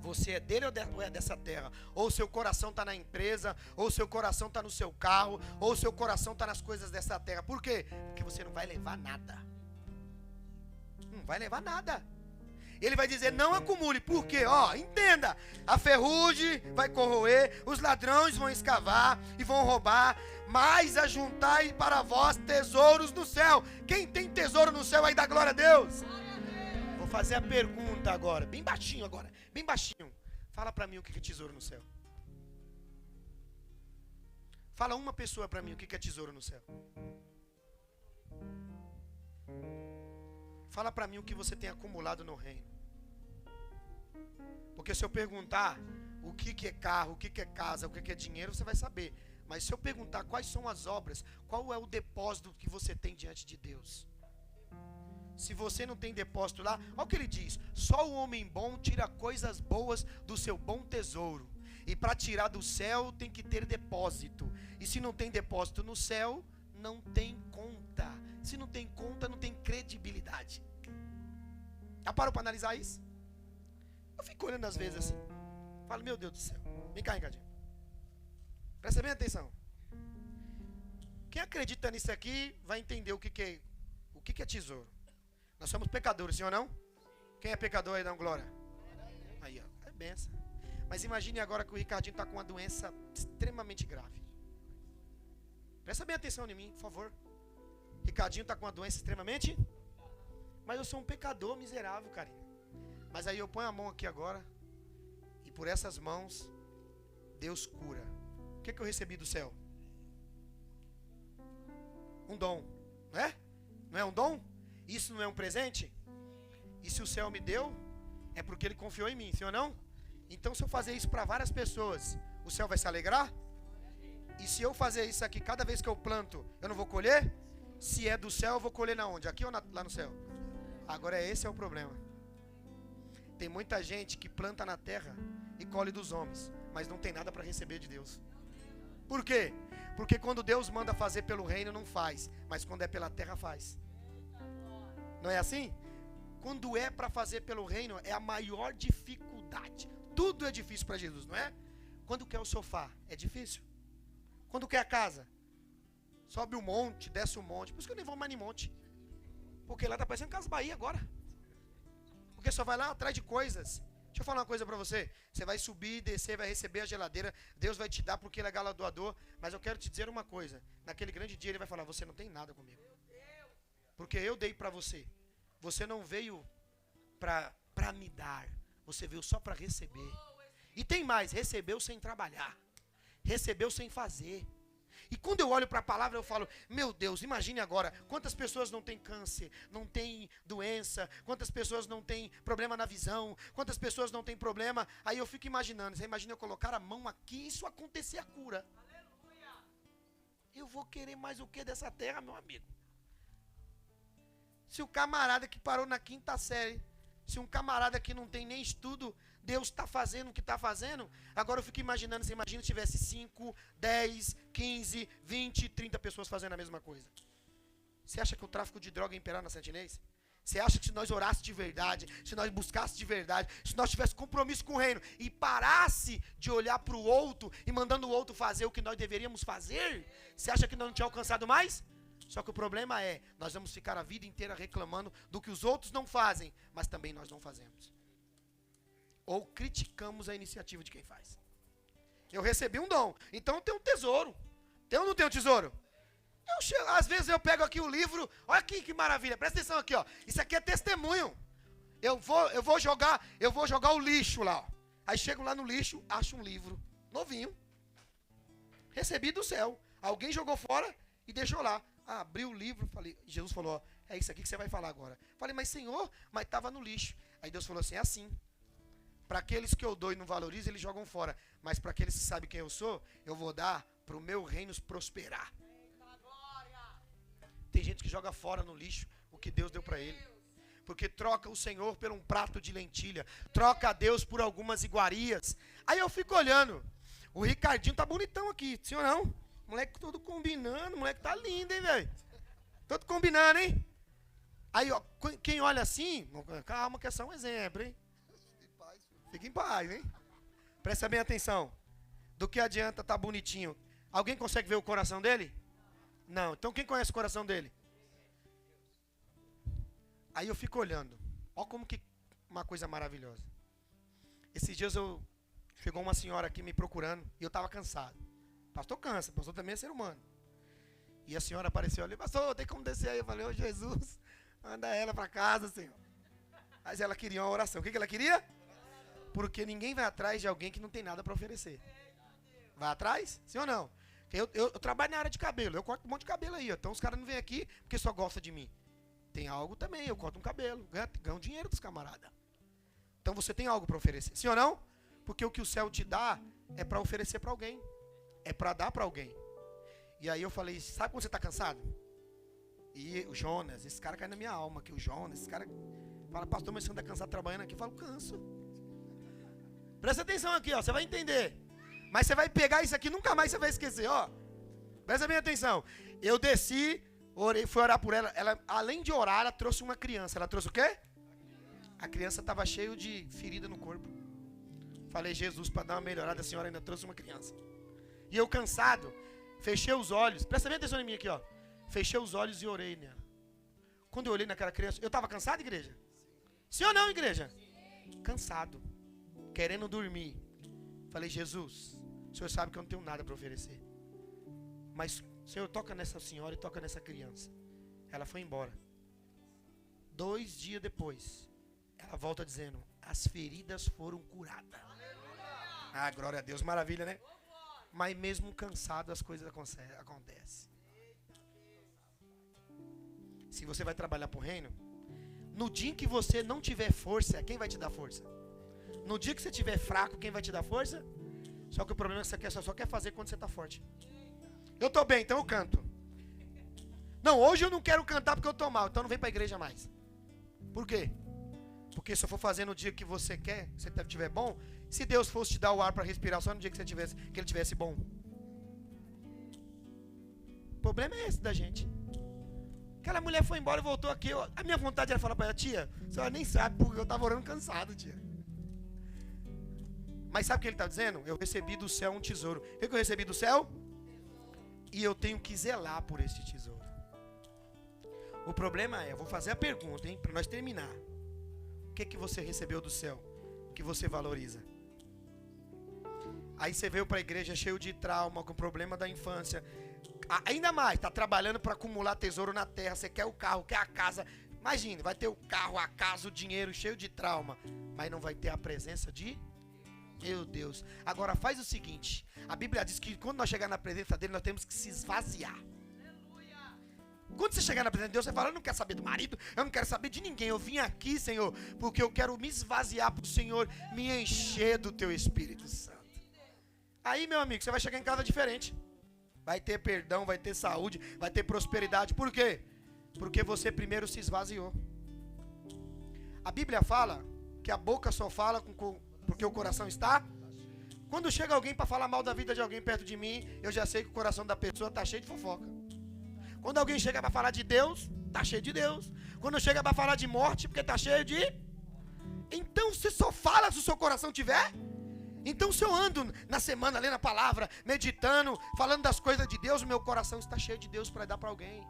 Você é dele ou é dessa terra? Ou seu coração está na empresa, ou seu coração está no seu carro, ou seu coração está nas coisas dessa terra. Por quê? Porque você não vai levar nada. Não vai levar nada. Ele vai dizer, não acumule. Por quê? Ó, entenda. A ferrugem vai corroer, os ladrões vão escavar e vão roubar, mas ajuntai para vós tesouros no céu. Quem tem tesouro no céu aí dá glória a Deus? Vou fazer a pergunta agora, bem baixinho agora, bem baixinho. Fala para mim o que é tesouro no céu. Fala uma pessoa para mim o que é tesouro no céu. Fala para mim o que você tem acumulado no reino. Porque se eu perguntar o que é carro, o que é casa, o que é dinheiro, você vai saber. Mas se eu perguntar quais são as obras, qual é o depósito que você tem diante de Deus? Se você não tem depósito lá, olha o que ele diz. Só o homem bom tira coisas boas do seu bom tesouro. E para tirar do céu tem que ter depósito. E se não tem depósito no céu, não tem conta. Se não tem conta, não tem credibilidade. Já parou para analisar isso? Eu fico olhando às vezes assim. Falo, meu Deus do céu. Vem cá, Ricardinho. Presta bem atenção. Quem acredita nisso aqui vai entender o que é tesouro. Nós somos pecadores, sim ou não? Quem é pecador aí, dá uma glória. Aí, ó, é benção. Mas imagine agora que o Ricardinho está com uma doença extremamente grave. Presta bem atenção em mim, por favor. Ricardinho está com uma doença extremamente... Mas eu sou um pecador miserável, carinho. Mas aí eu ponho a mão aqui agora. E por essas mãos, Deus cura. O que eu recebi do céu? Um dom. Não é? Não é um dom? Isso não é um presente? E se o céu me deu, é porque ele confiou em mim, sim ou não? Então se eu fazer isso para várias pessoas, o céu vai se alegrar? E se eu fazer isso aqui, cada vez que eu planto, eu não vou colher? Se é do céu, eu vou colher na onde? Aqui ou lá no céu? Agora esse é o problema. Tem muita gente que planta na terra e colhe dos homens, mas não tem nada para receber de Deus. Por quê? Porque quando Deus manda fazer pelo reino, não faz, mas quando é pela terra, faz. Não é assim? Quando é para fazer pelo reino, é a maior dificuldade. Tudo é difícil para Jesus, não é? Quando quer o sofá, é difícil. Quando quer a casa, sobe o monte, desce o monte. Por isso que eu nem vou mais em monte. Porque lá tá parecendo Casa Bahia agora. Porque só vai lá atrás de coisas. Deixa eu falar uma coisa para você. Você vai subir, descer, vai receber a geladeira. Deus vai te dar porque ele é galardoador. Mas eu quero te dizer uma coisa. Naquele grande dia ele vai falar, você não tem nada comigo. Porque eu dei para você. Você não veio para me dar. Você veio só para receber. E tem mais, recebeu sem trabalhar. Recebeu sem fazer. E quando eu olho para a palavra eu falo, meu Deus, imagine agora, quantas pessoas não têm câncer, não têm doença, quantas pessoas não têm problema na visão, quantas pessoas não têm problema. Aí eu fico imaginando, você imagina eu colocar a mão aqui e isso acontecer a cura. Eu vou querer mais o que dessa terra, meu amigo? Se o camarada que parou na 5ª série, se um camarada que não tem nem estudo, Deus está fazendo o que está fazendo. Agora eu fico imaginando, você imagina se tivesse 5, 10, 15, 20, 30 pessoas fazendo a mesma coisa. Você acha que o tráfico de droga ia imperar na Santinês? Você acha que se nós orássemos de verdade, se nós buscássemos de verdade, se nós tivéssemos compromisso com o reino e parasse de olhar para o outro e mandando o outro fazer o que nós deveríamos fazer, você acha que nós não tínhamos alcançado mais? Só que o problema é, nós vamos ficar a vida inteira reclamando do que os outros não fazem, mas também nós não fazemos. Ou criticamos a iniciativa de quem faz. Eu recebi um dom, então eu tenho um tesouro. Tem ou não tem um tesouro? Às vezes eu pego aqui o livro, olha aqui que maravilha, presta atenção aqui, ó. Isso aqui é testemunho. Eu vou jogar o lixo lá, ó. Aí chego lá no lixo, acho um livro novinho. Recebi do céu. Alguém jogou fora e deixou lá. Abri o livro, falei, Jesus falou, ó, é isso aqui que você vai falar agora. Falei, mas Senhor, mas estava no lixo. Aí Deus falou assim, é assim. Para aqueles que eu dou e não valorizo, eles jogam fora. Mas para aqueles que sabem quem eu sou, eu vou dar para o meu reino prosperar. Tem gente que joga fora no lixo o que Deus deu para ele. Porque troca o Senhor por um prato de lentilha. Troca a Deus por algumas iguarias. Aí eu fico olhando. O Ricardinho tá bonitão aqui, sim ou não? Moleque todo combinando, moleque tá lindo, hein, velho? Todo combinando, hein? Aí, ó, quem olha assim, calma que é só um exemplo, hein? Fica em paz, hein? Presta bem atenção. Do que adianta tá bonitinho? Alguém consegue ver o coração dele? Não. Então quem conhece o coração dele? Aí eu fico olhando. Olha como que uma coisa maravilhosa. Esses dias chegou uma senhora aqui me procurando e eu estava cansado. Pastor cansa, pastor também é ser humano. E a senhora apareceu ali, pastor, tem como descer aí? Eu falei, ô Jesus, manda ela para casa, Senhor. Mas ela queria uma oração. O que ela queria? Porque ninguém vai atrás de alguém que não tem nada para oferecer. Vai atrás? Sim ou não? Eu trabalho na área de cabelo, eu corto um monte de cabelo aí. Então os caras não vêm aqui porque só gostam de mim. Tem algo também, eu corto um cabelo, ganho dinheiro dos camaradas. Então você tem algo para oferecer. Sim ou não? Porque o que o céu te dá é para oferecer para alguém. É para dar para alguém. E aí eu falei, sabe quando você está cansado? E o Jonas, esse cara cai na minha alma aqui, o Jonas, esse cara fala, pastor, mas você anda cansado trabalhando aqui? Eu falo, canso. Presta atenção aqui, ó, você vai entender. Mas você vai pegar isso aqui, nunca mais você vai esquecer, ó. Presta bem atenção. Eu desci, orei, fui orar por ela. Ela, além de orar, ela trouxe uma criança. Ela trouxe o quê? A criança estava cheia de ferida no corpo. Falei, Jesus, para dar uma melhorada, a senhora ainda trouxe uma criança. E eu cansado, fechei os olhos. Presta bem atenção em mim aqui, ó. Fechei os olhos e orei nela. Quando eu olhei naquela criança, eu estava cansado, igreja? Sim ou não, igreja? Cansado. Querendo dormir. Falei, Jesus, o Senhor sabe que eu não tenho nada para oferecer. Mas, Senhor, toca nessa senhora e toca nessa criança. Ela foi embora. 2 dias depois, ela volta dizendo, as feridas foram curadas. Ah, glória a Deus, maravilha, né? Mas mesmo cansado, as coisas acontecem. Se você vai trabalhar para o reino, no dia em que você não tiver força, quem vai te dar força? No dia que você estiver fraco, quem vai te dar força? Só que o problema é que você só quer fazer quando você está forte. Eu estou bem, então eu canto. Não, hoje eu não quero cantar porque eu estou mal, então não vem para a igreja mais. Por quê? Porque se eu for fazer no dia que você quer, se você estiver bom, se Deus fosse te dar o ar para respirar só no dia que ele tivesse bom. O problema é esse da gente. Aquela mulher foi embora e voltou aqui. A minha vontade era falar para ela, tia, a senhora nem sabe porque eu estava orando cansado, tia. Mas sabe o que ele está dizendo? Eu recebi do céu um tesouro. O que eu recebi do céu? E eu tenho que zelar por esse tesouro. O problema é, eu vou fazer a pergunta, hein, para nós terminar. O que você recebeu do céu que você valoriza? Aí você veio para a igreja cheio de trauma, com problema da infância. Ainda mais, está trabalhando para acumular tesouro na terra. Você quer o carro, quer a casa. Imagine, vai ter o carro, a casa, o dinheiro cheio de trauma, mas não vai ter a presença de... Meu Deus. Agora faz o seguinte, a Bíblia diz que quando nós chegar na presença dele, nós temos que se esvaziar. Quando você chegar na presença de Deus, você fala, eu não quero saber do marido, eu não quero saber de ninguém, eu vim aqui, Senhor, porque eu quero me esvaziar para o Senhor me encher do teu Espírito Santo. Aí, meu amigo, você vai chegar em casa diferente. Vai ter perdão, vai ter saúde, vai ter prosperidade. Por quê? Porque você primeiro se esvaziou. A Bíblia fala que a boca só fala porque o coração está. Quando chega alguém para falar mal da vida de alguém perto de mim, eu já sei que o coração da pessoa está cheio de fofoca. Quando alguém chega para falar de Deus, está cheio de Deus. Quando chega para falar de morte, porque está cheio de... Então você só fala se o seu coração tiver. Então se eu ando na semana lendo a palavra, meditando, falando das coisas de Deus, o meu coração está cheio de Deus para dar para alguém.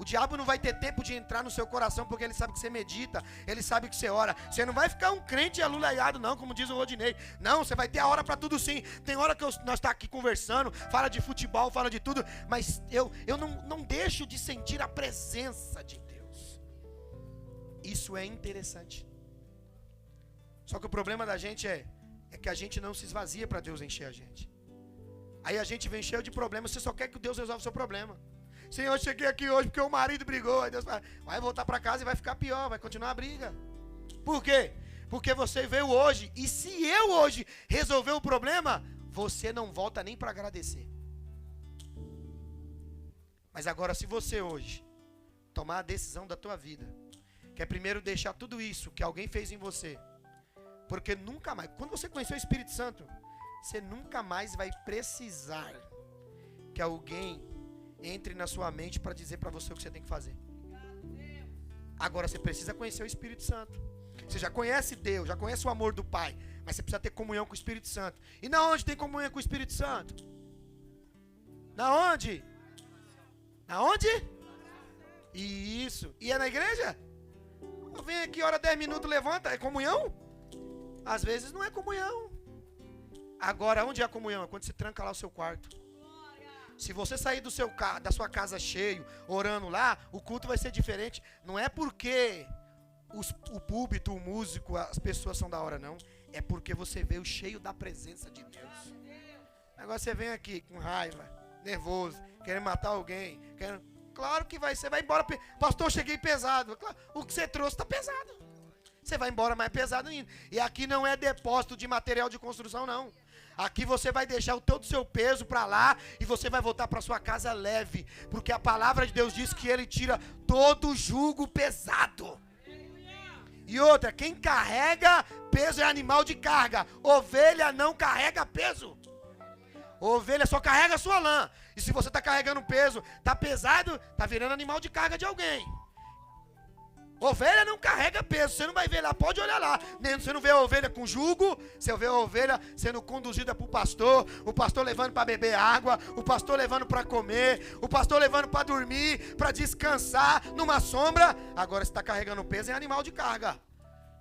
O diabo não vai ter tempo de entrar no seu coração, porque ele sabe que você medita, ele sabe que você ora. Você não vai ficar um crente alulaiado não, como diz o Rodinei. Não, você vai ter a hora para tudo sim. Tem hora que nós estamos aqui conversando, fala de futebol, fala de tudo, mas eu não deixo de sentir a presença de Deus. Isso é interessante. Só que o problema da gente é que a gente não se esvazia para Deus encher a gente. Aí a gente vem cheio de problemas, você só quer que Deus resolva o seu problema. Senhor, eu cheguei aqui hoje porque o marido brigou. Aí Deus vai voltar para casa e vai ficar pior, vai continuar a briga. Por quê? Porque você veio hoje. E se eu hoje resolver o problema, você não volta nem para agradecer. Mas agora, se você hoje tomar a decisão da tua vida, que é primeiro deixar tudo isso que alguém fez em você, porque nunca mais, quando você conhecer o Espírito Santo, você nunca mais vai precisar que alguém entre na sua mente para dizer para você o que você tem que fazer. Agora você precisa conhecer o Espírito Santo. Você já conhece Deus, já conhece o amor do Pai, mas você precisa ter comunhão com o Espírito Santo. E na onde tem comunhão com o Espírito Santo? Na onde? Na onde? Isso. E é na igreja? Eu venho aqui, hora 10 minutos, levanta. É comunhão? Às vezes não é comunhão. Agora, onde é a comunhão? É quando você tranca lá o seu quarto. Se você sair da sua casa cheio, orando lá, o culto vai ser diferente. Não é porque o púlpito, o músico, as pessoas são da hora, não. É porque você veio cheio da presença de Deus. Agora você vem aqui com raiva, nervoso, querendo matar alguém. Claro que vai, você vai embora. Pastor, eu cheguei pesado. Claro, o que você trouxe está pesado. Você vai embora mais pesado ainda. E aqui não é depósito de material de construção, não. Aqui você vai deixar todo o seu peso para lá e você vai voltar para sua casa leve. Porque a palavra de Deus diz que Ele tira todo o jugo pesado. E outra, quem carrega peso é animal de carga. Ovelha não carrega peso. Ovelha só carrega a sua lã. E se você está carregando peso, está pesado, está virando animal de carga de alguém. Ovelha não carrega peso, você não vai ver lá, pode olhar lá. Você não vê a ovelha com jugo, você vê a ovelha sendo conduzida para o pastor levando para beber água, o pastor levando para comer, o pastor levando para dormir, para descansar numa sombra. Agora você está carregando peso, é animal de carga.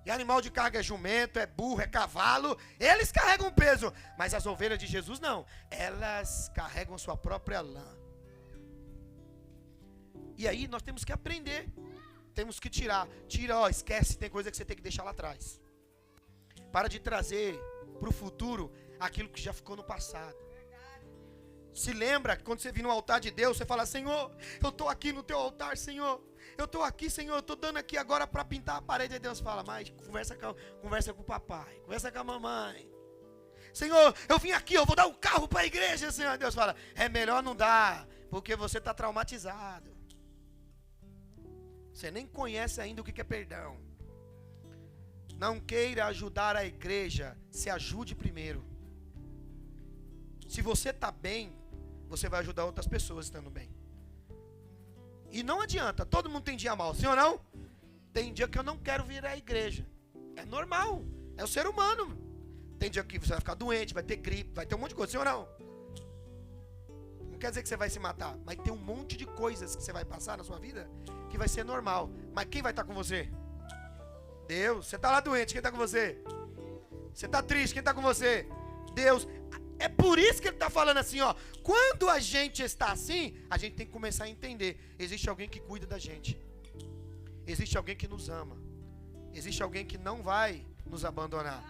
E animal de carga é jumento, é burro, é cavalo, eles carregam peso. Mas as ovelhas de Jesus não, elas carregam sua própria lã. E aí nós temos que aprender. Temos que tirar, esquece, tem coisa que você tem que deixar lá atrás. Para de trazer para o futuro aquilo que já ficou no passado. Se lembra que quando você vir no altar de Deus, você fala, Senhor, eu estou aqui no teu altar, Senhor. Eu estou aqui, Senhor, eu estou dando aqui agora para pintar a parede. E Deus fala, mas conversa com o papai, conversa com a mamãe. Senhor, eu vim aqui, eu vou dar um carro para a igreja, Senhor. Deus fala, é melhor não dar, porque você está traumatizado. Você nem conhece ainda o que é perdão. Não queira ajudar a igreja, se ajude primeiro. Se você está bem, você vai ajudar outras pessoas estando bem. E não adianta, todo mundo tem dia mal, sim ou não? Tem dia que eu não quero vir à igreja. É normal, é o ser humano. Tem dia que você vai ficar doente, vai ter gripe, vai ter um monte de coisa, sim ou não? Não quer dizer que você vai se matar, mas tem um monte de coisas que você vai passar na sua vida que vai ser normal. Mas quem vai estar com você? Deus. Você está lá doente, quem está com você? Você está triste, quem está com você? Deus. É por isso que ele está falando assim, ó. Quando a gente está assim, a gente tem que começar a entender. Existe alguém que cuida da gente. Existe alguém que nos ama. Existe alguém que não vai nos abandonar.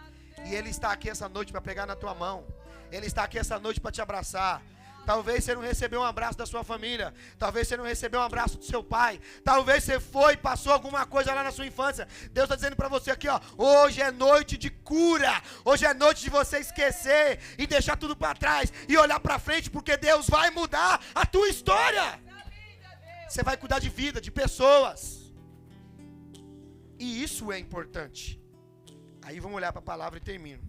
E Ele está aqui essa noite para pegar na tua mão. Ele está aqui essa noite para te abraçar. Talvez você não recebeu um abraço da sua família. Talvez você não recebeu um abraço do seu pai. Talvez você foi e passou alguma coisa lá na sua infância. Deus está dizendo para você aqui, ó. Hoje é noite de cura. Hoje é noite de você esquecer e deixar tudo para trás e olhar para frente, porque Deus vai mudar a tua história. Você vai cuidar de vida, de pessoas. E isso é importante. Aí vamos olhar para a palavra e termino.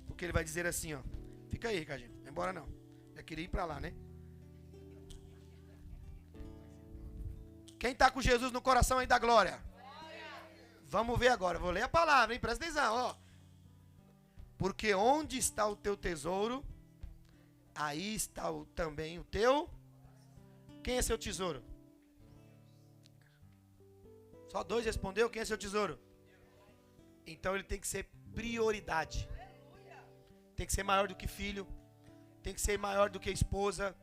Porque ele vai dizer assim, ó. Fica aí, Ricardinho. Não vai embora não. Eu queria ir para lá, né? Quem está com Jesus no coração aí, dá glória. Vamos ver agora. Vou ler a palavra, hein? Presta atenção, ó. Porque onde está o teu tesouro, aí está também o teu. Quem é seu tesouro? Só 2 respondeu. Quem é seu tesouro? Então ele tem que ser prioridade. Tem que ser maior do que filho. Tem que ser maior do que esposa.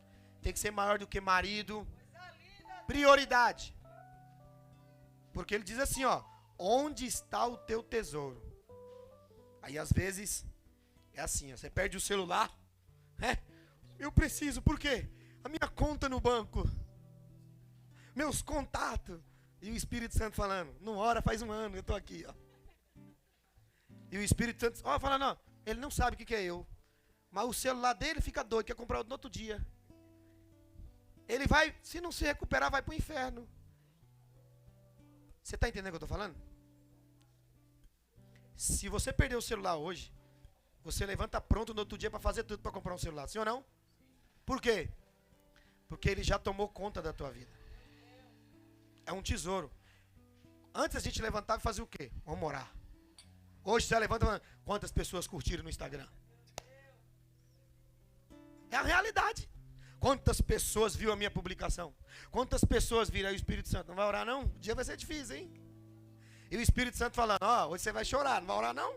Tem que ser maior do que marido. Prioridade. Porque ele diz assim, ó. Onde está o teu tesouro? Aí às vezes é assim, ó, você perde o celular. Eu preciso, por quê? A minha conta no banco. Meus contatos. E o Espírito Santo falando, não ora faz 1 ano, eu estou aqui, ó. E o Espírito Santo, ó, falando, não, ele não sabe o que é eu. Mas o celular dele fica doido, quer comprar outro no outro dia. Ele vai, se não se recuperar, vai para o inferno. Você está entendendo o que eu estou falando? Se você perder o celular hoje, você levanta pronto no outro dia para fazer tudo para comprar um celular, sim ou não? Por quê? Porque ele já tomou conta da tua vida. É um tesouro. Antes a gente levantava e fazia o quê? Vamos orar. Hoje você levanta e fala, quantas pessoas curtiram no Instagram? É a realidade. Quantas pessoas viram a minha publicação? Quantas pessoas viram aí o Espírito Santo? Não vai orar não? O dia vai ser difícil, hein? E o Espírito Santo falando, ó, hoje você vai chorar, não vai orar não?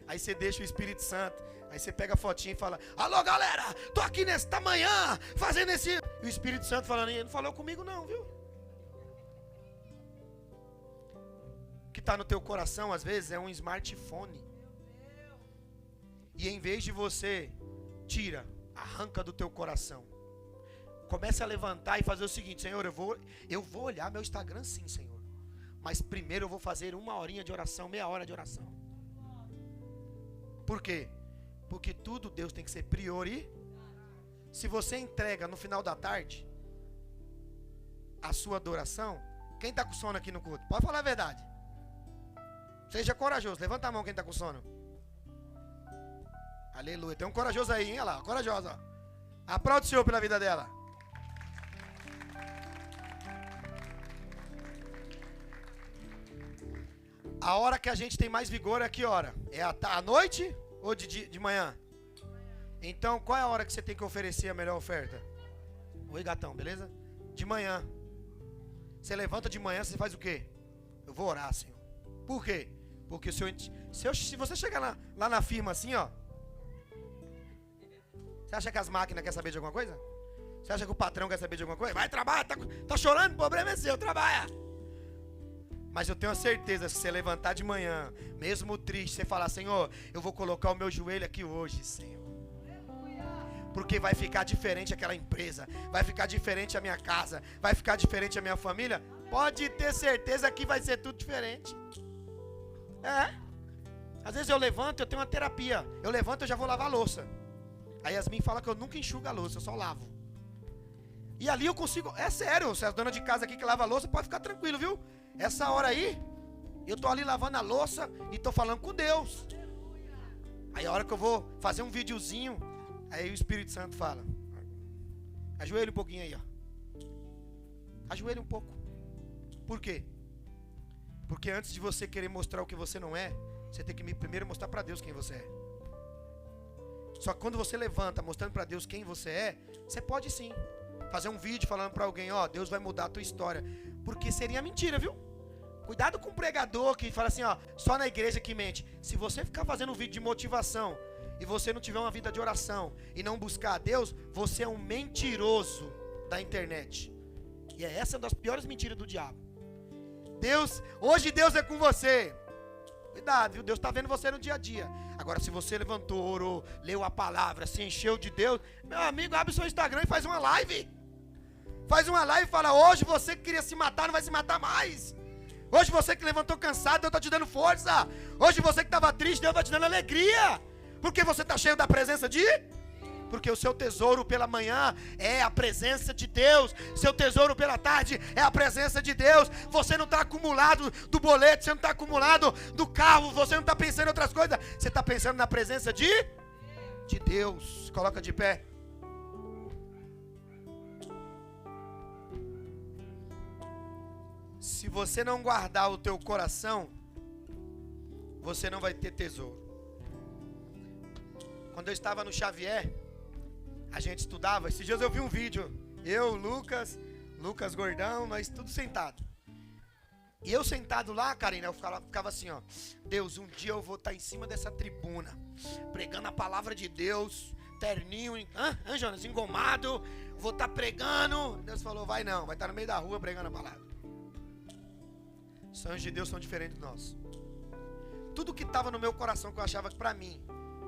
Aí você deixa o Espírito Santo, aí você pega a fotinha e fala, alô galera, tô aqui nesta manhã, fazendo esse... E o Espírito Santo falando, ele não falou comigo não, viu? O que está no teu coração, às vezes, é um smartphone. E em vez de você, tira, arranca do teu coração. Comece a levantar e fazer o seguinte, Senhor, eu vou olhar meu Instagram sim, Senhor. Mas primeiro eu vou fazer 1 horinha de oração, meia hora de oração. Por quê? Porque tudo Deus tem que ser priori. Se você entrega no final da tarde a sua adoração, quem está com sono aqui no culto? Pode falar a verdade. Seja corajoso, levanta a mão quem está com sono. Aleluia, tem um corajoso aí, hein? Olha lá, corajosa. Aplaude o Senhor pela vida dela. A hora que a gente tem mais vigor é que hora? É à noite ou de manhã? Então, qual é a hora que você tem que oferecer a melhor oferta? Oi, gatão, beleza? De manhã. Você levanta de manhã, você faz o quê? Eu vou orar, Senhor. Por quê? Porque se você chegar lá na firma assim, ó. Você acha que as máquinas querem saber de alguma coisa? Você acha que o patrão quer saber de alguma coisa? Vai, trabalha, tá chorando, o problema é seu, trabalha. Mas eu tenho a certeza, se você levantar de manhã, mesmo triste, você falar, Senhor, eu vou colocar o meu joelho aqui hoje, Senhor. Porque vai ficar diferente aquela empresa, vai ficar diferente a minha casa, vai ficar diferente a minha família. Pode ter certeza que vai ser tudo diferente. Às vezes eu levanto, eu tenho uma terapia. Eu levanto, eu já vou lavar a louça. Aí Yasmin fala que eu nunca enxugo a louça, eu só lavo. E ali eu consigo, é sério, se a dona de casa aqui que lava a louça, pode ficar tranquilo, viu? Essa hora aí, eu tô ali lavando a louça e tô falando com Deus. Aí a hora que eu vou fazer um videozinho, aí o Espírito Santo fala: ajoelha um pouquinho aí, ó. Ajoelha um pouco. Por quê? Porque antes de você querer mostrar o que você não é, você tem que primeiro mostrar para Deus quem você é. Só que quando você levanta mostrando para Deus quem você é, você pode sim fazer um vídeo falando para alguém: ó, Deus vai mudar a tua história. Porque seria mentira, viu? Cuidado com o pregador que fala assim, ó, só na igreja que mente. Se você ficar fazendo um vídeo de motivação e você não tiver uma vida de oração e não buscar a Deus, você é um mentiroso da internet. E essa é uma das piores mentiras do diabo. Hoje Deus é com você. Cuidado, viu? Deus está vendo você no dia a dia. Agora, se você levantou, orou, leu a palavra, se encheu de Deus, meu amigo, abre seu Instagram e faz uma live. Faz uma live e fala: hoje você que queria se matar não vai se matar mais. Hoje você que levantou cansado, Deus está te dando força. Hoje você que estava triste, Deus está te dando alegria. Porque você está cheio da presença de... Porque o seu tesouro pela manhã é a presença de Deus. Seu tesouro pela tarde é a presença de Deus. Você não está acumulado do boleto, você não está acumulado do carro, você não está pensando em outras coisas. Você está pensando na presença de Deus. Coloca de pé. Se você não guardar o teu coração, você não vai ter tesouro. Quando eu estava no Xavier, a gente estudava. Esses dias eu vi um vídeo, eu, Lucas Gordão, nós tudo sentado. E eu sentado lá, Karina, eu ficava assim, ó: Deus, um dia eu vou estar em cima dessa tribuna, pregando a palavra de Deus, terninho, Jonas, engomado, vou estar pregando. Deus falou: vai não, vai estar no meio da rua pregando a palavra. Os anjos de Deus são diferentes de nós. Tudo que estava no meu coração, que eu achava que para mim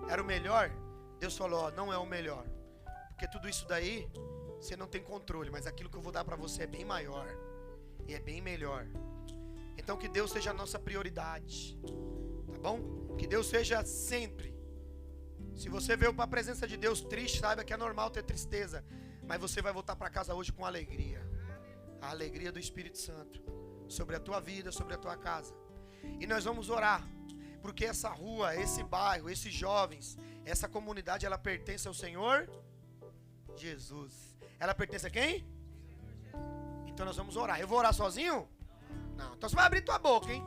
era o melhor, Deus falou: ó, não é o melhor. Porque tudo isso daí, você não tem controle, mas aquilo que eu vou dar para você é bem maior. E é bem melhor. Então que Deus seja a nossa prioridade. Tá bom? Que Deus seja sempre. Se você veio para a presença de Deus triste, saiba que é normal ter tristeza. Mas você vai voltar para casa hoje com alegria. A alegria do Espírito Santo. Sobre a tua vida, sobre a tua casa. E nós vamos orar. Porque essa rua, esse bairro, esses jovens, essa comunidade, ela pertence ao Senhor Jesus. Ela pertence a quem? Então nós vamos orar. Eu vou orar sozinho? Não. Então você vai abrir tua boca, hein?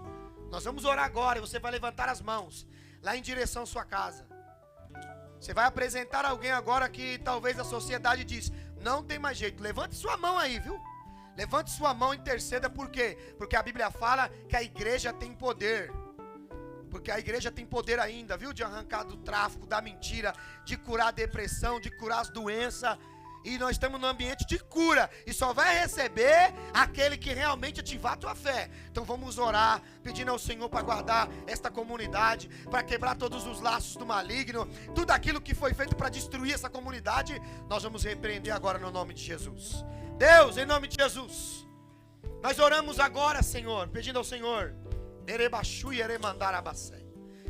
Nós vamos orar agora e você vai levantar as mãos lá em direção à sua casa. Você vai apresentar alguém agora que talvez a sociedade diz: não tem mais jeito. Levante sua mão aí, viu? Levante sua mão e interceda. Por quê? Porque a Bíblia fala que a igreja tem poder. Porque a igreja tem poder ainda, viu? De arrancar do tráfico, da mentira, de curar a depressão, de curar as doenças. E nós estamos num ambiente de cura. E só vai receber aquele que realmente ativar a tua fé. Então vamos orar, pedindo ao Senhor para guardar esta comunidade, para quebrar todos os laços do maligno. Tudo aquilo que foi feito para destruir essa comunidade, nós vamos repreender agora no nome de Jesus. Deus, em nome de Jesus, nós oramos agora, Senhor, pedindo ao Senhor,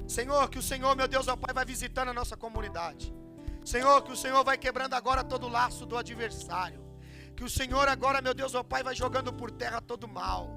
Senhor, que o Senhor, meu Deus, ó Pai, vai visitando a nossa comunidade. Senhor, que o Senhor vai quebrando agora todo o laço do adversário. Que o Senhor agora, meu Deus, ó Pai, vai jogando por terra todo o mal.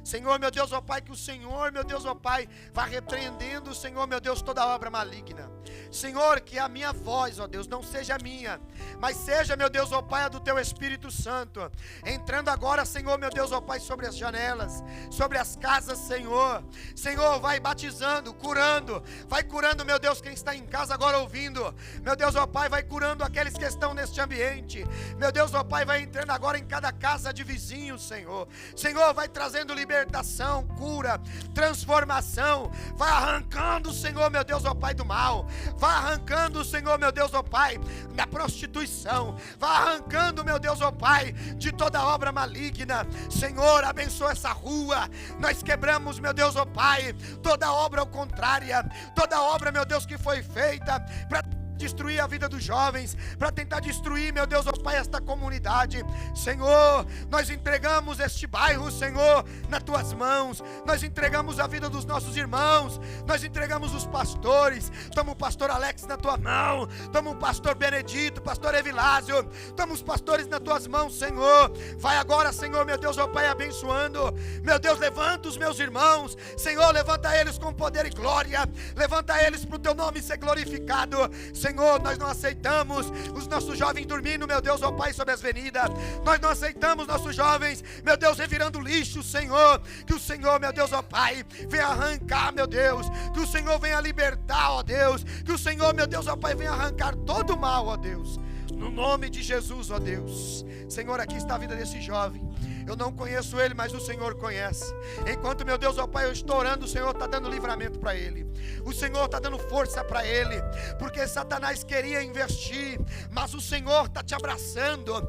Senhor, meu Deus, ó Pai, que o Senhor, meu Deus, ó Pai, vai repreendendo, Senhor, meu Deus, toda obra maligna. Senhor, que a minha voz, ó Deus, não seja minha, mas seja, meu Deus, ó Pai, a do Teu Espírito Santo. Entrando agora, Senhor, meu Deus, ó Pai, sobre as janelas, sobre as casas, Senhor. Senhor, vai batizando, curando, vai curando, meu Deus, quem está em casa agora ouvindo. Meu Deus, ó Pai, vai curando aqueles que estão neste ambiente. Meu Deus, ó Pai, vai entrando agora em cada casa de vizinhos, Senhor. Senhor, vai trazendo libertação, cura, transformação. Vai arrancando, Senhor, meu Deus, ó Pai, do mal. Vai arrancando, Senhor, meu Deus, ó Pai, da prostituição. Vai arrancando, meu Deus, ó Pai, de toda obra maligna. Senhor, abençoa essa rua. Nós quebramos, meu Deus, ó Pai, toda obra ao contrária, toda obra, meu Deus, que foi feita para destruir a vida dos jovens, para tentar destruir, meu Deus, ó Pai, esta comunidade. Senhor, nós entregamos este bairro, Senhor, nas tuas mãos. Nós entregamos a vida dos nossos irmãos, nós entregamos os pastores. Toma o pastor Alex na tua mão, toma o pastor Benedito, pastor Evilásio, toma os pastores nas tuas mãos, Senhor. Vai agora, Senhor, meu Deus, ó Pai, abençoando. Meu Deus, levanta os meus irmãos, Senhor, levanta eles com poder e glória, levanta eles para o teu nome ser glorificado. Senhor, nós não aceitamos os nossos jovens dormindo, meu Deus, ó Pai, sobre as avenidas. Nós não aceitamos nossos jovens, meu Deus, revirando lixo, Senhor. Que o Senhor, meu Deus, ó Pai, venha arrancar, meu Deus, que o Senhor venha libertar, ó Deus, que o Senhor, meu Deus, ó Pai, venha arrancar todo o mal, ó Deus, no nome de Jesus, ó Deus. Senhor, aqui está a vida desse jovem. Eu não conheço ele, mas o Senhor conhece. Enquanto, meu Deus, ó Pai, eu estou orando, o Senhor está dando livramento para ele. O Senhor está dando força para ele, porque Satanás queria investir, mas o Senhor está te abraçando.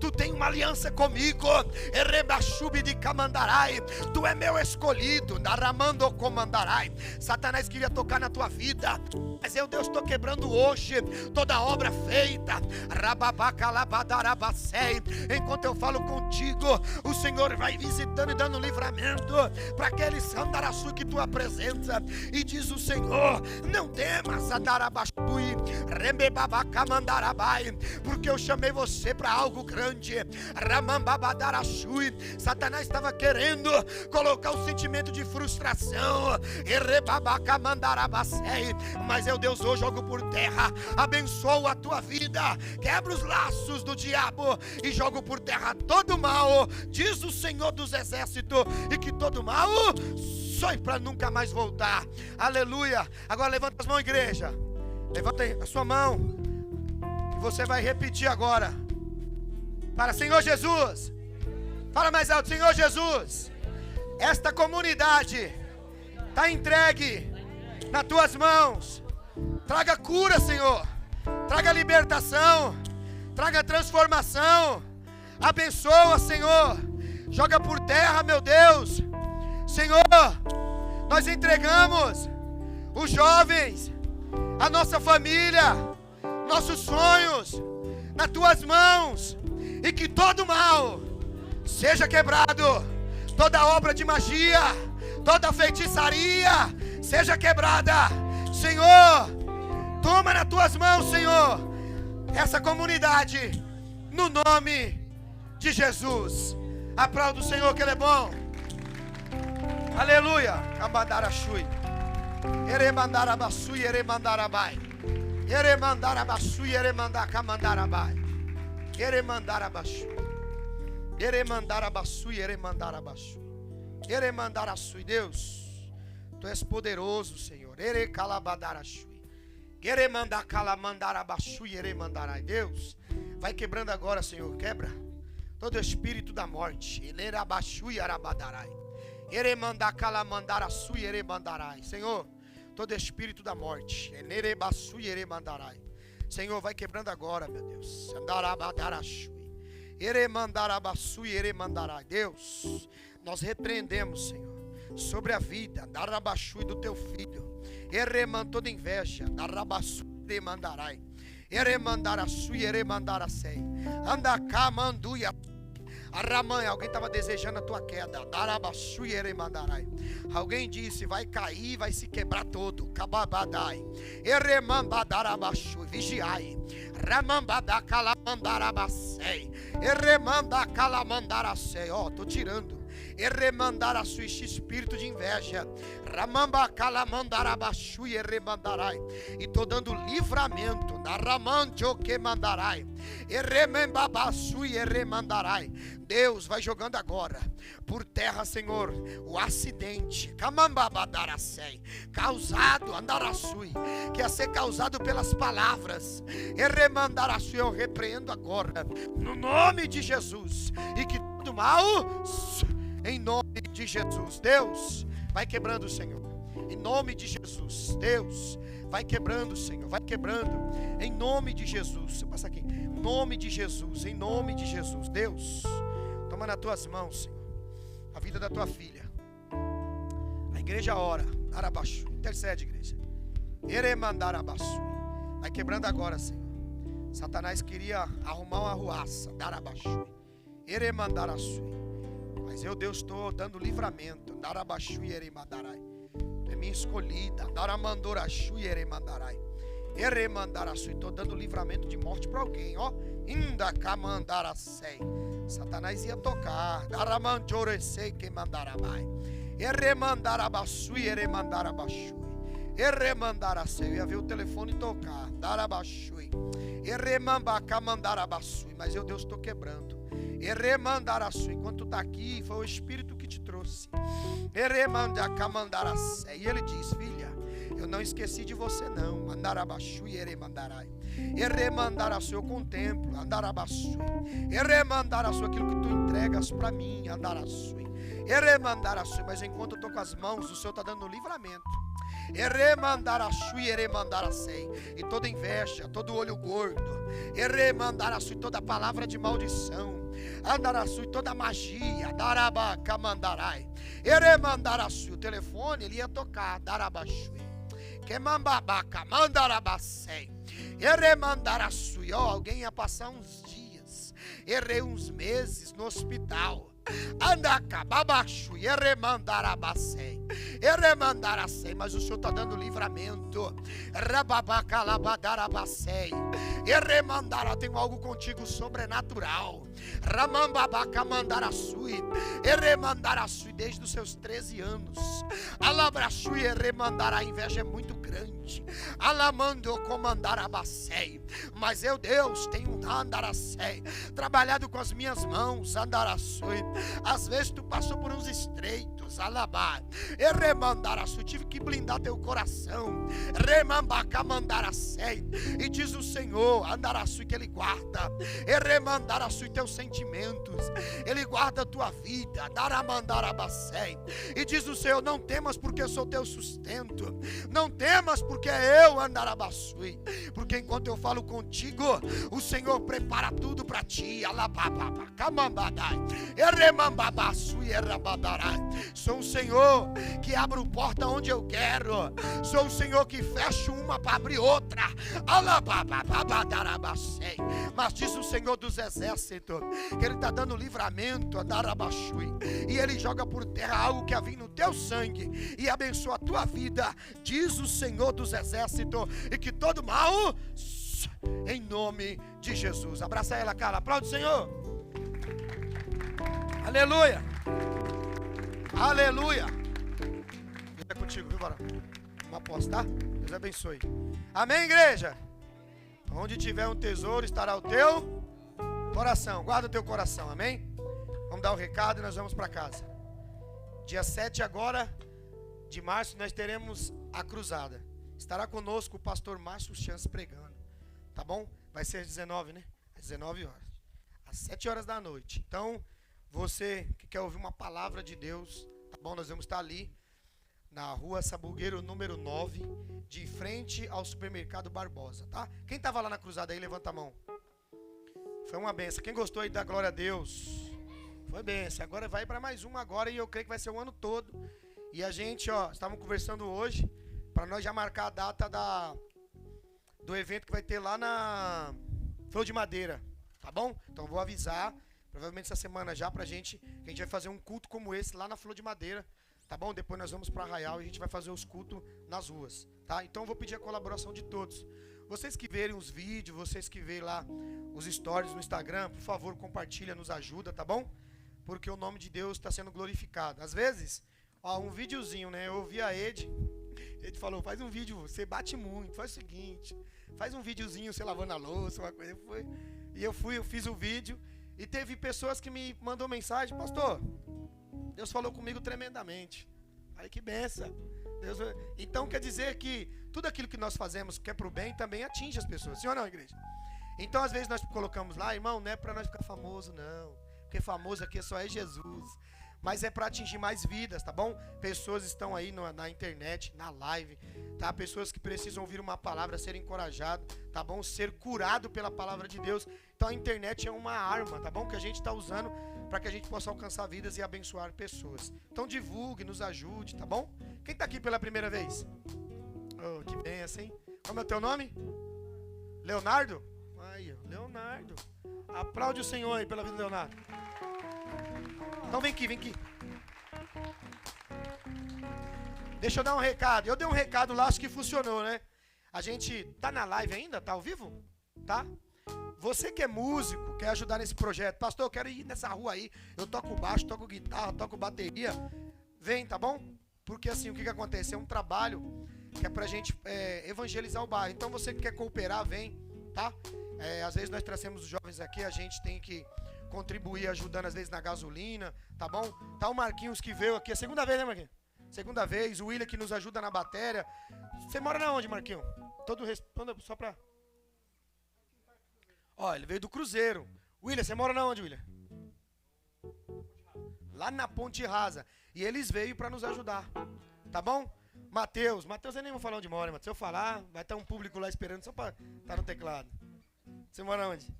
Tu tem uma aliança comigo. Tu é meu escolhido. Satanás queria tocar na tua vida, mas eu, Deus, estou quebrando hoje toda obra feita. Enquanto eu falo contigo, o Senhor vai visitando e dando livramento para aquele Sandaraçu que tu apresenta. E diz o Senhor: não temas, Sadarabashui, Rembebabacamandarabai, porque eu chamei você para algo grande. Ramambabadarashui. Satanás estava querendo colocar o sentimento de frustração, mas eu, Deus, hoje jogo por terra, abençoo a tua vida, quebra os laços do diabo e jogo por terra todo mal, diz o Senhor dos exércitos, e que todo mal sai para nunca mais voltar. Aleluia. Agora levanta as mãos, igreja. Levanta a sua mão e você vai repetir agora. Para Senhor Jesus. Fala mais alto: Senhor Jesus, esta comunidade está entregue nas tuas mãos. Traga cura, Senhor. Traga libertação. Traga transformação. Abençoa, Senhor. Joga por terra, meu Deus. Senhor, nós entregamos os jovens, a nossa família, nossos sonhos nas tuas mãos, e que todo mal seja quebrado, toda obra de magia, toda feitiçaria seja quebrada. Senhor, toma nas tuas mãos, Senhor, essa comunidade, no nome de Jesus. Aplauda o Senhor, que Ele é bom. Aleluia. Kamandarashui. Eremandarabasui, eremandarabai. Eremandarabasui, eremandacamandarabai. Eremandarabasui. Eremandarabasui, eremandarabasui. Eremandarasui. Deus, Tu és poderoso, Senhor. Erecalabadarasui. Eremandacalamandarabasui, eremandarai. Deus, vai quebrando agora, Senhor. Quebra todo espírito da morte. Elerabasui, arabadarai. Eremandacalamandarasui, eremandarai. Senhor, todo espírito da morte. Enerebasui, eremandarai. Senhor, vai quebrando agora, meu Deus. Andarabadarasui. Eremandarabasui, eremandarai. Deus, nós repreendemos, Senhor, sobre a vida darabasui do teu filho. Ereman toda inveja. Darabasui, eremandarai. Eremandarasui, eremandarasei. Andacamanduia. Aramanha, alguém estava desejando a tua queda. Darabasui, eremandarai. Alguém disse: vai cair, vai se quebrar todo. Cababadai. Eremambadarabasui. Vigiai. Ramambadacalamandarabasei. Eremandacalamandarasei. Ó, tô tirando. Eremandar a sua espírito de inveja. Ramamba calamandarabashui, eremandarai. E tô dando livramento. Naramantio que mandarai. Eremembabasui, eremandarai. Deus, vai jogando agora por terra, Senhor, o acidente camambabadaracei, causado, andarasui, que ia ser causado pelas palavras. Eremandarassui, eu repreendo agora no nome de Jesus, e que todo mal, em nome de Jesus. Deus, vai quebrando, Senhor, em nome de Jesus. Deus, vai quebrando, Senhor, vai quebrando, em nome de Jesus. Você passa aqui, em nome de Jesus, em nome de Jesus. Deus, toma nas tuas mãos, Senhor, a vida da tua filha. A igreja ora, arabaixo, intercede, igreja. Eremandarabassui. Vai quebrando agora, Senhor. Satanás queria arrumar uma arruaça. Darabassui. Eremandarassui. Mas eu, Deus, estou dando livramento. Darabassui eremandarai. Tu é minha escolhida. Daramandorashui eremandarai. Eremandarassui. Estou dando livramento de morte para alguém, ó. Inda camandarasei. Satanás ia tocar. Daramandjoresei que mandarabai. Eremandarabassui eremandarabassui. Erremandarasei. Eu ia ver o telefone tocar. Darabassui. Erremambacamandarabassui. Mas eu, Deus, estou quebrando. Erremandarassui. Enquanto tu está aqui, foi o Espírito que te trouxe. Erremandacamandarasei. E ele diz: filha, eu não esqueci de você não. Andarabassui eremandarai. Erremandarassui. Eu contemplo. Andarabassui. Erremandarassui. Aquilo que tu entregas para mim. Andarassui. Erremandarassui. Mas enquanto eu estou com as mãos, o Senhor está dando livramento. Erremandarassui eremandarasei. E toda inveja, todo olho gordo, erremandarassui, toda palavra de maldição, andarassui, toda magia, darabacamandarai, eremandarassui. O telefone ele ia tocar, darabassui, quemambabaca, mandarabacei, eremandarassui. Ó, alguém ia passar uns dias, errei uns meses no hospital. Andacababaxu, eremandarabacei, eremandaracei. Mas o Senhor está dando livramento. Rababacalabadarabacei, eremandara. Tenho algo contigo sobrenatural. Ramambabacamandarassui, eremandarassui. Desde os seus 13 anos, alabrassui, eremandara. A inveja é muito grande. Alamando comandarabacei. Mas eu, Deus, tenho andaracei, trabalhado com as minhas mãos. Andarassui. Às vezes tu passou por uns estreitos, alabá, erremandarassui, tive que blindar teu coração, remambacamandaracei. E diz o Senhor, andarassui, que Ele guarda, erremandarassui, teus sentimentos, Ele guarda a tua vida, daramandarabacei. E diz o Senhor, não temas porque eu sou teu sustento, não temas porque eu andarabassui, porque enquanto eu falo contigo, o Senhor prepara tudo para ti, alababa, camambadai, erremambabassui, errabadarai. Sou um Senhor que abro porta onde eu quero, sou um Senhor que fecho uma para abrir outra, alabababadarabacei. Mas diz o Senhor dos exércitos que Ele está dando livramento, andarabassui, e Ele joga por terra algo que havia no teu sangue e abençoa a tua vida, diz o Senhor dos exércitos, e que todo mal, em nome de Jesus. Abraça ela, cara, aplaude o Senhor. Aleluia. Aleluia. Deus é contigo, viu, varão? Uma aposta, tá? Deus abençoe. Amém, igreja? Onde tiver um tesouro, estará o teu coração. Guarda o teu coração, amém? Vamos dar um recado e nós vamos para casa. Dia 7 agora de março nós teremos a cruzada. Estará conosco o pastor Márcio Chance pregando. Tá bom? Vai ser às 19, né? Às 19 horas. Às 7 horas da noite. Então, você que quer ouvir uma palavra de Deus, tá bom? Nós vamos estar ali na rua Sabugueiro, número 9, de frente ao supermercado Barbosa, tá? Quem estava lá na cruzada aí, levanta a mão. Foi uma benção. Quem gostou aí, dá glória a Deus. Foi benção. Agora vai para mais uma agora e eu creio que vai ser o ano todo. E a gente, ó, estávamos conversando hoje para nós já marcar a data do evento que vai ter lá na Flor de Madeira, tá bom? Então vou avisar, provavelmente essa semana já pra gente, que a gente vai fazer um culto como esse lá na Flor de Madeira, tá bom? Depois nós vamos para Arraial e a gente vai fazer os cultos nas ruas, tá? Então eu vou pedir a colaboração de todos. Vocês que verem os vídeos, vocês que verem lá os stories no Instagram, por favor, compartilha, nos ajuda, tá bom? Porque o nome de Deus está sendo glorificado. Às vezes, ó, um videozinho, né? Eu ouvi a Ed falou, faz um vídeo, você bate muito, faz o seguinte, faz um videozinho, você lavando a louça, uma coisa. Eu fiz o vídeo e teve pessoas que me mandou mensagem, pastor, Deus falou comigo tremendamente. Aí que benção. Então quer dizer que tudo aquilo que nós fazemos que é pro bem também atinge as pessoas, sim ou não, igreja? Então às vezes nós colocamos lá, irmão, não é para nós ficar famoso não, porque famoso aqui só é Jesus, mas é para atingir mais vidas, tá bom? Pessoas estão aí na internet, na live, tá? Pessoas que precisam ouvir uma palavra, ser encorajado, tá bom? Ser curado pela palavra de Deus. Então a internet é uma arma, tá bom? Que a gente está usando para que a gente possa alcançar vidas e abençoar pessoas. Então divulgue, nos ajude, tá bom? Quem está aqui pela primeira vez? Oh, que benção, hein? Como é o teu nome? Leonardo? Aí, ó, Leonardo. Aplaude o Senhor aí pela vida do Leonardo. Então vem aqui, vem aqui. Deixa eu dar um recado. Eu dei um recado lá, acho que funcionou, né? A gente tá na live ainda? Tá ao vivo? Tá? Você que é músico, quer ajudar nesse projeto. Pastor, eu quero ir nessa rua aí. Eu toco baixo, toco guitarra, toco bateria. Vem, tá bom? Porque assim, o que acontece? É um trabalho que é pra gente evangelizar o bairro. Então você que quer cooperar, vem, tá? Às vezes nós trazemos os jovens aqui, a gente tem que contribuir ajudando às vezes na gasolina, tá bom? Tá o Marquinhos que veio aqui, é a segunda vez, né, Marquinhos? Segunda vez, o William que nos ajuda na bateria. Você mora na onde, Marquinhos? Só pra... Ó, ele veio do Cruzeiro. William, você mora na onde, William? Lá na Ponte Rasa. E eles veio pra nos ajudar, tá bom? Matheus, eu nem vou falar onde mora, mas se eu falar, vai estar um público lá esperando só pra estar no teclado. Você mora onde?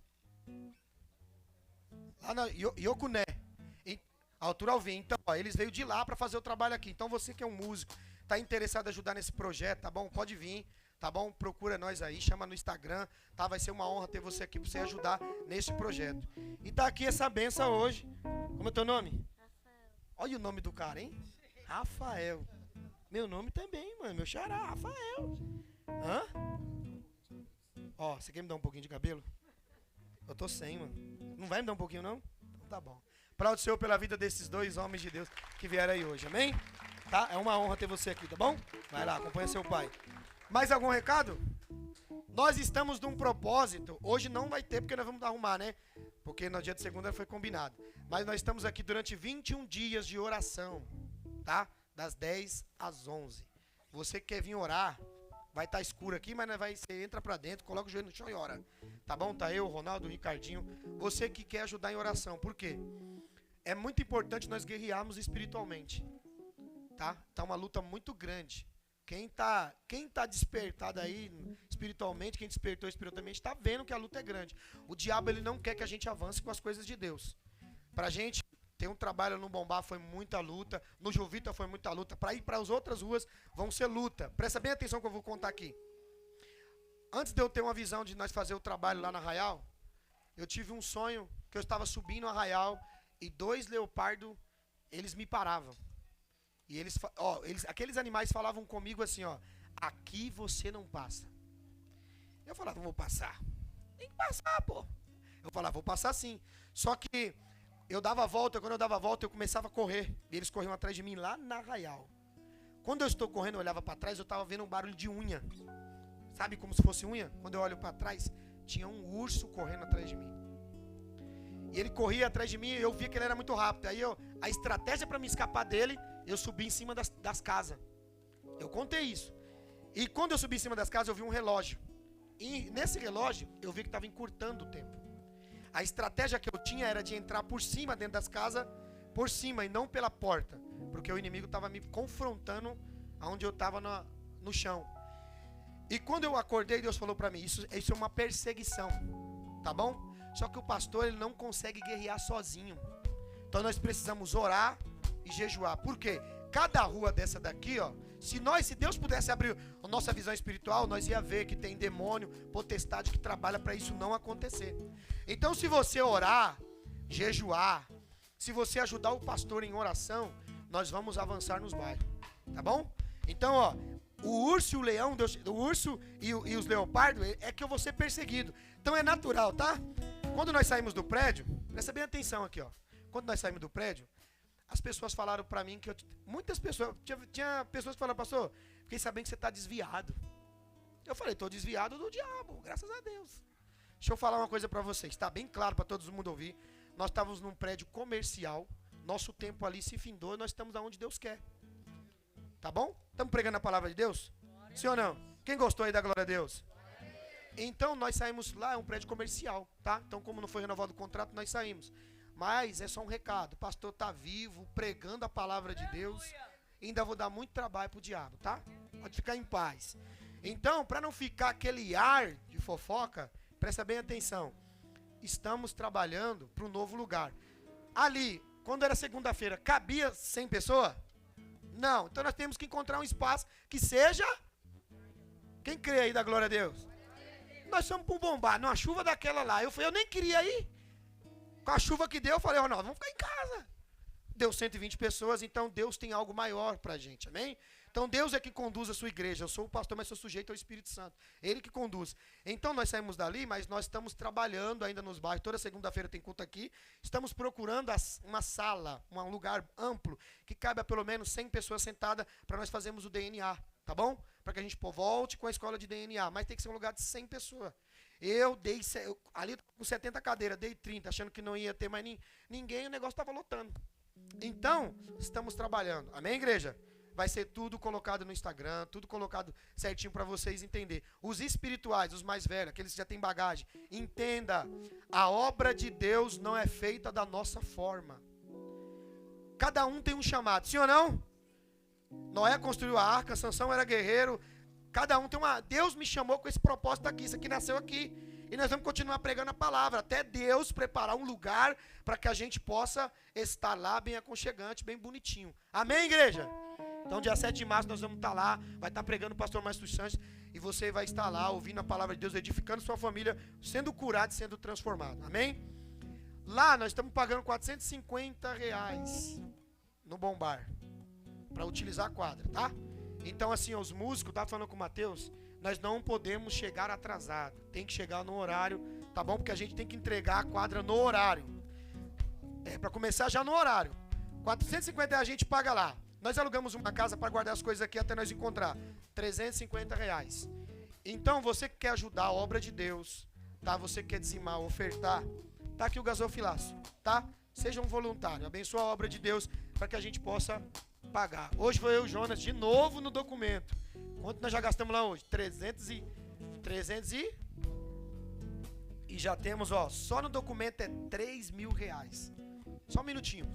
Lá na Iocuné, altura Alvim. Então, ó, eles veio de lá para fazer o trabalho aqui. Então, você que é um músico, tá interessado em ajudar nesse projeto, tá bom? Pode vir, tá bom? Procura nós aí, chama no Instagram, tá? Vai ser uma honra ter você aqui para você ajudar nesse projeto. E tá aqui essa benção hoje. Como é o teu nome? Rafael. Olha o nome do cara, hein? Rafael. Meu nome também, mano. Meu xará, Rafael. Hã? Ó, você quer me dar um pouquinho de cabelo? Eu tô sem, mano. Não vai me dar um pouquinho, não? Então tá bom. Aplaude o Senhor pela vida desses dois homens de Deus que vieram aí hoje, amém? Tá? É uma honra ter você aqui, tá bom? Vai lá, acompanha seu pai. Mais algum recado? Nós estamos num propósito. Hoje não vai ter, porque nós vamos arrumar, né? Porque no dia de segunda foi combinado. Mas nós estamos aqui durante 21 dias de oração, tá? Das 10 às 11. Você que quer vir orar, vai estar escuro aqui, mas você entra pra dentro, coloca o joelho no chão e ora. Tá bom? Tá eu, Ronaldo, o Ricardinho. Você que quer ajudar em oração. Por quê? É muito importante nós guerrearmos espiritualmente. Tá? Tá uma luta muito grande. Quem tá despertado aí espiritualmente, quem despertou espiritualmente, tá vendo que a luta é grande. O diabo, ele não quer que a gente avance com as coisas de Deus. Pra gente ter um trabalho no Bombá foi muita luta, no Jovita foi muita luta, para ir para as outras ruas vão ser luta. Presta bem atenção que eu vou contar aqui. Antes de eu ter uma visão de nós fazer o trabalho lá na Arraial, eu tive um sonho que eu estava subindo o Arraial e 2 leopardos, eles me paravam. E aqueles animais falavam comigo assim, ó, aqui você não passa. Eu falava, não vou passar. Tem que passar, pô. Eu falava, vou passar sim. Só que eu dava a volta, quando eu dava a volta, eu começava a correr. E eles corriam atrás de mim lá na Arraial. Quando eu estou correndo, eu olhava para trás, eu estava vendo um barulho de unha. Sabe como se fosse unha? Quando eu olho para trás, tinha um urso correndo atrás de mim. E ele corria atrás de mim e eu via que ele era muito rápido. Aí a estratégia para me escapar dele, eu subi em cima das casas. Eu contei isso. E quando eu subi em cima das casas, eu vi um relógio. E nesse relógio, eu vi que estava encurtando o tempo. A estratégia que eu tinha era de entrar por cima dentro das casas, por cima e não pela porta. Porque o inimigo estava me confrontando onde eu estava no chão. E quando eu acordei, Deus falou para mim, isso é uma perseguição, tá bom? Só que o pastor, ele não consegue guerrear sozinho. Então nós precisamos orar e jejuar. Por quê? Cada rua dessa daqui, ó, se Deus pudesse abrir a nossa visão espiritual, nós ia ver que tem demônio, potestade que trabalha para isso não acontecer. Então se você orar, jejuar, se você ajudar o pastor em oração, nós vamos avançar nos bairros, tá bom? Então, ó, o urso e o leão, o urso e os leopardos, é que eu vou ser perseguido. Então é natural, tá? Quando nós saímos do prédio, presta bem atenção aqui, ó. Quando nós saímos do prédio, as pessoas falaram pra mim que muitas pessoas, tinha pessoas que falaram, pastor, fiquei sabendo que você tá desviado. Eu falei, tô desviado do diabo, graças a Deus. Deixa eu falar uma coisa pra vocês, tá bem claro pra todo mundo ouvir. Nós estávamos num prédio comercial, nosso tempo ali se findou, nós estamos aonde Deus quer. Tá bom? Estamos pregando a palavra de Deus? Sim ou não? Quem gostou aí da glória a Deus? Então nós saímos lá, é um prédio comercial, tá? Então como não foi renovado o contrato, nós saímos. Mas é só um recado, o pastor está vivo, pregando a palavra de Deus. Ainda vou dar muito trabalho pro diabo, tá? Pode ficar em paz. Então, para não ficar aquele ar de fofoca, presta bem atenção. Estamos trabalhando para um novo lugar. Ali, quando era segunda-feira, cabia 100 pessoas? Não. Então nós temos que encontrar um espaço que seja Quem crê aí, dá glória a Deus? Nós fomos para um bombar, numa chuva daquela lá. Eu nem queria ir. Com a chuva que deu, eu falei, não, vamos ficar em casa. Deu 120 pessoas, então Deus tem algo maior para a gente, amém? Então Deus é que conduz a sua igreja. Eu sou o pastor, mas sou sujeito ao Espírito Santo. Ele que conduz. Então nós saímos dali, mas nós estamos trabalhando ainda nos bairros. Toda segunda-feira tem culto aqui. Estamos procurando uma sala, um lugar amplo, que caiba pelo menos 100 pessoas sentadas para nós fazermos o DNA, tá bom? Para que a gente volte com a escola de DNA. Mas tem que ser um lugar de 100 pessoas. Ali com 70 cadeiras, dei 30, achando que não ia ter mais ninguém, o negócio estava lotando. Então, estamos trabalhando. Amém, igreja? Vai ser tudo colocado no Instagram, tudo colocado certinho para vocês entenderem. Os espirituais, os mais velhos, aqueles que já têm bagagem, entenda, a obra de Deus não é feita da nossa forma. Cada um tem um chamado, sim ou não? Noé construiu a arca, Sansão era guerreiro, cada um tem uma... Deus me chamou com esse propósito aqui, isso aqui nasceu aqui. E nós vamos continuar pregando a palavra, até Deus preparar um lugar para que a gente possa estar lá bem aconchegante, bem bonitinho. Amém, igreja? Então, dia 7 de março, nós vamos estar lá, vai estar pregando o pastor Márcio Sanches, e você vai estar lá, ouvindo a palavra de Deus, edificando sua família, sendo curado e sendo transformado. Amém? Lá, nós estamos pagando R$450 no bombar, para utilizar a quadra, tá? Então, assim, os músicos, estava falando com o Mateus, nós não podemos chegar atrasado, tem que chegar no horário, tá bom? Porque a gente tem que entregar a quadra no horário. Para começar já no horário. R$450 a gente paga lá. Nós alugamos uma casa para guardar as coisas aqui até nós encontrar. R$350. Então, você que quer ajudar a obra de Deus, tá? Você que quer dizimar, ofertar, tá aqui o gasofilaço, tá? Seja um voluntário, abençoa a obra de Deus para que a gente possa pagar. Hoje foi eu e o Jonas de novo no documento. Quanto nós já gastamos lá hoje? 300 e já temos, ó, só no documento é R$3.000. Só um minutinho,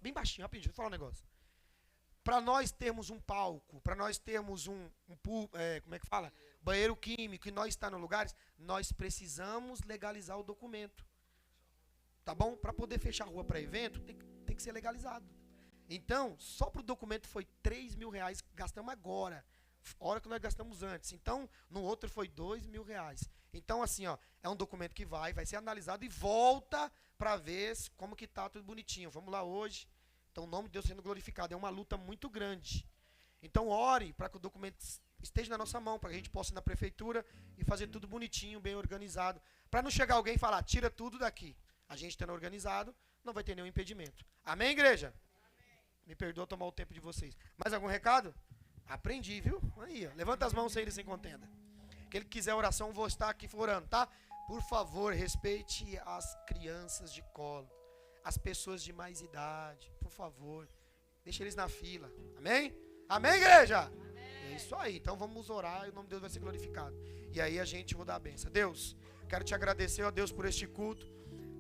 bem baixinho, rapidinho, deixa eu falar um negócio. Para nós termos um palco, para nós termos como é que fala? Banheiro químico, e nós estar nos lugares, nós precisamos legalizar o documento. Tá bom? Para poder fechar a rua para evento, tem que ser legalizado. Então, só para o documento foi R$3.000, gastamos agora. Hora que nós gastamos antes. Então, no outro foi R$2.000. Então, assim, ó, é um documento que vai ser analisado e volta para ver como que tá tudo bonitinho. Vamos lá hoje. Então, o nome de Deus sendo glorificado. É uma luta muito grande. Então, ore para que o documento esteja na nossa mão, para que a gente possa ir na prefeitura e fazer tudo bonitinho, bem organizado. Para não chegar alguém e falar, tira tudo daqui. A gente estando organizado, não vai ter nenhum impedimento. Amém, igreja? Amém. Me perdoa tomar o tempo de vocês. Mais algum recado? Aprendi, viu? Aí, ó. Levanta as mãos sem ele sem contenda. Aquele que quiser oração, vou estar aqui orando, tá? Por favor, respeite as crianças de colo, as pessoas de mais idade, por favor. Deixa eles na fila. Amém? Amém, igreja? Amém. É isso aí. Então vamos orar e o nome de Deus vai ser glorificado. E aí a gente vai dar a benção. Deus, quero te agradecer, ó Deus, por este culto.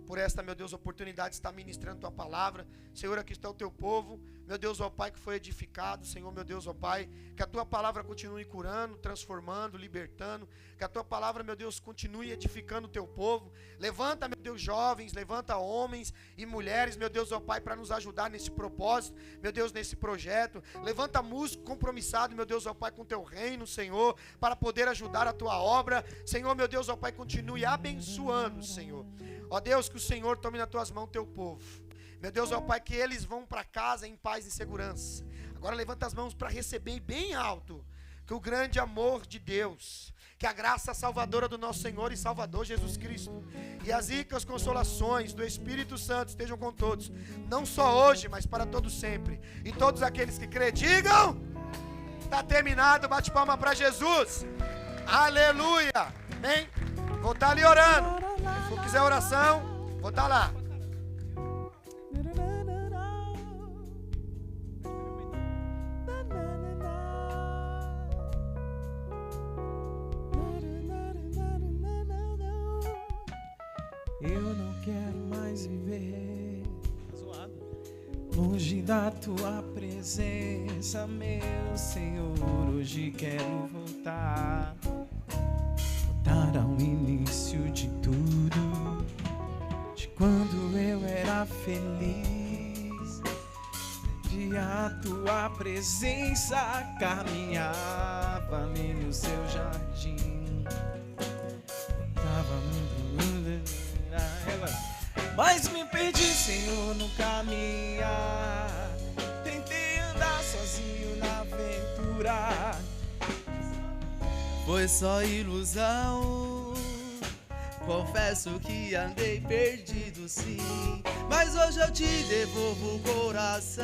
Por esta, meu Deus, oportunidade de estar ministrando tua palavra. Senhor, aqui está o teu povo. Meu Deus, ó Pai, que foi edificado. Senhor, meu Deus, ó Pai, que a tua palavra continue curando, transformando, libertando. Que a tua palavra, meu Deus, continue edificando o teu povo. Levanta, meu Deus, jovens, levanta homens e mulheres, meu Deus, ó Pai, para nos ajudar nesse propósito, meu Deus, nesse projeto. Levanta músico compromissado, meu Deus, ó Pai, com o teu reino, Senhor, para poder ajudar a tua obra. Senhor, meu Deus, ó Pai, continue abençoando, Senhor. Ó Deus, que o Senhor tome nas tuas mãos o teu povo. Meu Deus, ó Pai, que eles vão para casa em paz e segurança. Agora levanta as mãos para receber bem alto que o grande amor de Deus, que a graça salvadora do nosso Senhor e Salvador Jesus Cristo e as ricas consolações do Espírito Santo estejam com todos, não só hoje, mas para todos sempre. E todos aqueles que crê, digam: está terminado. Bate palma para Jesus. Aleluia. Amém? Vou estar ali orando. Se quiser oração, vou estar lá. Eu não quero mais viver longe da tua presença, meu Senhor. Hoje quero voltar ao início de tudo, de quando eu era feliz, de e a tua presença, caminhava ali no seu jardim. Mas me perdi, Senhor, no caminhar. Tentei andar sozinho na aventura. Foi só ilusão. Confesso que andei perdido, sim, mas hoje eu te devolvo o coração.